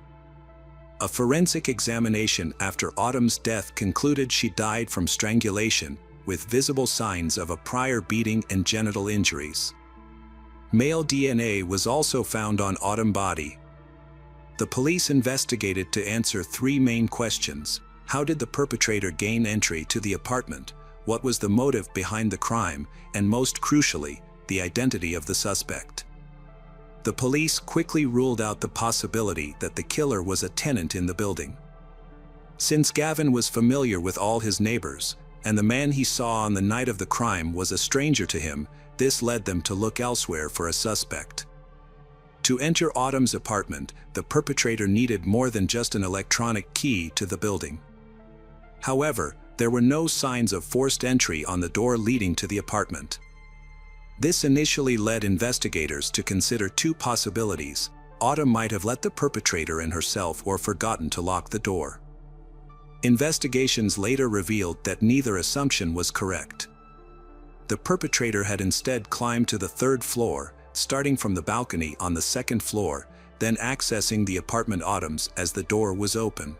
Speaker 1: A forensic examination after Autumn's death concluded she died from strangulation, with visible signs of a prior beating and genital injuries. Male DNA was also found on Autumn's body. The police investigated to answer three main questions. How did the perpetrator gain entry to the apartment? What was the motive behind the crime? And most crucially, the identity of the suspect. The police quickly ruled out the possibility that the killer was a tenant in the building. Since Gavin was familiar with all his neighbors, and the man he saw on the night of the crime was a stranger to him, this led them to look elsewhere for a suspect. To enter Autumn's apartment, the perpetrator needed more than just an electronic key to the building. However, there were no signs of forced entry on the door leading to the apartment. This initially led investigators to consider two possibilities. Autumn might have let the perpetrator in herself or forgotten to lock the door. Investigations later revealed that neither assumption was correct. The perpetrator had instead climbed to the third floor, starting from the balcony on the second floor, then accessing the apartment Autumn's as the door was open.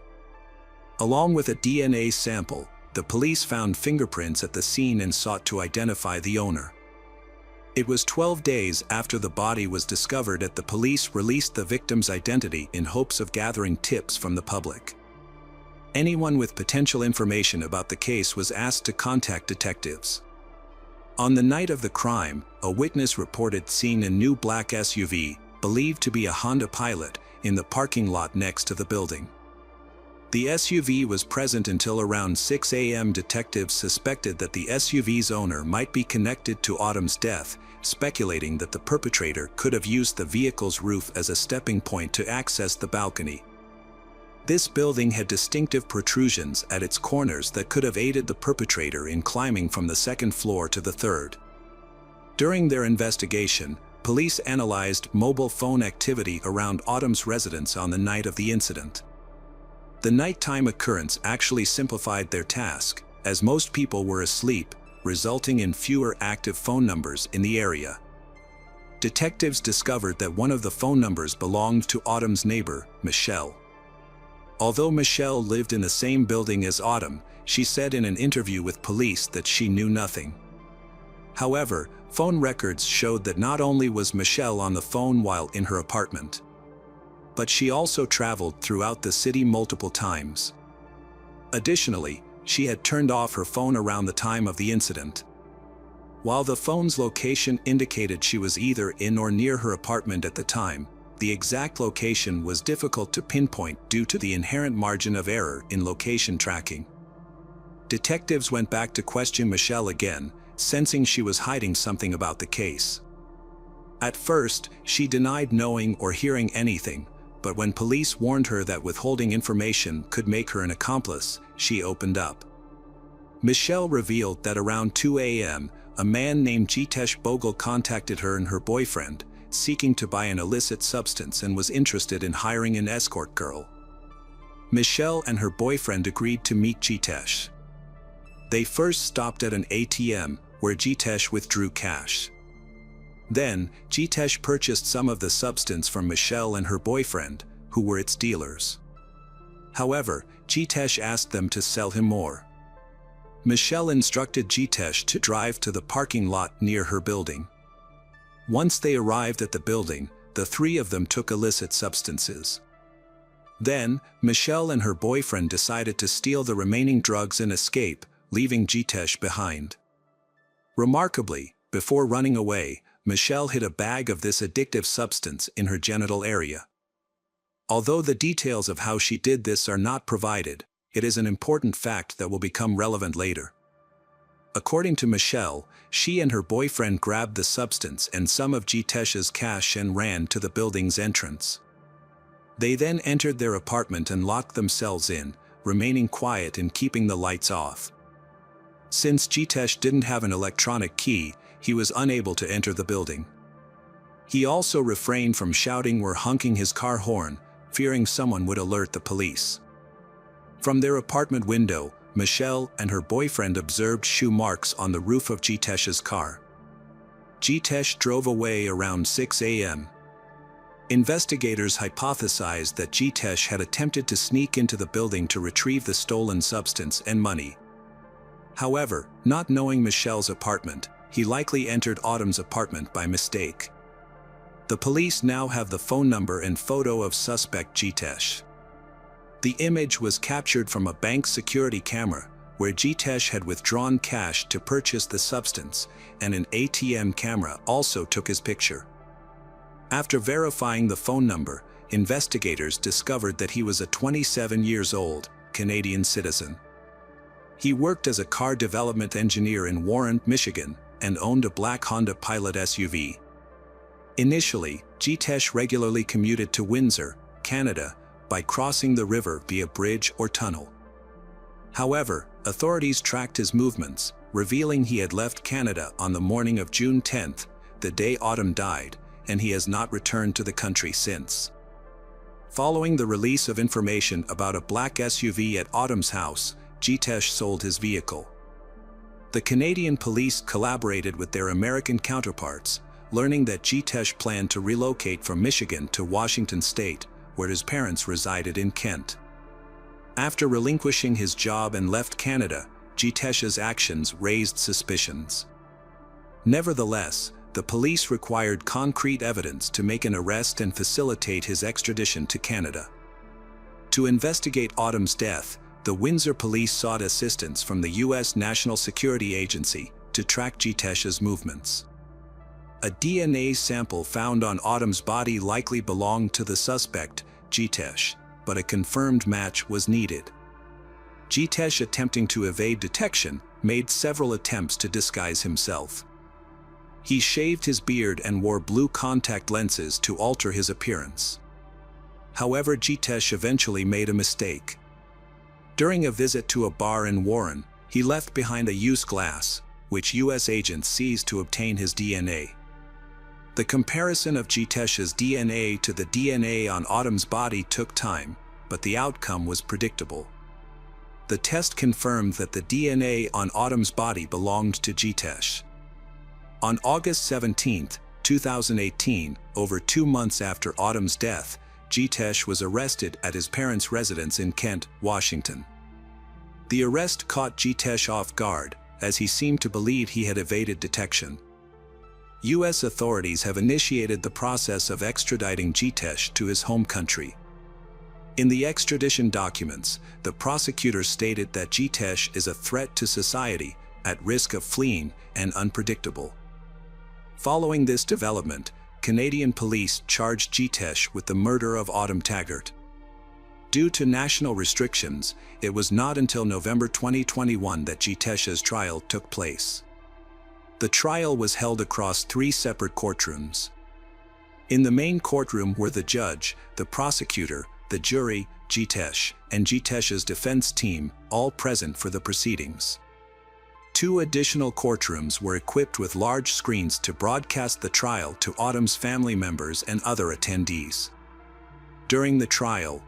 Speaker 1: Along with a DNA sample, the police found fingerprints at the scene and sought to identify the owner. It was 12 days after the body was discovered that the police released the victim's identity in hopes of gathering tips from the public. Anyone with potential information about the case was asked to contact detectives. On the night of the crime, a witness reported seeing a new black SUV, believed to be a Honda Pilot, in the parking lot next to the building. The SUV was present until around 6 a.m. Detectives suspected that the SUV's owner might be connected to Autumn's death, speculating that the perpetrator could have used the vehicle's roof as a stepping point to access the balcony. This building had distinctive protrusions at its corners that could have aided the perpetrator in climbing from the second floor to the third. During their investigation, police analyzed mobile phone activity around Autumn's residence on the night of the incident. The nighttime occurrence actually simplified their task, as most people were asleep, resulting in fewer active phone numbers in the area. Detectives discovered that one of the phone numbers belonged to Autumn's neighbor, Michelle. Although Michelle lived in the same building as Autumn, she said in an interview with police that she knew nothing. However, phone records showed that not only was Michelle on the phone while in her apartment, but she also traveled throughout the city multiple times. Additionally, she had turned off her phone around the time of the incident. While the phone's location indicated she was either in or near her apartment at the time, the exact location was difficult to pinpoint due to the inherent margin of error in location tracking. Detectives went back to question Michelle again, sensing she was hiding something about the case. At first, she denied knowing or hearing anything, but when police warned her that withholding information could make her an accomplice, she opened up. Michelle revealed that around 2 a.m., a man named Jitesh Bogle contacted her and her boyfriend, seeking to buy an illicit substance and was interested in hiring an escort girl. Michelle and her boyfriend agreed to meet Jitesh. They first stopped at an ATM, where Jitesh withdrew cash. Then, Jitesh purchased some of the substance from Michelle and her boyfriend, who were its dealers. However, Jitesh asked them to sell him more. Michelle instructed Jitesh to drive to the parking lot near her building. Once they arrived at the building, the three of them took illicit substances. Then, Michelle and her boyfriend decided to steal the remaining drugs and escape, leaving Jitesh behind. Remarkably, before running away, Michelle hid a bag of this addictive substance in her genital area. Although the details of how she did this are not provided, it is an important fact that will become relevant later. According to Michelle, she and her boyfriend grabbed the substance and some of Jitesh's cash and ran to the building's entrance. They then entered their apartment and locked themselves in, remaining quiet and keeping the lights off. Since Jitesh didn't have an electronic key, he was unable to enter the building. He also refrained from shouting or honking his car horn, fearing someone would alert the police. From their apartment window, Michelle and her boyfriend observed shoe marks on the roof of Jitesh's car. Jitesh drove away around 6 a.m. Investigators hypothesized that Jitesh had attempted to sneak into the building to retrieve the stolen substance and money. However, not knowing Michelle's apartment, he likely entered Autumn's apartment by mistake. The police now have the phone number and photo of suspect Jitesh. The image was captured from a bank security camera, where Jitesh had withdrawn cash to purchase the substance, and an ATM camera also took his picture. After verifying the phone number, investigators discovered that he was a 27-year-old Canadian citizen. He worked as a car development engineer in Warren, Michigan, and owned a black Honda Pilot SUV. Initially, Jitesh regularly commuted to Windsor, Canada, by crossing the river via bridge or tunnel. However, authorities tracked his movements, revealing he had left Canada on the morning of June 10, the day Autumn died, and he has not returned to the country since. Following the release of information about a black SUV at Autumn's house, Jitesh sold his vehicle. The Canadian police collaborated with their American counterparts, learning that Jitesh planned to relocate from Michigan to Washington State, where his parents resided in Kent. After relinquishing his job and left Canada, Jitesh's actions raised suspicions. Nevertheless, the police required concrete evidence to make an arrest and facilitate his extradition to Canada. To investigate Autumn's death, the Windsor police sought assistance from the U.S. National Security Agency to track Jitesh's movements. A DNA sample found on Autumn's body likely belonged to the suspect, Jitesh, but a confirmed match was needed. Jitesh, attempting to evade detection, made several attempts to disguise himself. He shaved his beard and wore blue contact lenses to alter his appearance. However, Jitesh eventually made a mistake. During a visit to a bar in Warren, he left behind a used glass, which U.S. agents seized to obtain his DNA. The comparison of Jitesh's DNA to the DNA on Autumn's body took time, but the outcome was predictable. The test confirmed that the DNA on Autumn's body belonged to Jitesh. On August 17, 2018, over 2 months after Autumn's death, Jitesh was arrested at his parents' residence in Kent, Washington. The arrest caught Jitesh off guard, as he seemed to believe he had evaded detection. U.S. authorities have initiated the process of extraditing Jitesh to his home country. In the extradition documents, the prosecutor stated that Jitesh is a threat to society, at risk of fleeing, and unpredictable. Following this development, Canadian police charged Jitesh with the murder of Autumn Taggart. Due to national restrictions, it was not until November 2021 that Jitesh's trial took place. The trial was held across 3 separate courtrooms. In the main courtroom were the judge, the prosecutor, the jury, Jitesh, and Jitesh's defense team, all present for the proceedings. 2 additional courtrooms were equipped with large screens to broadcast the trial to Autumn's family members and other attendees. During the trial,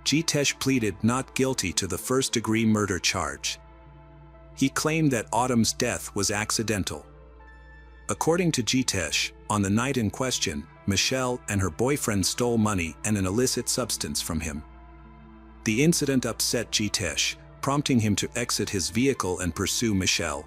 Speaker 1: Jitesh pleaded not guilty to the first-degree murder charge. He claimed that Autumn's death was accidental. According to Jitesh, on the night in question, Michelle and her boyfriend stole money and an illicit substance from him. The incident upset Jitesh, prompting him to exit his vehicle and pursue Michelle.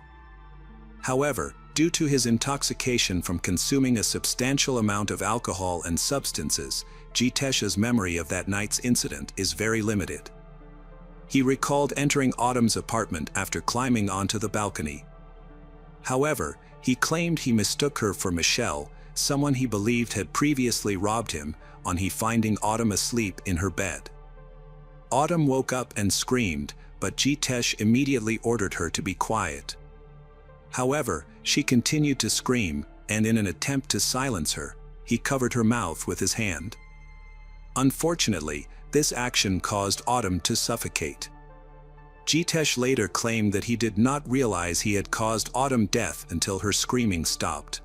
Speaker 1: However, due to his intoxication from consuming a substantial amount of alcohol and substances, Jitesh's memory of that night's incident is very limited. He recalled entering Autumn's apartment after climbing onto the balcony. However, he claimed he mistook her for Michelle, someone he believed had previously robbed him, on he finding Autumn asleep in her bed. Autumn woke up and screamed, but Jitesh immediately ordered her to be quiet. However, she continued to scream, and in an attempt to silence her, he covered her mouth with his hand. Unfortunately, this action caused Autumn to suffocate. Jitesh later claimed that he did not realize he had caused Autumn death until her screaming stopped.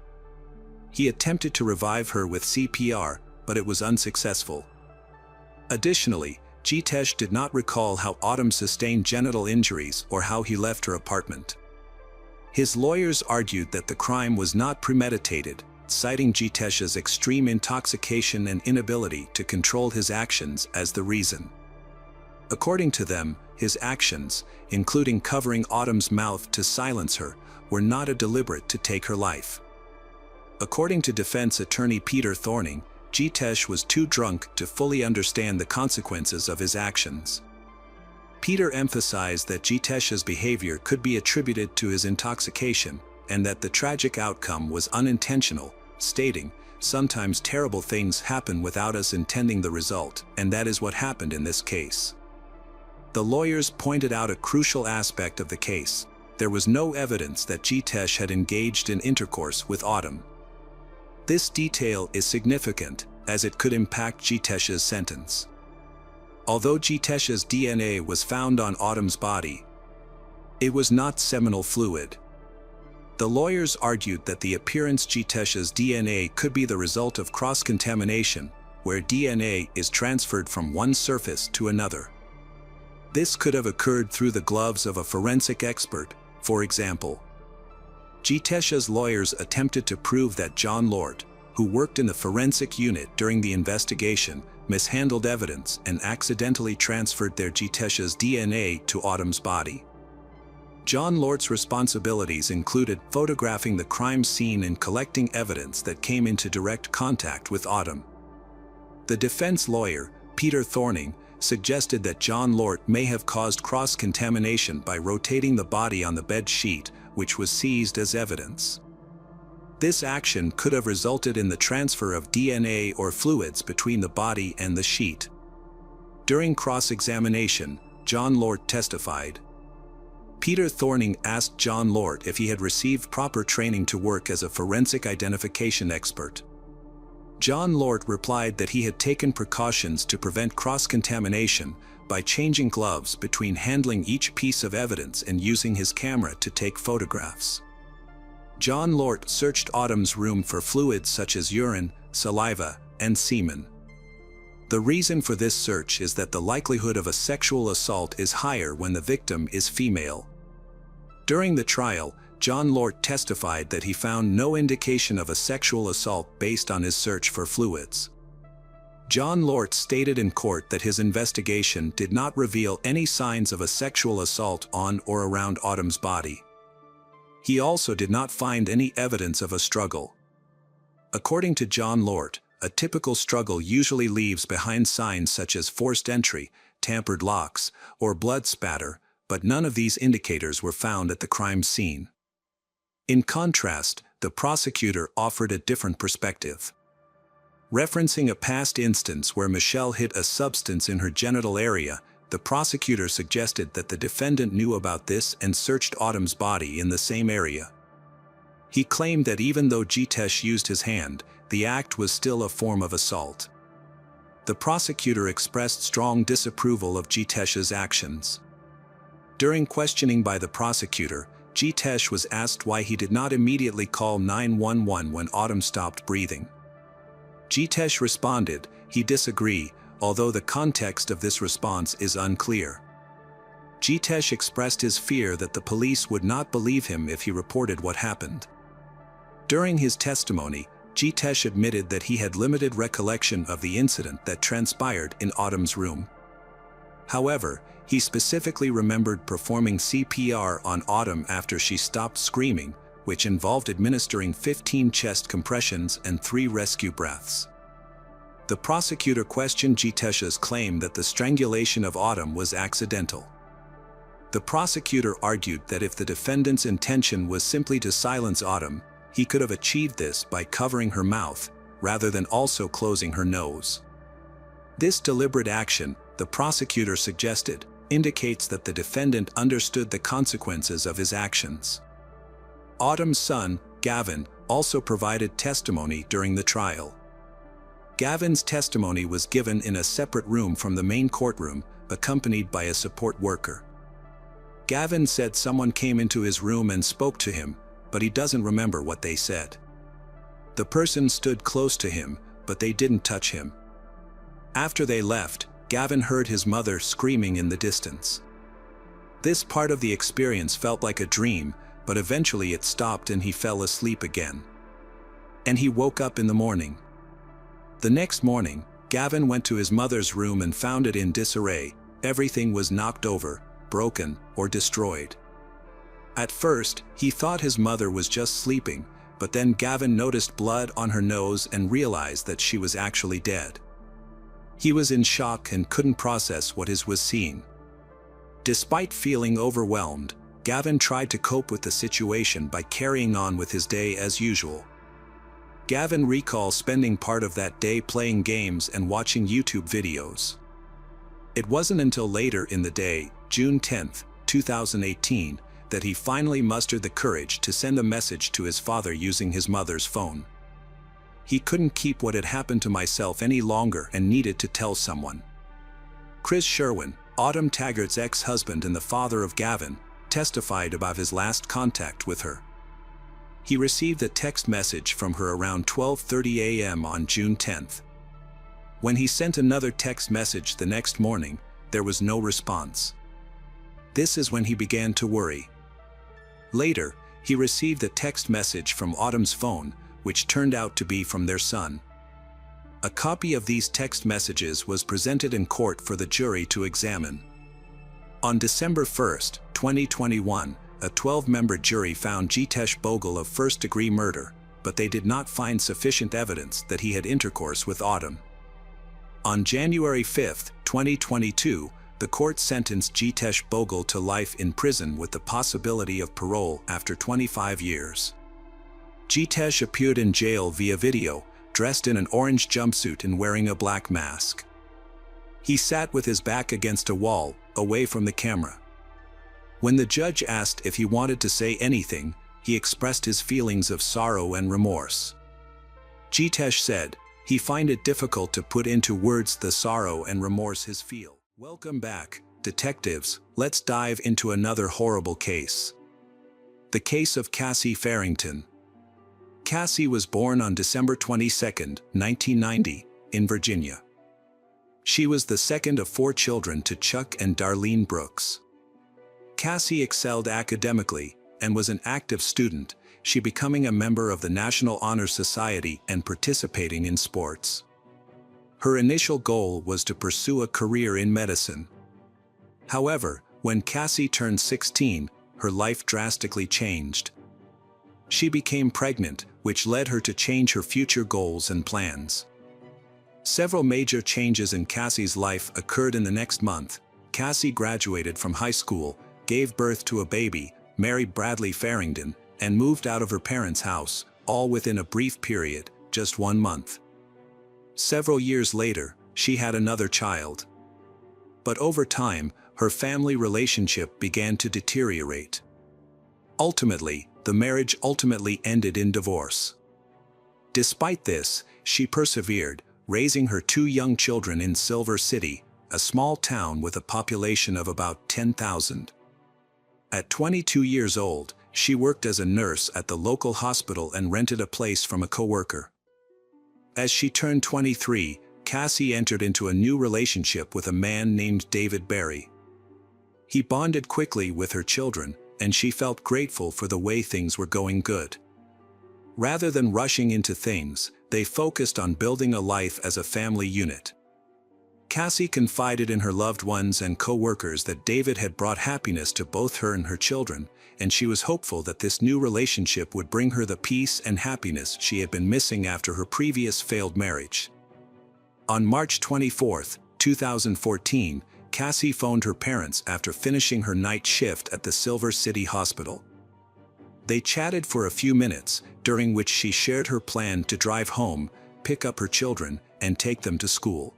Speaker 1: He attempted to revive her with CPR, but it was unsuccessful. Additionally, Jitesh did not recall how Autumn sustained genital injuries or how he left her apartment. His lawyers argued that the crime was not premeditated, citing Jitesh's extreme intoxication and inability to control his actions as the reason. According to them, his actions, including covering Autumn's mouth to silence her, were not a deliberate to take her life. According to defense attorney Peter Thorning, Jitesh was too drunk to fully understand the consequences of his actions. Peter emphasized that Jitesh's behavior could be attributed to his intoxication, and that the tragic outcome was unintentional, stating, "Sometimes terrible things happen without us intending the result, and that is what happened in this case." The lawyers pointed out a crucial aspect of the case: there was no evidence that Jitesh had engaged in intercourse with Autumn. This detail is significant, as it could impact Jitesh's sentence. Although Jitesh's DNA was found on Autumn's body, it was not seminal fluid. The lawyers argued that the appearance Jitesh's DNA could be the result of cross-contamination, where DNA is transferred from one surface to another. This could have occurred through the gloves of a forensic expert, for example. Jitesh's lawyers attempted to prove that John Lort, who worked in the forensic unit during the investigation, mishandled evidence and accidentally transferred their Jitesh's DNA to Autumn's body. John Lort's responsibilities included photographing the crime scene and collecting evidence that came into direct contact with Autumn. The defense lawyer, Peter Thorning, suggested that John Lort may have caused cross-contamination by rotating the body on the bed sheet, which was seized as evidence. This action could have resulted in the transfer of DNA or fluids between the body and the sheet. During cross-examination, John Lort testified. Peter Thorning asked John Lort if he had received proper training to work as a forensic identification expert. John Lort replied that he had taken precautions to prevent cross-contamination by changing gloves between handling each piece of evidence and using his camera to take photographs. John Lort searched Autumn's room for fluids such as urine, saliva, and semen. The reason for this search is that the likelihood of a sexual assault is higher when the victim is female. During the trial, John Lort testified that he found no indication of a sexual assault based on his search for fluids. John Lort stated in court that his investigation did not reveal any signs of a sexual assault on or around Autumn's body. He also did not find any evidence of a struggle. According to John Lort, a typical struggle usually leaves behind signs such as forced entry, tampered locks, or blood spatter, but none of these indicators were found at the crime scene. In contrast, the prosecutor offered a different perspective. Referencing a past instance where Michelle hid a substance in her genital area, the prosecutor suggested that the defendant knew about this and searched Autumn's body in the same area. He claimed that even though Jitesh used his hand, the act was still a form of assault. The prosecutor expressed strong disapproval of Jitesh's actions. During questioning by the prosecutor, Jitesh was asked why he did not immediately call 911 when Autumn stopped breathing. Jitesh responded, he disagreed, although the context of this response is unclear. Jitesh expressed his fear that the police would not believe him if he reported what happened. During his testimony, Jitesh admitted that he had limited recollection of the incident that transpired in Autumn's room. However, he specifically remembered performing CPR on Autumn after she stopped screaming, which involved administering 15 chest compressions and 3 rescue breaths. The prosecutor questioned Jitesh's claim that the strangulation of Autumn was accidental. The prosecutor argued that if the defendant's intention was simply to silence Autumn, he could have achieved this by covering her mouth, rather than also closing her nose. This deliberate action, the prosecutor suggested, indicates that the defendant understood the consequences of his actions. Autumn's son, Gavin, also provided testimony during the trial. Gavin's testimony was given in a separate room from the main courtroom, accompanied by a support worker. Gavin said someone came into his room and spoke to him, but he doesn't remember what they said. The person stood close to him, but they didn't touch him. After they left, Gavin heard his mother screaming in the distance. This part of the experience felt like a dream, but eventually it stopped and he fell asleep again. And he woke up in the morning. The next morning, Gavin went to his mother's room and found it in disarray. Everything was knocked over, broken, or destroyed. At first, he thought his mother was just sleeping, but then Gavin noticed blood on her nose and realized that she was actually dead. He was in shock and couldn't process what he was seeing. Despite feeling overwhelmed, Gavin tried to cope with the situation by carrying on with his day as usual. Gavin recalls spending part of that day playing games and watching YouTube videos. It wasn't until later in the day, June 10, 2018, that he finally mustered the courage to send a message to his father using his mother's phone. He couldn't keep what had happened to myself any longer and needed to tell someone. Chris Sherwin, Autumn Taggart's ex-husband and the father of Gavin, testified about his last contact with her. He received a text message from her around 12:30 a.m. on June 10th. When he sent another text message the next morning, there was no response. This is when he began to worry. Later, he received a text message from Autumn's phone, which turned out to be from their son. A copy of these text messages was presented in court for the jury to examine. On December 1, 2021, a 12-member jury found Jitesh Bogle of first-degree murder, but they did not find sufficient evidence that he had intercourse with Autumn. On January 5, 2022, the court sentenced Jitesh Bogle to life in prison with the possibility of parole after 25 years. Jitesh appeared in jail via video, dressed in an orange jumpsuit and wearing a black mask. He sat with his back against a wall, away from the camera. When the judge asked if he wanted to say anything, he expressed his feelings of sorrow and remorse. Jitesh said, he find it difficult to put into words the sorrow and remorse he feels. Welcome back, detectives. Let's dive into another horrible case. The case of Cassie Farrington. Cassie was born on December 22, 1990, in Virginia. She was the second of 4 children to Chuck and Darlene Brooks. Cassie excelled academically and was an active student, she becoming a member of the National Honor Society and participating in sports. Her initial goal was to pursue a career in medicine. However, when Cassie turned 16, her life drastically changed. She became pregnant, which led her to change her future goals and plans. Several major changes in Cassie's life occurred in the next month. Cassie graduated from high school, gave birth to a baby, married Bradley Farrington, and moved out of her parents' house, all within a brief period, just 1 month. Several years later, she had another child. But over time, her family relationship began to deteriorate. Ultimately, the marriage ended in divorce. Despite this, she persevered, raising her 2 young children in Silver City, a small town with a population of about 10,000. At 22 years old, she worked as a nurse at the local hospital and rented a place from a coworker. As she turned 23, Cassie entered into a new relationship with a man named David Barry. He bonded quickly with her children, and she felt grateful for the way things were going good. Rather than rushing into things, they focused on building a life as a family unit. Cassie confided in her loved ones and co-workers that David had brought happiness to both her and her children, and she was hopeful that this new relationship would bring her the peace and happiness she had been missing after her previous failed marriage. On March 24, 2014, Cassie phoned her parents after finishing her night shift at the Silver City Hospital. They chatted for a few minutes, during which she shared her plan to drive home, pick up her children, and take them to school.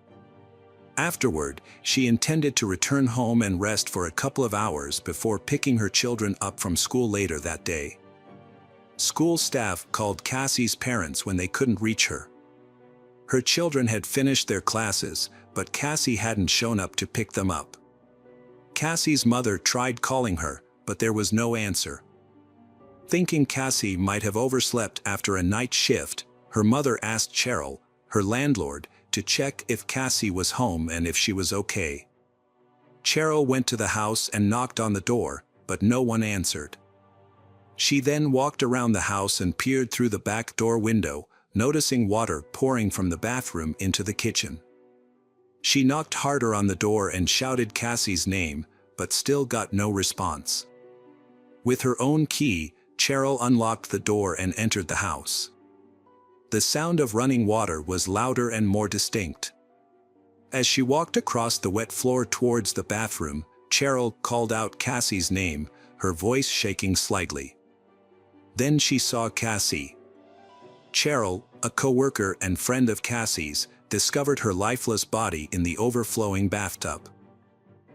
Speaker 1: Afterward, she intended to return home and rest for a couple of hours before picking her children up from school later that day. School staff called Cassie's parents when they couldn't reach her. Her children had finished their classes, but Cassie hadn't shown up to pick them up. Cassie's mother tried calling her, but there was no answer. Thinking Cassie might have overslept after a night shift, her mother asked Cheryl, her landlord, to check if Cassie was home and if she was okay. Cheryl went to the house and knocked on the door, but no one answered. She then walked around the house and peered through the back door window, noticing water pouring from the bathroom into the kitchen. She knocked harder on the door and shouted Cassie's name, but still got no response. With her own key, Cheryl unlocked the door and entered the house. The sound of running water was louder and more distinct. As she walked across the wet floor towards the bathroom, Cheryl called out Cassie's name, her voice shaking slightly. Then she saw Cassie. Cheryl, a coworker and friend of Cassie's, discovered her lifeless body in the overflowing bathtub.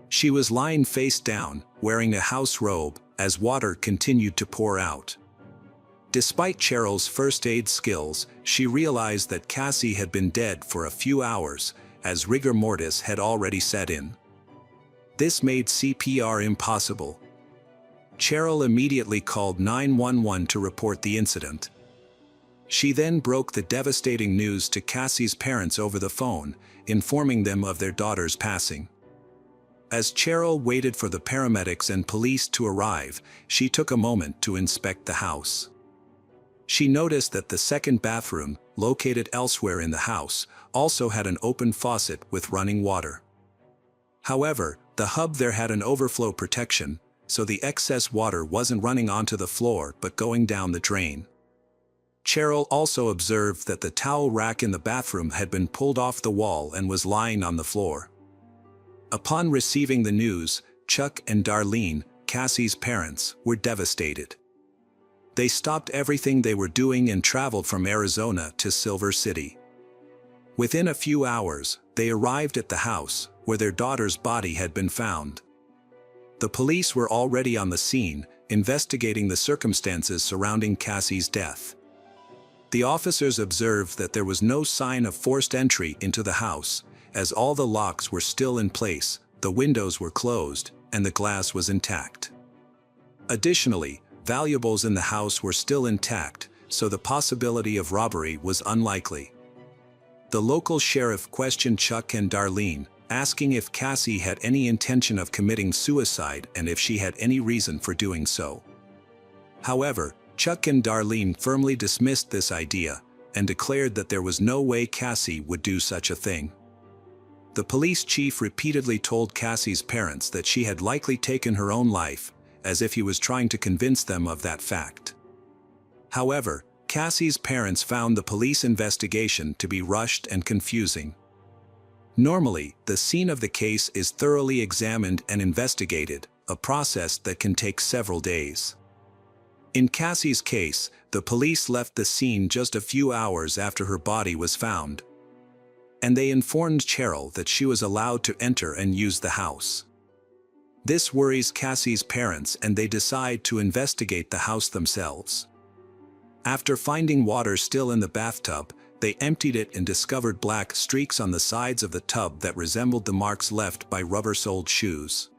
Speaker 1: She was lying face down, wearing a house robe, as water continued to pour out. Despite Cheryl's first aid skills, she realized that Cassie had been dead for a few hours, as rigor mortis had already set in. This made CPR impossible. Cheryl immediately called 911 to report the incident. She then broke the devastating news to Cassie's parents over the phone, informing them of their daughter's passing. As Cheryl waited for the paramedics and police to arrive, she took a moment to inspect the house. She noticed that the second bathroom, located elsewhere in the house, also had an open faucet with running water. However, the hub there had an overflow protection, so the excess water wasn't running onto the floor but going down the drain. Cheryl also observed that the towel rack in the bathroom had been pulled off the wall and was lying on the floor. Upon receiving the news, Chuck and Darlene, Cassie's parents, were devastated. They stopped everything they were doing and traveled from Arizona to Silver City. Within a few hours, they arrived at the house, where their daughter's body had been found. The police were already on the scene, investigating the circumstances surrounding Cassie's death. The officers observed that there was no sign of forced entry into the house, as all the locks were still in place, the windows were closed, and the glass was intact. Additionally, valuables in the house were still intact, so the possibility of robbery was unlikely. The local sheriff questioned Chuck and Darlene, asking if Cassie had any intention of committing suicide and if she had any reason for doing so. However, Chuck and Darlene firmly dismissed this idea and declared that there was no way Cassie would do such a thing. The police chief repeatedly told Cassie's parents that she had likely taken her own life, as if he was trying to convince them of that fact. However, Cassie's parents found the police investigation to be rushed and confusing. Normally, the scene of the case is thoroughly examined and investigated, a process that can take several days. In Cassie's case, the police left the scene just a few hours after her body was found, and they informed Cheryl that she was allowed to enter and use the house. This worries Cassie's parents, and they decide to investigate the house themselves. After finding water still in the bathtub, they emptied it and discovered black streaks on the sides of the tub that resembled the marks left by rubber-soled shoes.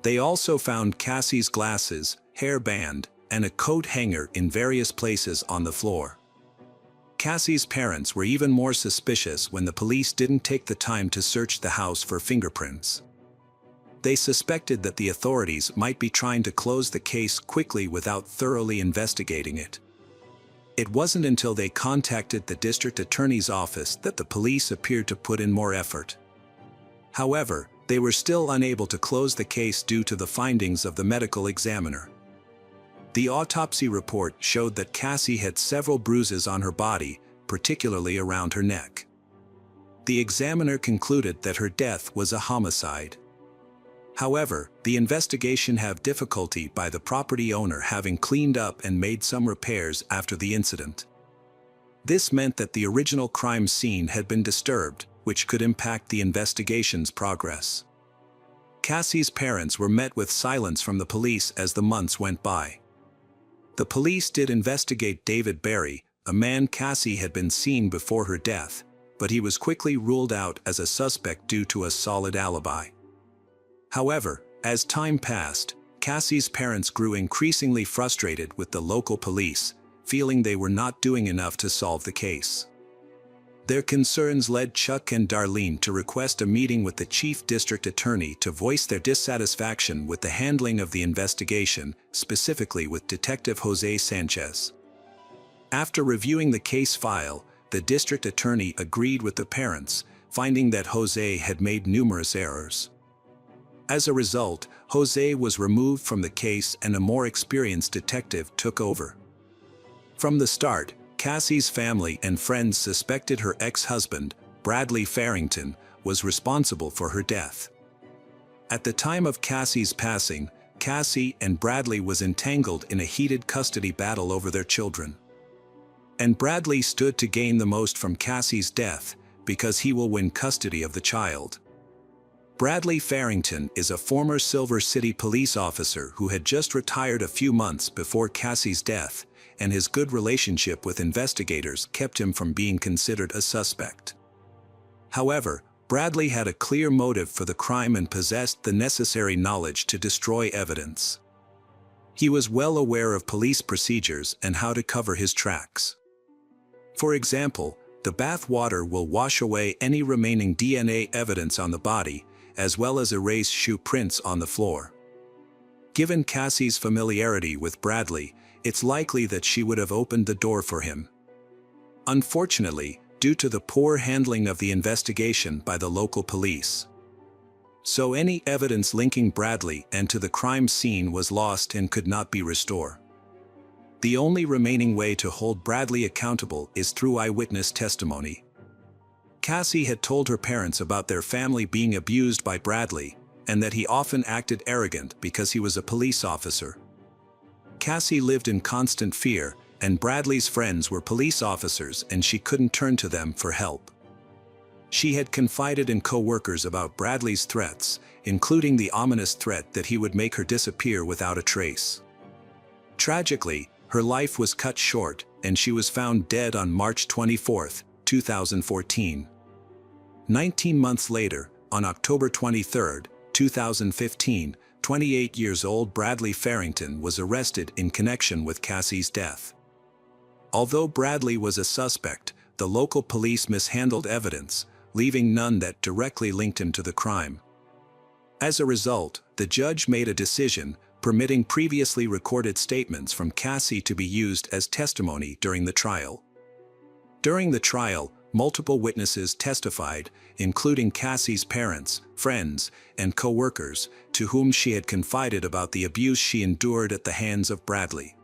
Speaker 1: They also found Cassie's glasses, hair band, and a coat hanger in various places on the floor. Cassie's parents were even more suspicious when the police didn't take the time to search the house for fingerprints. They suspected that the authorities might be trying to close the case quickly without thoroughly investigating it. It wasn't until they contacted the district attorney's office that the police appeared to put in more effort. However, they were still unable to close the case due to the findings of the medical examiner. The autopsy report showed that Cassie had several bruises on her body, particularly around her neck. The examiner concluded that her death was a homicide. However, the investigation had difficulty by the property owner having cleaned up and made some repairs after the incident. This meant that the original crime scene had been disturbed, which could impact the investigation's progress. Cassie's parents were met with silence from the police as the months went by. The police did investigate David Barry, a man Cassie had been seen before her death, but he was quickly ruled out as a suspect due to a solid alibi. However, as time passed, Cassie's parents grew increasingly frustrated with the local police, feeling they were not doing enough to solve the case. Their concerns led Chuck and Darlene to request a meeting with the chief district attorney to voice their dissatisfaction with the handling of the investigation, specifically with Detective Jose Sanchez. After reviewing the case file, the district attorney agreed with the parents, finding that Jose had made numerous errors. As a result, Jose was removed from the case and a more experienced detective took over. From the start, Cassie's family and friends suspected her ex-husband, Bradley Farrington, was responsible for her death. At the time of Cassie's passing, Cassie and Bradley was entangled in a heated custody battle over their children. And Bradley stood to gain the most from Cassie's death, because he will win custody of the child. Bradley Farrington is a former Silver City police officer who had just retired a few months before Cassie's death, and his good relationship with investigators kept him from being considered a suspect. However, Bradley had a clear motive for the crime and possessed the necessary knowledge to destroy evidence. He was well aware of police procedures and how to cover his tracks. For example, the bath water will wash away any remaining DNA evidence on the body, as well as erase shoe prints on the floor. Given Cassie's familiarity with Bradley, it's likely that she would have opened the door for him. Unfortunately, due to the poor handling of the investigation by the local police, so any evidence linking Bradley and to the crime scene was lost and could not be restored. The only remaining way to hold Bradley accountable is through eyewitness testimony. Cassie had told her parents about their family being abused by Bradley, and that he often acted arrogant because he was a police officer. Cassie lived in constant fear, and Bradley's friends were police officers and she couldn't turn to them for help. She had confided in co-workers about Bradley's threats, including the ominous threat that he would make her disappear without a trace. Tragically, her life was cut short, and she was found dead on March 24, 2014. 19 months later, on October 23, 2015, 28-year-old Bradley Farrington was arrested in connection with Cassie's death. Although Bradley was a suspect, the local police mishandled evidence, leaving none that directly linked him to the crime. As a result, the judge made a decision permitting previously recorded statements from Cassie to be used as testimony during the trial. During the trial, multiple witnesses testified, including Cassie's parents, friends, and co-workers, to whom she had confided about the abuse she endured at the hands of Bradley.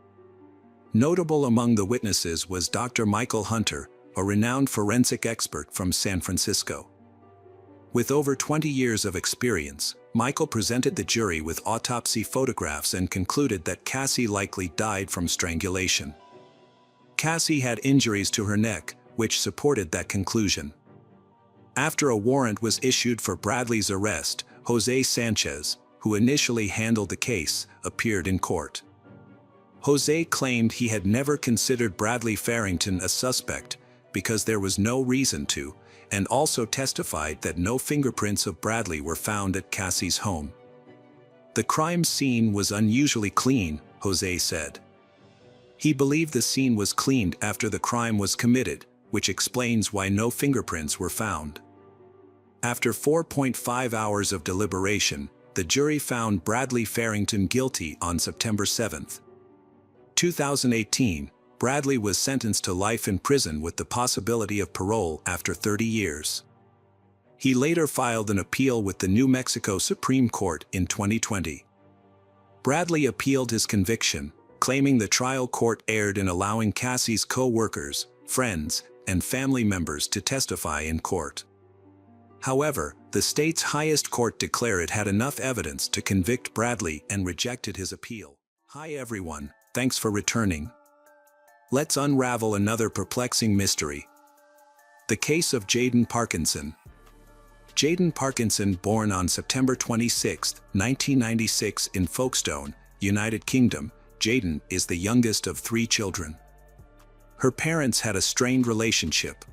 Speaker 1: Notable among the witnesses was Dr. Michael Hunter, a renowned forensic expert from San Francisco. With over 20 years of experience, Michael presented the jury with autopsy photographs and concluded that Cassie likely died from strangulation. Cassie had injuries to her neck, which supported that conclusion. After a warrant was issued for Bradley's arrest, Jose Sanchez, who initially handled the case, appeared in court. Jose claimed he had never considered Bradley Farrington a suspect because there was no reason to, and also testified that no fingerprints of Bradley were found at Cassie's home. The crime scene was unusually clean, Jose said. He believed the scene was cleaned after the crime was committed, which explains why no fingerprints were found. After 4.5 hours of deliberation, the jury found Bradley Farrington guilty on September 7, 2018. Bradley was sentenced to life in prison with the possibility of parole after 30 years. He later filed an appeal with the New Mexico Supreme Court in 2020. Bradley appealed his conviction, claiming the trial court erred in allowing Cassie's co-workers, friends, and family members to testify in court. However, the state's highest court declared it had enough evidence to convict Bradley and rejected his appeal. Hi everyone, thanks for returning. Let's unravel another perplexing mystery. The case of Jaden Parkinson. Jaden Parkinson, born on September 26, 1996 in Folkestone, United Kingdom, Jaden is the youngest of 3 children. Her parents had a strained relationship.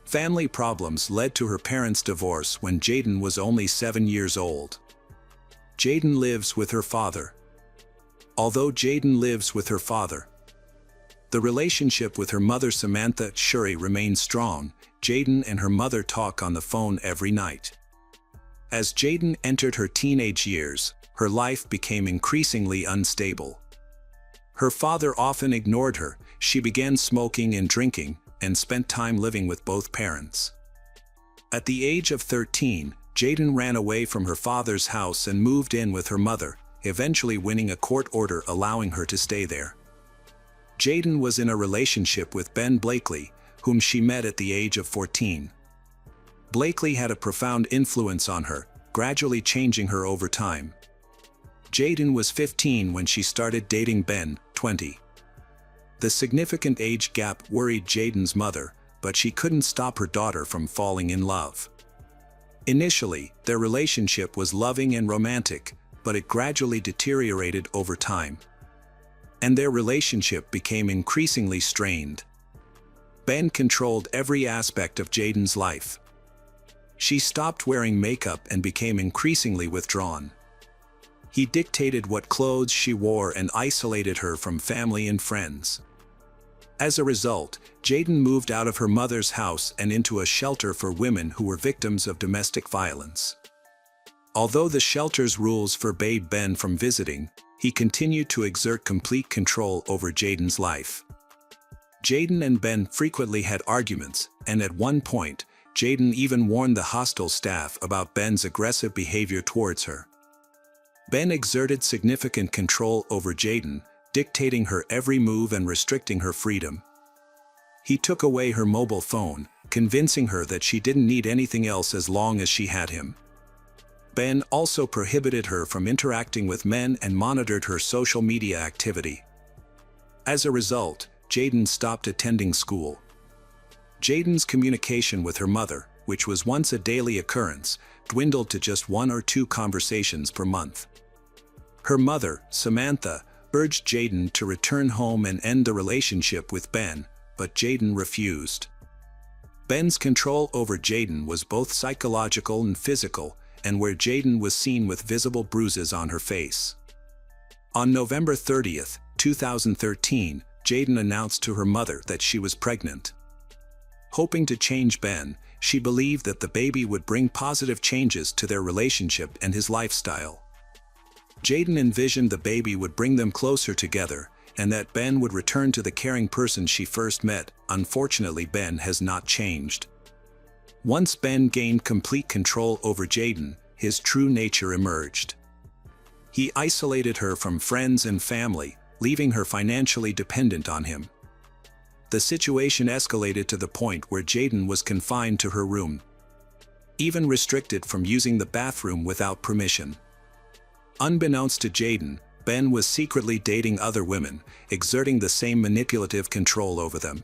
Speaker 1: Family problems led to her parents' divorce when Jaden was only 7 years old. Jaden lives with her father. Although Jaden lives with her father, the relationship with her mother Samantha Shuri remains strong. Jaden and her mother talk on the phone every night. As Jaden entered her teenage years, her life became increasingly unstable. Her father often ignored her, she began smoking and drinking, and spent time living with both parents. At the age of 13, Jaden ran away from her father's house and moved in with her mother, eventually winning a court order allowing her to stay there. Jaden was in a relationship with Ben Blakely, whom she met at the age of 14. Blakely had a profound influence on her, gradually changing her over time. Jaden was 15 when she started dating Ben, 20. The significant age gap worried Jaden's mother, but she couldn't stop her daughter from falling in love. Initially, their relationship was loving and romantic, but it gradually deteriorated over time. And their relationship became increasingly strained. Ben controlled every aspect of Jaden's life. She stopped wearing makeup and became increasingly withdrawn. He dictated what clothes she wore and isolated her from family and friends. As a result, Jaden moved out of her mother's house and into a shelter for women who were victims of domestic violence. Although the shelter's rules forbade Ben from visiting, he continued to exert complete control over Jaden's life. Jaden and Ben frequently had arguments, and at one point, Jaden even warned the hostel staff about Ben's aggressive behavior towards her. Ben exerted significant control over Jaden, dictating her every move and restricting her freedom. He took away her mobile phone, convincing her that she didn't need anything else as long as she had him. Ben also prohibited her from interacting with men and monitored her social media activity. As a result, Jaden stopped attending school. Jaden's communication with her mother, which was once a daily occurrence, dwindled to just 1 or 2 conversations per month. Her mother, Samantha, urged Jaden to return home and end the relationship with Ben, but Jaden refused. Ben's control over Jaden was both psychological and physical, and where Jaden was seen with visible bruises on her face. On November 30, 2013, Jaden announced to her mother that she was pregnant. Hoping to change Ben, she believed that the baby would bring positive changes to their relationship and his lifestyle. Jaden envisioned the baby would bring them closer together, and that Ben would return to the caring person she first met. Unfortunately, Ben has not changed. Once Ben gained complete control over Jayden, his true nature emerged. He isolated her from friends and family, leaving her financially dependent on him. The situation escalated to the point where Jayden was confined to her room, even restricted from using the bathroom without permission. Unbeknownst to Jayden, Ben was secretly dating other women, exerting the same manipulative control over them.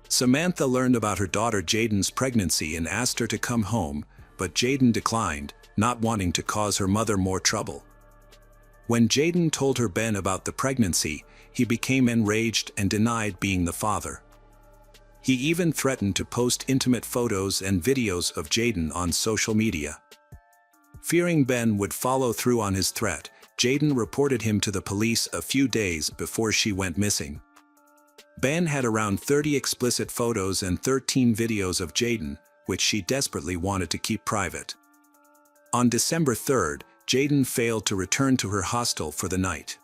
Speaker 1: Samantha learned about her daughter Jayden's pregnancy and asked her to come home, but Jayden declined, not wanting to cause her mother more trouble. When Jayden told her Ben about the pregnancy, he became enraged and denied being the father. He even threatened to post intimate photos and videos of Jayden on social media. Fearing Ben would follow through on his threat, Jayden reported him to the police a few days before she went missing. Ben had around 30 explicit photos and 13 videos of Jayden, which she desperately wanted to keep private. On December 3rd, Jayden failed to return to her hostel for the night.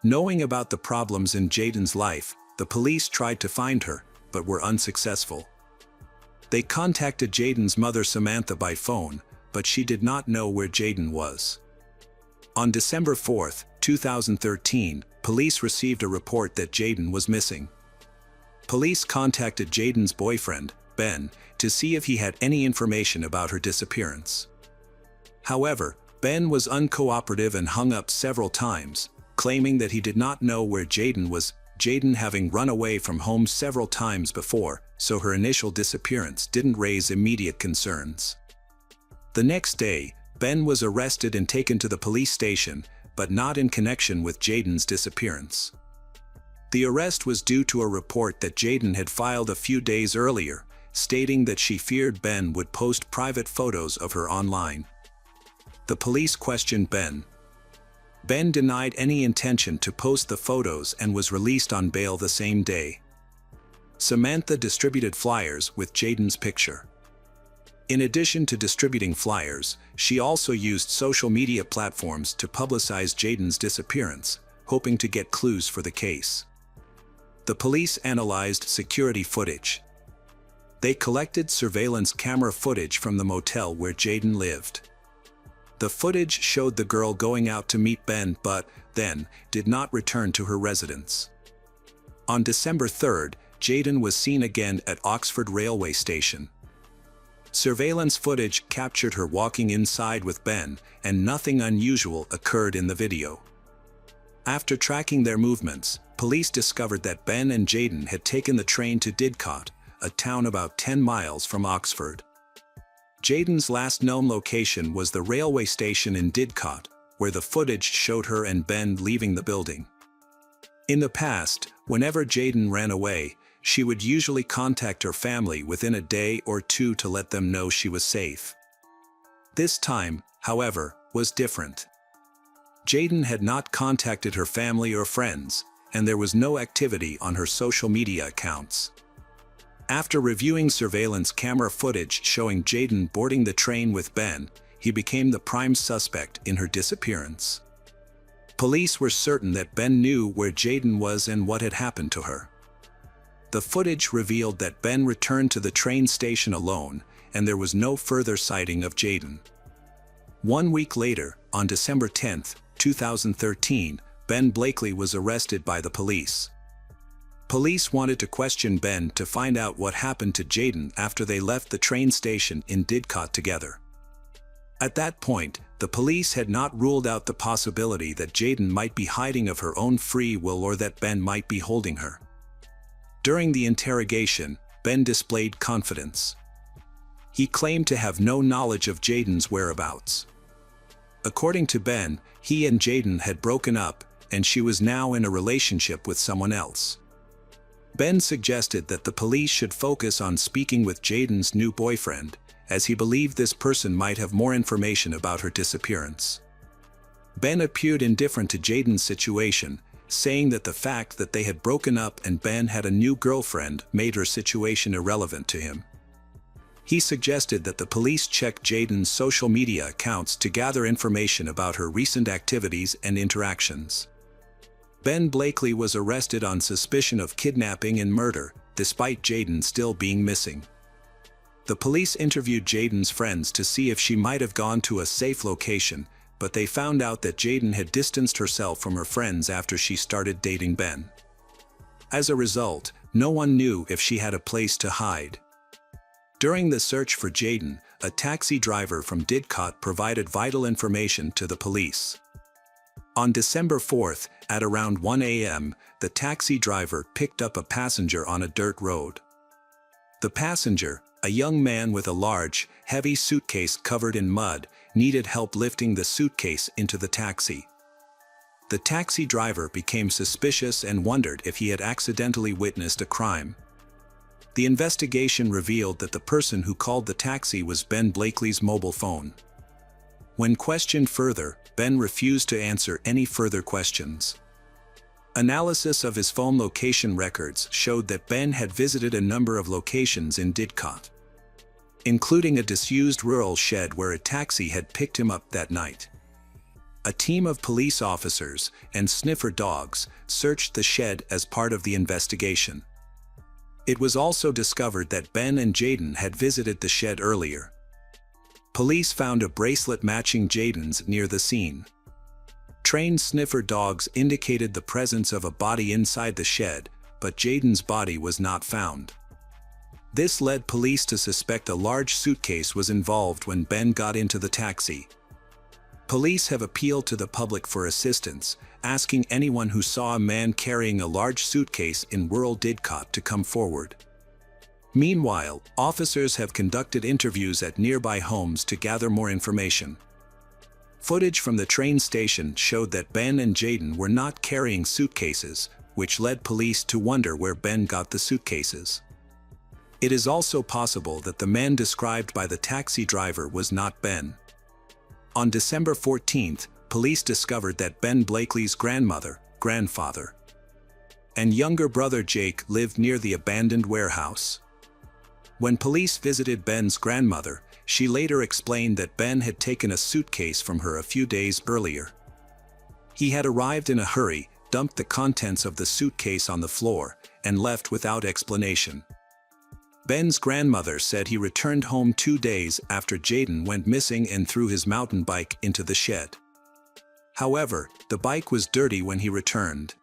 Speaker 1: Knowing about the problems in Jayden's life, the police tried to find her, but were unsuccessful. They contacted Jayden's mother Samantha by phone, but she did not know where Jayden was. On December 4, 2013, police received a report that Jayden was missing. Police contacted Jayden's boyfriend, Ben, to see if he had any information about her disappearance. However, Ben was uncooperative and hung up several times, claiming that he did not know where Jayden was, Jayden having run away from home several times before, so her initial disappearance didn't raise immediate concerns. The next day, Ben was arrested and taken to the police station, but not in connection with Jayden's disappearance. The arrest was due to a report that Jayden had filed a few days earlier, stating that she feared Ben would post private photos of her online. The police questioned Ben. Ben denied any intention to post the photos and was released on bail the same day. Samantha distributed flyers with Jayden's picture. In addition to distributing flyers, she also used social media platforms to publicize Jayden's disappearance, hoping to get clues for the case. The police analyzed security footage. They collected surveillance camera footage from the motel where Jayden lived. The footage showed the girl going out to meet Ben but, then, did not return to her residence. On December 3rd, Jayden was seen again at Oxford railway station. Surveillance footage captured her walking inside with Ben, and nothing unusual occurred in the video. After tracking their movements, police discovered that Ben and Jayden had taken the train to Didcot, a town about 10 miles from Oxford. Jayden's last known location was the railway station in Didcot, where the footage showed her and Ben leaving the building. In the past, whenever Jayden ran away, she would usually contact her family within a day or two to let them know she was safe. This time, however, was different. Jayden had not contacted her family or friends, and there was no activity on her social media accounts. After reviewing surveillance camera footage showing Jayden boarding the train with Ben, he became the prime suspect in her disappearance. Police were certain that Ben knew where Jayden was and what had happened to her. The footage revealed that Ben returned to the train station alone, and there was no further sighting of Jayden. 1 week later, on December 10, 2013, Ben Blakely was arrested by the police. Police wanted to question Ben to find out what happened to Jayden after they left the train station in Didcot together. At that point, the police had not ruled out the possibility that Jayden might be hiding of her own free will or that Ben might be holding her. During the interrogation, Ben displayed confidence. He claimed to have no knowledge of Jayden's whereabouts. According to Ben, he and Jayden had broken up, and she was now in a relationship with someone else. Ben suggested that the police should focus on speaking with Jayden's new boyfriend, as he believed this person might have more information about her disappearance. Ben appeared indifferent to Jayden's situation, saying that the fact that they had broken up and Ben had a new girlfriend made her situation irrelevant to him. He suggested that the police check Jayden's social media accounts to gather information about her recent activities and interactions. Ben Blakely was arrested on suspicion of kidnapping and murder, despite Jayden still being missing. The police interviewed Jayden's friends to see if she might have gone to a safe location, but they found out that Jayden had distanced herself from her friends after she started dating Ben. As a result, no one knew if she had a place to hide. During the search for Jayden, a taxi driver from Didcot provided vital information to the police. On December 4th, at around 1 a.m., the taxi driver picked up a passenger on a dirt road. The passenger, a young man with a large, heavy suitcase covered in mud, needed help lifting the suitcase into the taxi. The taxi driver became suspicious and wondered if he had accidentally witnessed a crime. The investigation revealed that the person who called the taxi was Ben Blakely's mobile phone. When questioned further, Ben refused to answer any further questions. Analysis of his phone location records showed that Ben had visited a number of locations in Didcot, including a disused rural shed where a taxi had picked him up that night. A team of police officers and sniffer dogs searched the shed as part of the investigation. It was also discovered that Ben and Jayden had visited the shed earlier. Police found a bracelet matching Jayden's near the scene. Trained sniffer dogs indicated the presence of a body inside the shed, but Jayden's body was not found. This led police to suspect a large suitcase was involved when Ben got into the taxi. Police have appealed to the public for assistance, asking anyone who saw a man carrying a large suitcase in rural Didcot to come forward. Meanwhile, officers have conducted interviews at nearby homes to gather more information. Footage from the train station showed that Ben and Jayden were not carrying suitcases, which led police to wonder where Ben got the suitcases. It is also possible that the man described by the taxi driver was not Ben. On December 14th, police discovered that Ben Blakely's grandmother, grandfather, and younger brother Jake lived near the abandoned warehouse. When police visited Ben's grandmother, she later explained that Ben had taken a suitcase from her a few days earlier. He had arrived in a hurry, dumped the contents of the suitcase on the floor, and left without explanation. Ben's grandmother said he returned home 2 days after Jayden went missing and threw his mountain bike into the shed. However, the bike was dirty when he returned.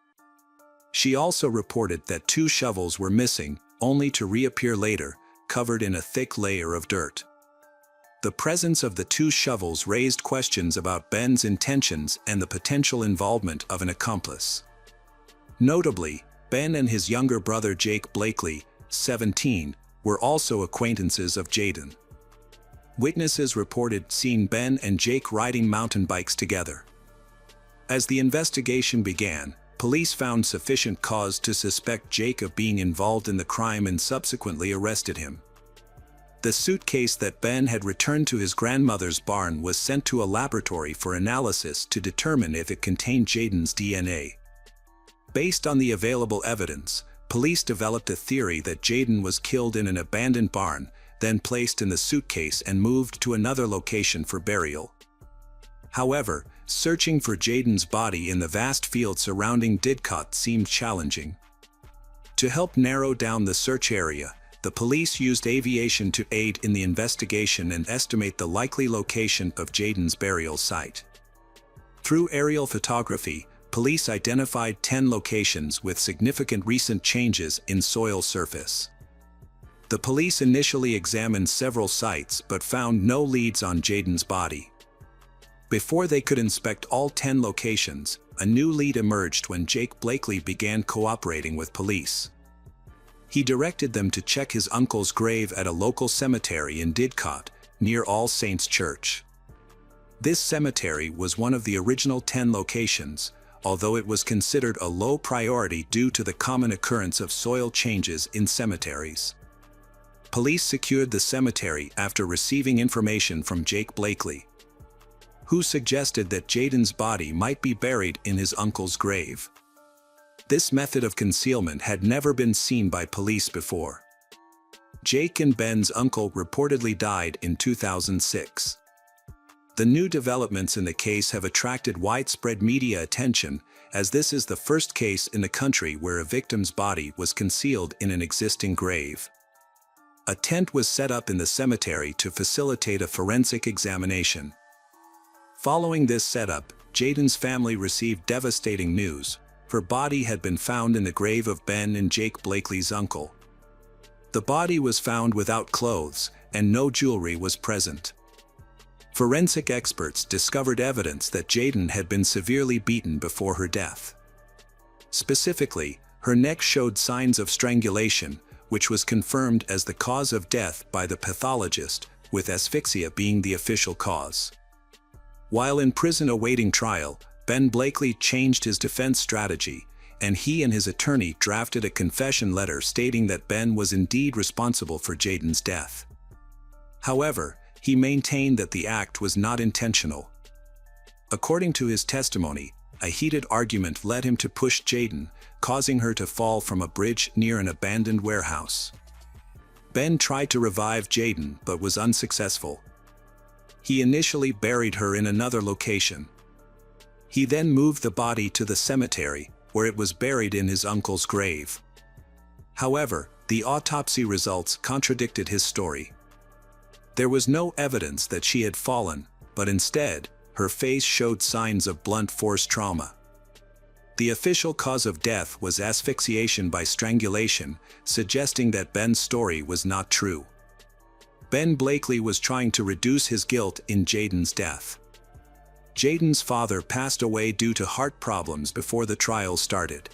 Speaker 1: She also reported that 2 shovels were missing, only to reappear later, covered in a thick layer of dirt. The presence of the 2 shovels raised questions about Ben's intentions and the potential involvement of an accomplice. Notably, Ben and his younger brother Jake Blakely, 17, were also acquaintances of Jayden. Witnesses reported seeing Ben and Jake riding mountain bikes together. As the investigation began, police found sufficient cause to suspect Jake of being involved in the crime and subsequently arrested him. The suitcase that Ben had returned to his grandmother's barn was sent to a laboratory for analysis to determine if it contained Jayden's DNA. Based on the available evidence, police developed a theory that Jayden was killed in an abandoned barn, then placed in the suitcase and moved to another location for burial. However, searching for Jayden's body in the vast field surrounding Didcot seemed challenging. To help narrow down the search area, the police used aviation to aid in the investigation and estimate the likely location of Jayden's burial site. Through aerial photography, police identified 10 locations with significant recent changes in soil surface. The police initially examined several sites but found no leads on Jayden's body. Before they could inspect all 10 locations, a new lead emerged when Jake Blakely began cooperating with police. He directed them to check his uncle's grave at a local cemetery in Didcot, near All Saints Church. This cemetery was one of the original 10 locations, although it was considered a low priority due to the common occurrence of soil changes in cemeteries. Police secured the cemetery after receiving information from Jake Blakely, who suggested that Jayden's body might be buried in his uncle's grave. This method of concealment had never been seen by police before. Jake and Ben's uncle reportedly died in 2006. The new developments in the case have attracted widespread media attention, as this is the first case in the country where a victim's body was concealed in an existing grave. A tent was set up in the cemetery to facilitate a forensic examination. Following this setup, Jaden's family received devastating news. Her body had been found in the grave of Ben and Jake Blakely's uncle. The body was found without clothes, and no jewelry was present. Forensic experts discovered evidence that Jaden had been severely beaten before her death. Specifically, her neck showed signs of strangulation, which was confirmed as the cause of death by the pathologist, with asphyxia being the official cause. While in prison awaiting trial, Ben Blakely changed his defense strategy, and he and his attorney drafted a confession letter stating that Ben was indeed responsible for Jaden's death. However, he maintained that the act was not intentional. According to his testimony, a heated argument led him to push Jaden, causing her to fall from a bridge near an abandoned warehouse. Ben tried to revive Jaden but was unsuccessful. He initially buried her in another location. He then moved the body to the cemetery, where it was buried in his uncle's grave. However, the autopsy results contradicted his story. There was no evidence that she had fallen, but instead, her face showed signs of blunt force trauma. The official cause of death was asphyxiation by strangulation, suggesting that Ben's story was not true. Ben Blakely was trying to reduce his guilt in Jaden's death. Jaden's father passed away due to heart problems before the trial started.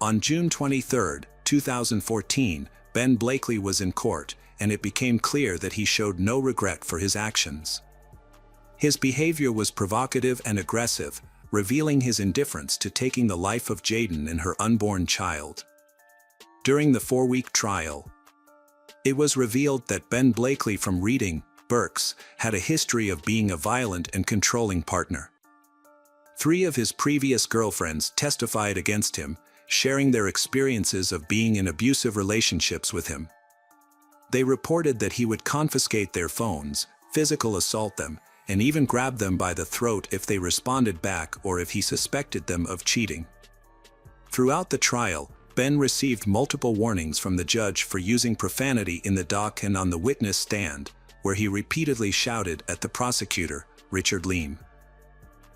Speaker 1: On June 23, 2014, Ben Blakely was in court, and it became clear that he showed no regret for his actions. His behavior was provocative and aggressive, revealing his indifference to taking the life of Jaden and her unborn child. During the 4-week trial, it was revealed that Ben Blakely from Reading, Berks, had a history of being a violent and controlling partner. 3 of his previous girlfriends testified against him, sharing their experiences of being in abusive relationships with him. They reported that he would confiscate their phones, physical assault them, and even grab them by the throat if they responded back or if he suspected them of cheating. Throughout the trial, Ben received multiple warnings from the judge for using profanity in the dock and on the witness stand, where he repeatedly shouted at the prosecutor, Richard Leam.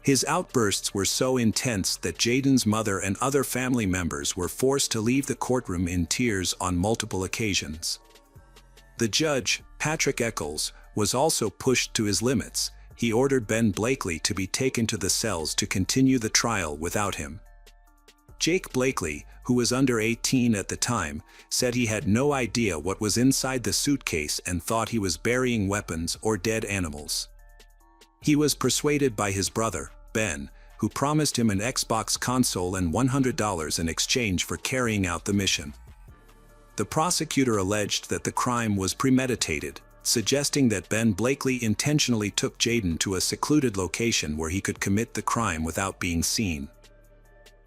Speaker 1: His outbursts were so intense that Jaden's mother and other family members were forced to leave the courtroom in tears on multiple occasions. The judge, Patrick Eccles, was also pushed to his limits. He ordered Ben Blakely to be taken to the cells to continue the trial without him. Jake Blakely, who was under 18 at the time, said he had no idea what was inside the suitcase and thought he was burying weapons or dead animals. He was persuaded by his brother, Ben, who promised him an Xbox console and $100 in exchange for carrying out the mission. The prosecutor alleged that the crime was premeditated, suggesting that Ben Blakely intentionally took Jaden to a secluded location where he could commit the crime without being seen.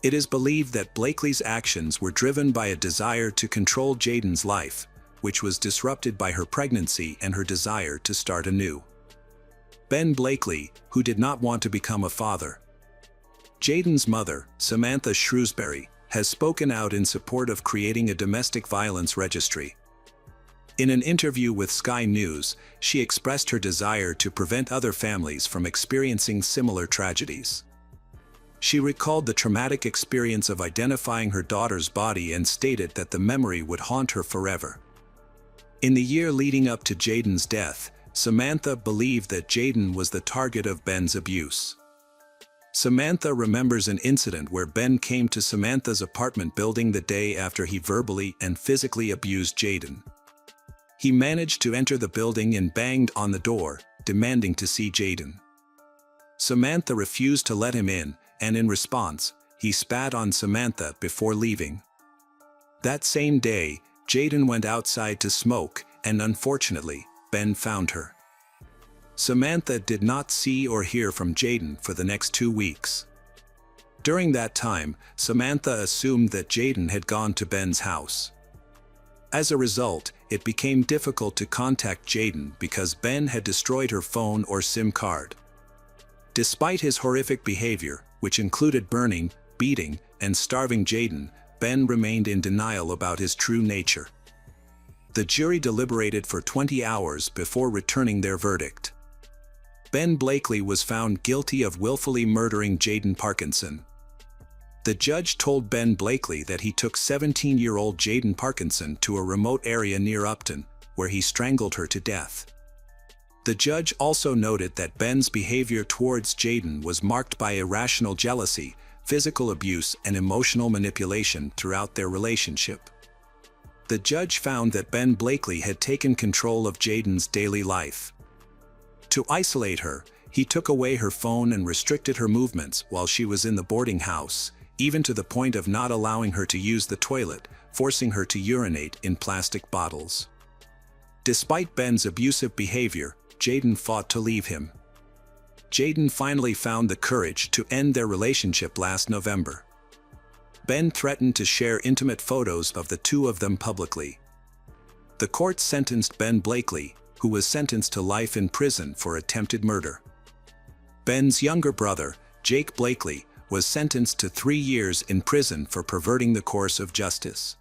Speaker 1: It is believed that Blakely's actions were driven by a desire to control Jaden's life, which was disrupted by her pregnancy and her desire to start anew. Ben Blakely, who did not want to become a father. Jaden's mother, Samantha Shrewsbury, has spoken out in support of creating a domestic violence registry. In an interview with Sky News, she expressed her desire to prevent other families from experiencing similar tragedies. She recalled the traumatic experience of identifying her daughter's body and stated that the memory would haunt her forever. In the year leading up to Jaden's death, Samantha believed that Jaden was the target of Ben's abuse. Samantha remembers an incident where Ben came to Samantha's apartment building the day after he verbally and physically abused Jaden. He managed to enter the building and banged on the door, demanding to see Jaden. Samantha refused to let him in, and in response, he spat on Samantha before leaving. That same day, Jaden went outside to smoke, and unfortunately, Ben found her. Samantha did not see or hear from Jaden for the next 2 weeks. During that time, Samantha assumed that Jaden had gone to Ben's house. As a result, it became difficult to contact Jaden because Ben had destroyed her phone or SIM card. Despite his horrific behavior, which included burning, beating and starving Jayden, Ben remained in denial about his true nature. The jury deliberated for 20 hours before returning their verdict. Ben Blakely was found guilty of willfully murdering Jayden Parkinson. The judge told Ben Blakely that he took 17-year-old Jayden Parkinson to a remote area near Upton, where he strangled her to death. The judge also noted that Ben's behavior towards Jayden was marked by irrational jealousy, physical abuse, and emotional manipulation throughout their relationship. The judge found that Ben Blakely had taken control of Jayden's daily life. To isolate her, he took away her phone and restricted her movements while she was in the boarding house, even to the point of not allowing her to use the toilet, forcing her to urinate in plastic bottles. Despite Ben's abusive behavior, Jayden fought to leave him. Jayden finally found the courage to end their relationship last November. Ben threatened to share intimate photos of the two of them publicly. The court sentenced Ben Blakely, who was sentenced to life in prison for attempted murder. Ben's younger brother, Jake Blakely, was sentenced to 3 years in prison for perverting the course of justice.